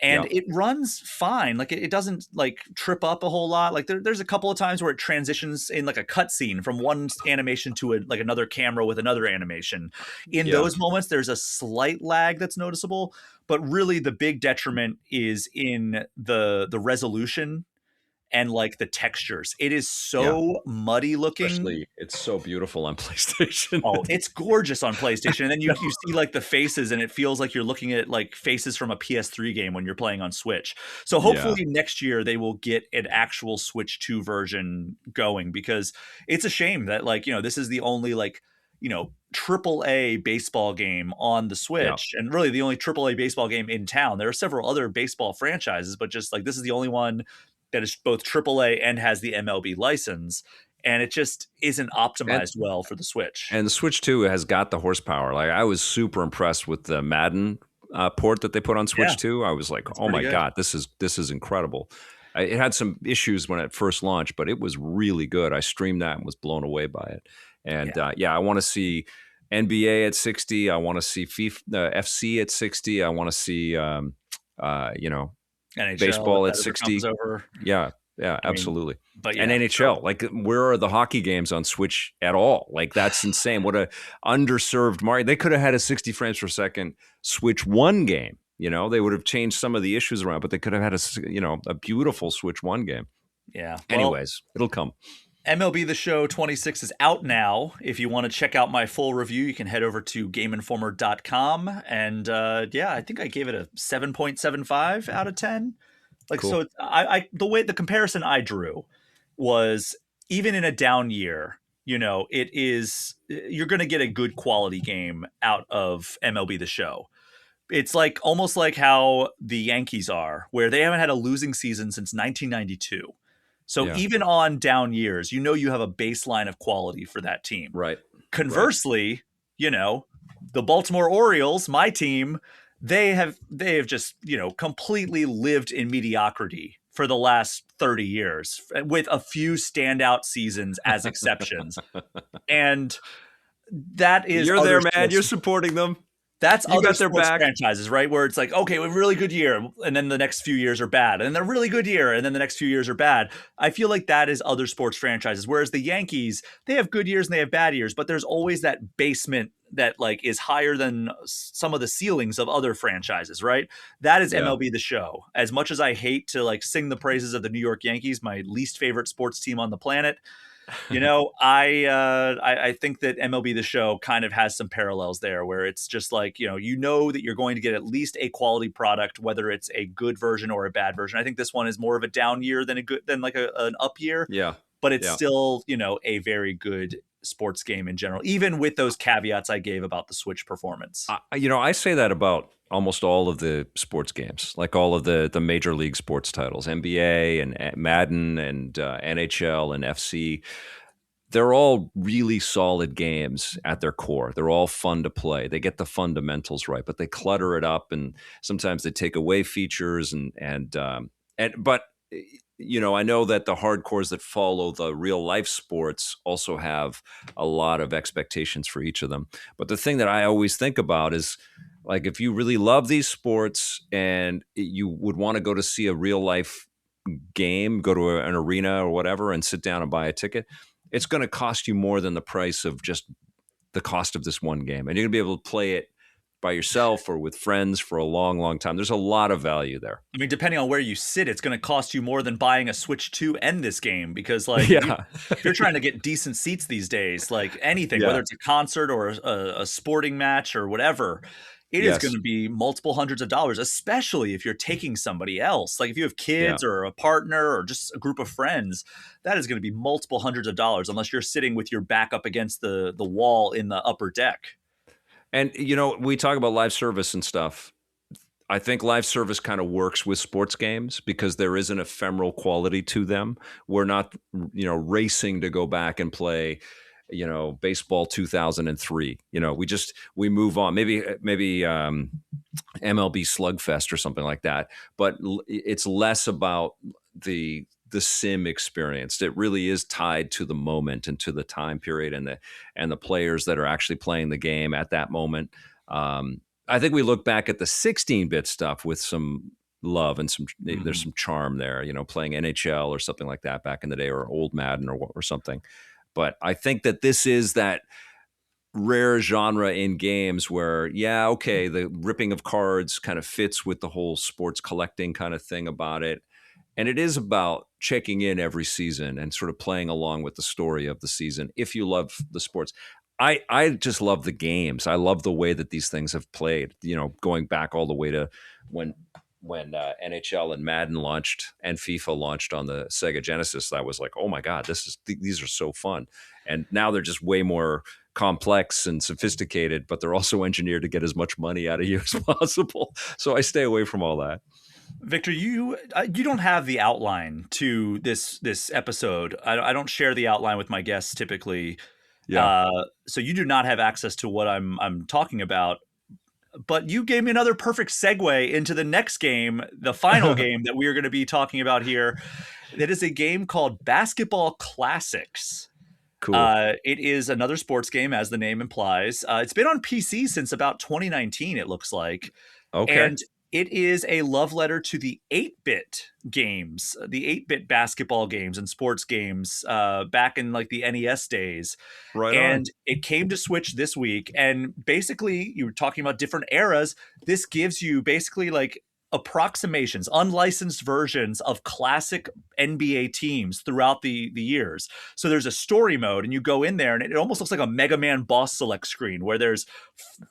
And Yeah. it runs fine. Like it doesn't like trip up a whole lot. Like there's a couple of times where it transitions in like a cutscene from one animation to like another camera with another animation. In Yeah. those moments, there's a slight lag that's noticeable, but really the big detriment is in the resolution and like the textures. It is Yeah. so muddy looking. Especially, it's so beautiful on PlayStation. Oh, it's gorgeous on PlayStation. And then you see like the faces, and it feels like you're looking at like faces from a PS3 game when you're playing on Switch. So hopefully next year they will get an actual Switch 2 version going, because it's a shame that like, this is the only like, triple A baseball game on the Switch, and really the only triple A baseball game in town. There are several other baseball franchises, but just like this is the only one that is both triple A and has the MLB license. And it just isn't optimized well for the Switch. And the Switch 2 has got the horsepower. Like I was super impressed with the Madden port that they put on Switch 2. I was like, oh my God, this is incredible. It had some issues when it first launched, but it was really good. I streamed that and was blown away by it. And I want to see NBA at 60. I want to see FIFA, FC at 60. I want to see, NHL, baseball at 60. Yeah, absolutely. But and NHL, like where are the hockey games on Switch at all? Like that's insane. What a underserved market. They could have had a 60 frames per second Switch 1 game. They would have changed some of the issues around, but they could have had a beautiful Switch 1 game. Yeah. Anyways, it'll come. MLB The Show 26 is out now. If you want to check out my full review, you can head over to GameInformer.com. And I think I gave it a 7.75 out of 10. Like, cool. So the comparison I drew was even in a down year, you're going to get a good quality game out of MLB The Show. It's like almost like how the Yankees are, where they haven't had a losing season since 1992. So even on down years, you have a baseline of quality for that team. Right. Conversely, the Baltimore Orioles, my team, they have just, completely lived in mediocrity for the last 30 years with a few standout seasons as exceptions. And that is you're there, man. You're supporting them. That's other sports franchises, right? Where it's like, okay, we have a really good year, and then the next few years are bad, and then a really good year, and then the next few years are bad. I feel like that is other sports franchises. Whereas the Yankees, they have good years and they have bad years, but there's always that basement that like is higher than some of the ceilings of other franchises, right? That is MLB The Show. As much as I hate to like sing the praises of the New York Yankees, my least favorite sports team on the planet, I think that MLB The Show kind of has some parallels there, where it's just like, that you're going to get at least a quality product, whether it's a good version or a bad version. I think this one is more of a down year than an up year. Yeah. But it's still, a very good sports game in general, even with those caveats I gave about the Switch performance. I say that about almost all of the sports games, like all of the major league sports titles, NBA and Madden and NHL and FC. They're all really solid games at their core. They're all fun to play. They get the fundamentals right, but they clutter it up, and sometimes they take away features. But I know that the hardcores that follow the real life sports also have a lot of expectations for each of them. But the thing that I always think about is, like, if you really love these sports and you would want to go to see a real life game, go to an arena or whatever and sit down and buy a ticket, it's going to cost you more than the price of just the cost of this one game. And you're going to be able to play it by yourself or with friends for a long, long time. There's a lot of value there. I mean, depending on where you sit, it's going to cost you more than buying a Switch 2 and this game, because like if you're trying to get decent seats these days, like anything, whether it's a concert or a sporting match or whatever, it is going to be multiple hundreds of dollars, especially if you're taking somebody else. Like if you have kids or a partner or just a group of friends, that is going to be multiple hundreds of dollars unless you're sitting with your back up against the wall in the upper deck. And, we talk about live service and stuff. I think live service kind of works with sports games because there is an ephemeral quality to them. We're not, racing to go back and play, baseball 2003. We move on. Maybe MLB Slugfest or something like that. But it's less about the sim experience. It really is tied to the moment and to the time period and the players that are actually playing the game at that moment. I think we look back at the 16-bit stuff with some love and there's some charm there, playing NHL or something like that back in the day, or old Madden or something. But I think that this is that rare genre in games where, the ripping of cards kind of fits with the whole sports collecting kind of thing about it. And it is about checking in every season and sort of playing along with the story of the season if you love the sports. I just love the games. I love the way that these things have played, going back all the way to when NHL and Madden launched and FIFA launched on the Sega Genesis. I was like, oh my God, these are so fun. And now they're just way more complex and sophisticated, but they're also engineered to get as much money out of you as possible. So I stay away from all that. Victor, you don't have the outline to this episode. I don't share the outline with my guests typically. Yeah. So you do not have access to what I'm talking about. But you gave me another perfect segue into the next game, the final game that we are going to be talking about here. That is a game called Basketball Classics. Cool. It is another sports game, as the name implies. It's been on PC since about 2019, it looks like. Okay. And it is a love letter to the 8-bit games, the 8-bit basketball games and sports games back in like the NES days. Right. And it came to Switch this week. And basically, you were talking about different eras. This gives you basically like approximations, unlicensed versions of classic NBA teams throughout the years. So there's a story mode, and you go in there, and it almost looks like a Mega Man boss select screen where there's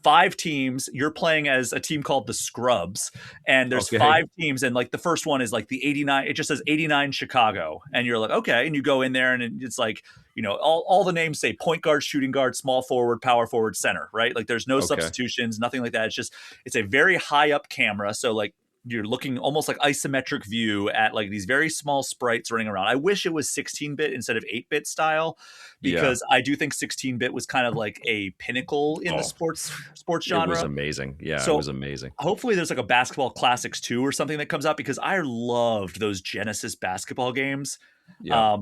5 teams. You're playing as a team called the Scrubs, and there's 5 teams, and like the first one is like the 89. It just says 89 Chicago, and you're like, okay, and you go in there, and it's like, all the names say point guard, shooting guard, small forward, power forward, center, right? Like there's no substitutions, nothing like that. It's a very high up camera, so like you're looking almost like isometric view at like these very small sprites running around. I wish it was 16-bit instead of 8-bit style, because I do think 16-bit was kind of like a pinnacle in the sports genre. It was amazing. Yeah, so it was amazing. Hopefully there's like a Basketball Classics 2 or something that comes out, because I loved those Genesis basketball games. Yeah.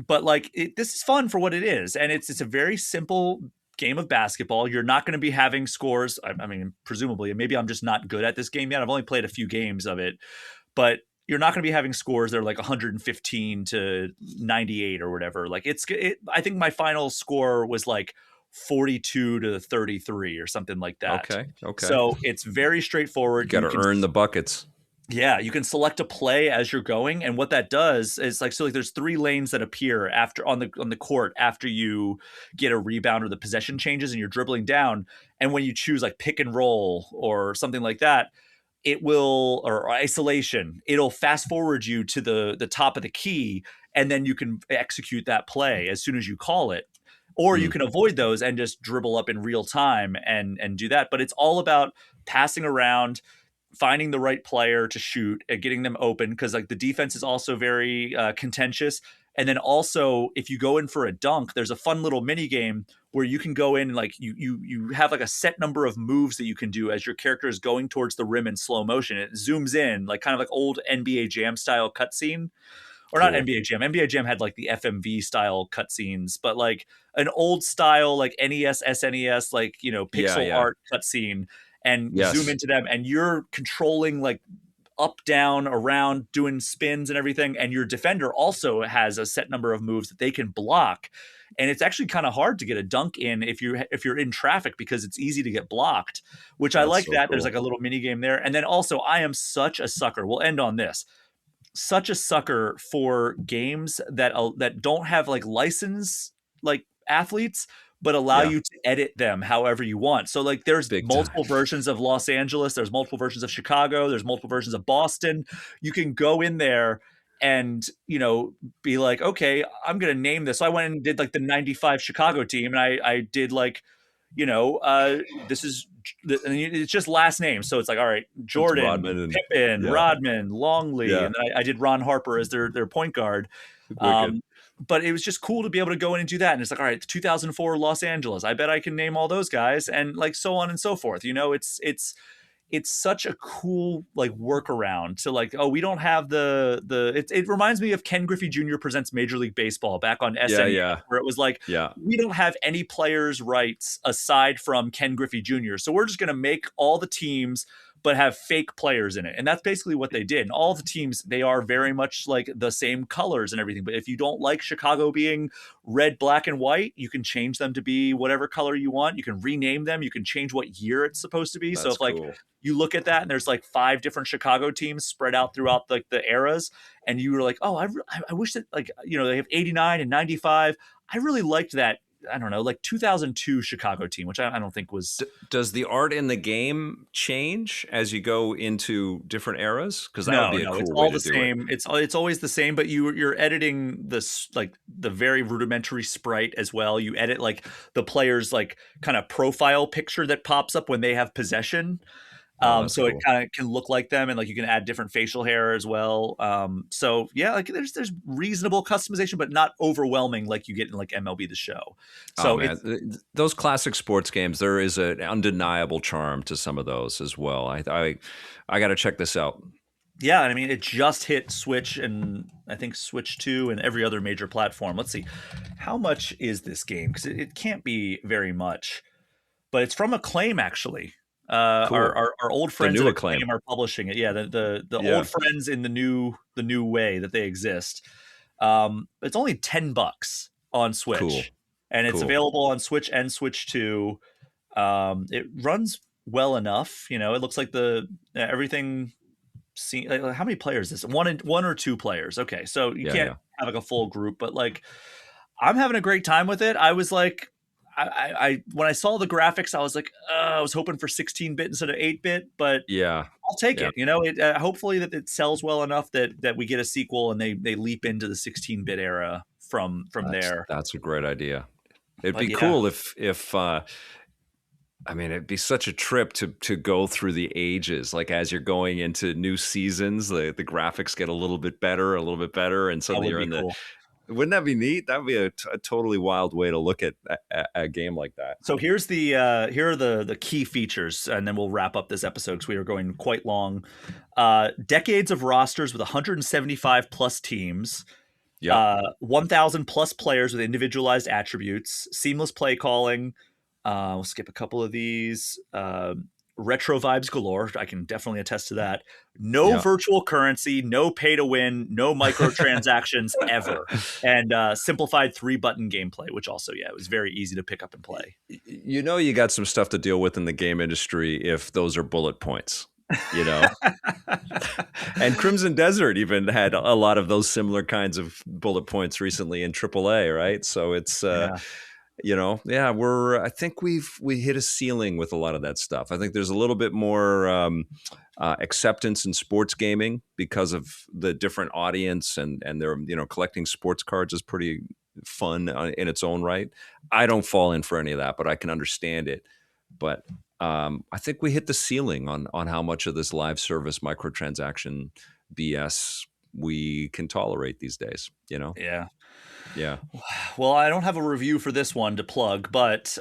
But like this is fun for what it is, and it's a very simple game of basketball. You're not going to be having scores. I mean, presumably, maybe I'm just not good at this game yet. I've only played a few games of it, but you're not going to be having scores that are like 115 to 98 or whatever. Like I think my final score was like 42 to 33 or something like that. Okay. So it's very straightforward. You got to earn the buckets. Yeah, you can select a play as you're going, and what that does is like, so like there's 3 lanes that appear after on the court after you get a rebound or the possession changes and you're dribbling down. And when you choose like pick and roll or something like that, it will, or isolation, it'll fast forward you to the top of the key, and then you can execute that play as soon as you call it. Or you can avoid those and just dribble up in real time and do that. But it's all about passing around, finding the right player to shoot and getting them open, because like the defense is also very contentious. And then also, if you go in for a dunk, there's a fun little mini game where you can go in and like you have like a set number of moves that you can do as your character is going towards the rim in slow motion. It zooms in like kind of like old NBA Jam style cutscene. Or not NBA Jam. NBA Jam had like the FMV style cutscenes, but like an old style like NES, SNES, like pixel art cutscene. And zoom into them, and you're controlling like up, down, around, doing spins and everything. And your defender also has a set number of moves that they can block. And it's actually kind of hard to get a dunk in if you're in traffic, because it's easy to get blocked, which I like. So that cool. There's like a little mini game there. And then also, I am such a sucker. We'll end on this. Such a sucker for games that don't have like license like athletes, but allow you to edit them however you want. So like there's multiple versions of Los Angeles, there's multiple versions of Chicago, there's multiple versions of Boston. You can go in there and, be like, okay, I'm going to name this. So I went and did like the 95 Chicago team, and I did like, this is, and it's just last name. So it's like, all right, Jordan, Pippen, Rodman, Longley. And then I did Ron Harper as their point guard. But it was just cool to be able to go in and do that. And it's like, all right, 2004 Los Angeles, I bet I can name all those guys, and like so on and so forth. It's such a cool like workaround to like, oh, we don't have it reminds me of Ken Griffey Jr. Presents Major League Baseball back on SNL, where it was like, we don't have any players' rights aside from Ken Griffey Jr. So we're just going to make all the teams but have fake players in it. And that's basically what they did. And all the teams, they are very much like the same colors and everything. But if you don't like Chicago being red, black, and white, you can change them to be whatever color you want. You can rename them. You can change what year it's supposed to be. That's so if like cool. you look at that and there's like 5 different Chicago teams spread out throughout like the eras, and you were like, oh, I wish that, like, you know, they have 89 and 95. I really liked that. I don't know, like 2002 Chicago team, which I don't think was. Does the art in the game change as you go into different eras? Because that No, would be a cool it's way all to the do same. it. It's always the same, but you're editing this, like the very rudimentary sprite as well. You edit like the player's like kind of profile picture that pops up when they have possession. So cool. it kind of can look like them, and like you can add different facial hair as well. So yeah, like there's reasonable customization, but not overwhelming like you get in like MLB The Show. So those classic sports games, there is an undeniable charm to some of those as well. I got to check this out. yeah, I mean, it just hit Switch and I think Switch 2 and every other major platform. Let's see, how much is this game? Because it can't be very much, but it's from Acclaim actually. Cool. Our old friends at Acclaim Acclaim are publishing it. Yeah, the Yeah. old friends in the new way that they exist. It's only $10 on Switch, Cool. and it's Cool. available on Switch and Switch 2. It runs well enough. You know, it looks like everything. How many players is this? One or 2 players? Okay, so you can't have like a full group, but like I'm having a great time with it. I was like, I when I saw the graphics, I was like, I was hoping for 16-bit instead of 8-bit, but Yeah. I'll take it. You know, hopefully that it sells well enough that we get a sequel and they leap into the 16-bit era from there. That's a great idea. It'd But be yeah. cool if I mean, it'd be such a trip to go through the ages. Like as you're going into new seasons, the graphics get a little bit better, and suddenly you're in cool. Wouldn't that be neat? That would be a totally wild way to look at a game like that. So here are the key features, and then we'll wrap up this episode because we are going quite long. Decades of rosters with 175 plus teams. Yeah. 1,000 plus players with individualized attributes. Seamless play calling. We'll skip a couple of these. Retro vibes galore. I can definitely attest to that. No virtual currency, no pay to win, no microtransactions ever, and simplified 3-button gameplay, which also, it was very easy to pick up and play. You know, you got some stuff to deal with in the game industry if those are bullet points, you know? And Crimson Desert even had a lot of those similar kinds of bullet points recently in AAA, right? So it's, I think we hit a ceiling with a lot of that stuff. I think there's a little bit more acceptance in sports gaming because of the different audience, and they're, collecting sports cards is pretty fun in its own right. I don't fall in for any of that, but I can understand it. But I think we hit the ceiling on how much of this live service microtransaction BS we can tolerate these days, Yeah. Yeah. Well, I don't have a review for this one to plug, but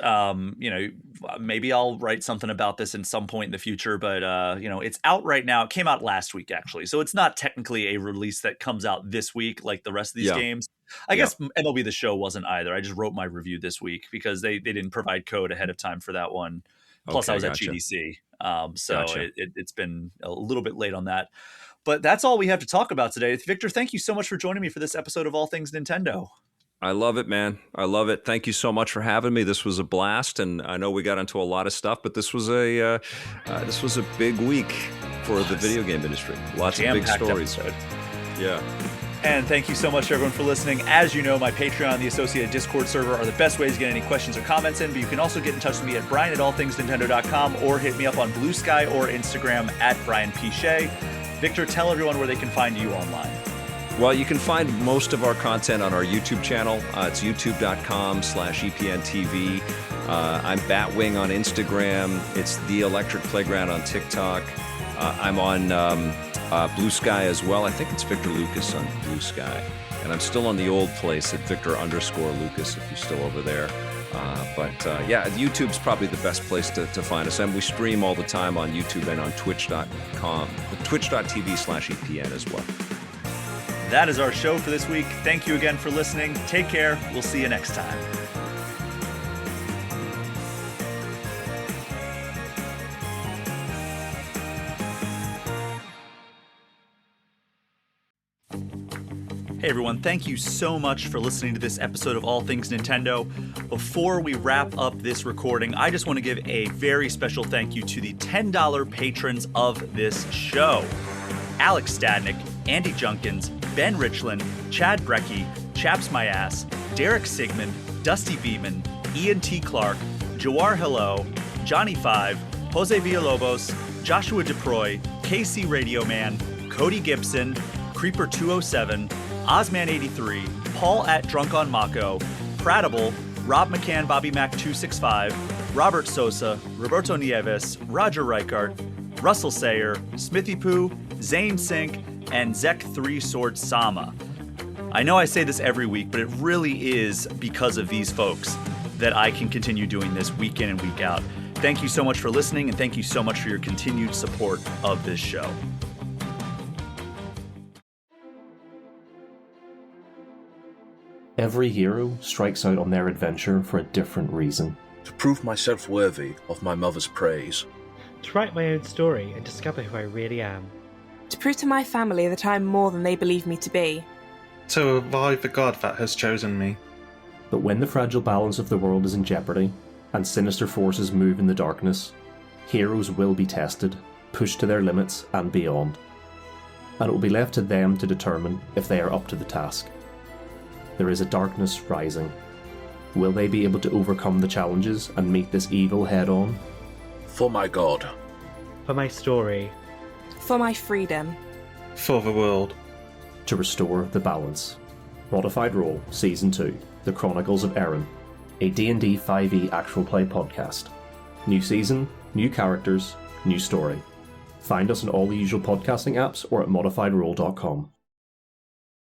maybe I'll write something about this in some point in the future. But it's out right now. It came out last week, actually, so it's not technically a release that comes out this week like the rest of these games. I guess MLB The Show wasn't either. I just wrote my review this week because they didn't provide code ahead of time for that one. Plus, I was at GDC, so it's been a little bit late on that. But that's all we have to talk about today. Victor, thank you so much for joining me for this episode of All Things Nintendo. I love it, man. I love it. Thank you so much for having me. This was a blast, and I know we got into a lot of stuff, but this was a big week for the video game industry. Lots of big stories. Episode. Yeah. And thank you so much to everyone for listening. As you know, my Patreon and the associated Discord server are the best ways to get any questions or comments in, but you can also get in touch with me at brian@allthingsnintendo.com or hit me up on Blue Sky or Instagram at Brian P. Shea. Victor, tell everyone where they can find you online. Well, you can find most of our content on our YouTube channel. It's youtube.com/EPNTV. I'm Batwing on Instagram. It's The Electric Playground on TikTok. I'm on Blue Sky as well. I think it's Victor Lucas on Blue Sky. And I'm still on the old place at Victor_Lucas if you're still over there. YouTube's probably the best place to find us. And we stream all the time on YouTube and on twitch.tv/EPN as well. That is our show for this week. Thank you again for listening. Take care. We'll see you next time. Hey everyone, thank you so much for listening to this episode of All Things Nintendo. Before we wrap up this recording, I just want to give a very special thank you to the $10 patrons of this show. Alex Stadnick, Andy Junkins, Ben Richland, Chad Brecky, Chaps My Ass, Derek Sigmund, Dusty Beeman, Ian T. Clark, Jawar Hello, Johnny Five, Jose Villalobos, Joshua DeProy, KC Radio Man, Cody Gibson, Creeper 207, Ozman 83, Paul at Drunk on Mako, Pratable, Rob McCann, Bobby Mac 265, Robert Sosa, Roberto Nieves, Roger Reichart, Russell Sayer, Smithy Poo, Zane Sink, and Zek 3 Sword Sama. I know I say this every week, but it really is because of these folks that I can continue doing this week in and week out. Thank you so much for listening, and thank you so much for your continued support of this show. Every hero strikes out on their adventure for a different reason. To prove myself worthy of my mother's praise. To write my own story and discover who I really am. To prove to my family that I am more than they believe me to be. To revive the god that has chosen me. But when the fragile balance of the world is in jeopardy, and sinister forces move in the darkness, heroes will be tested, pushed to their limits and beyond. And it will be left to them to determine if they are up to the task. There is a darkness rising. Will they be able to overcome the challenges and meet this evil head-on? For my god. For my story. For my freedom. For the world. To restore the balance. Modified Role Season 2, The Chronicles of Erin, a D&D 5e actual play podcast. New season, new characters, new story. Find us on all the usual podcasting apps or at modifiedrole.com.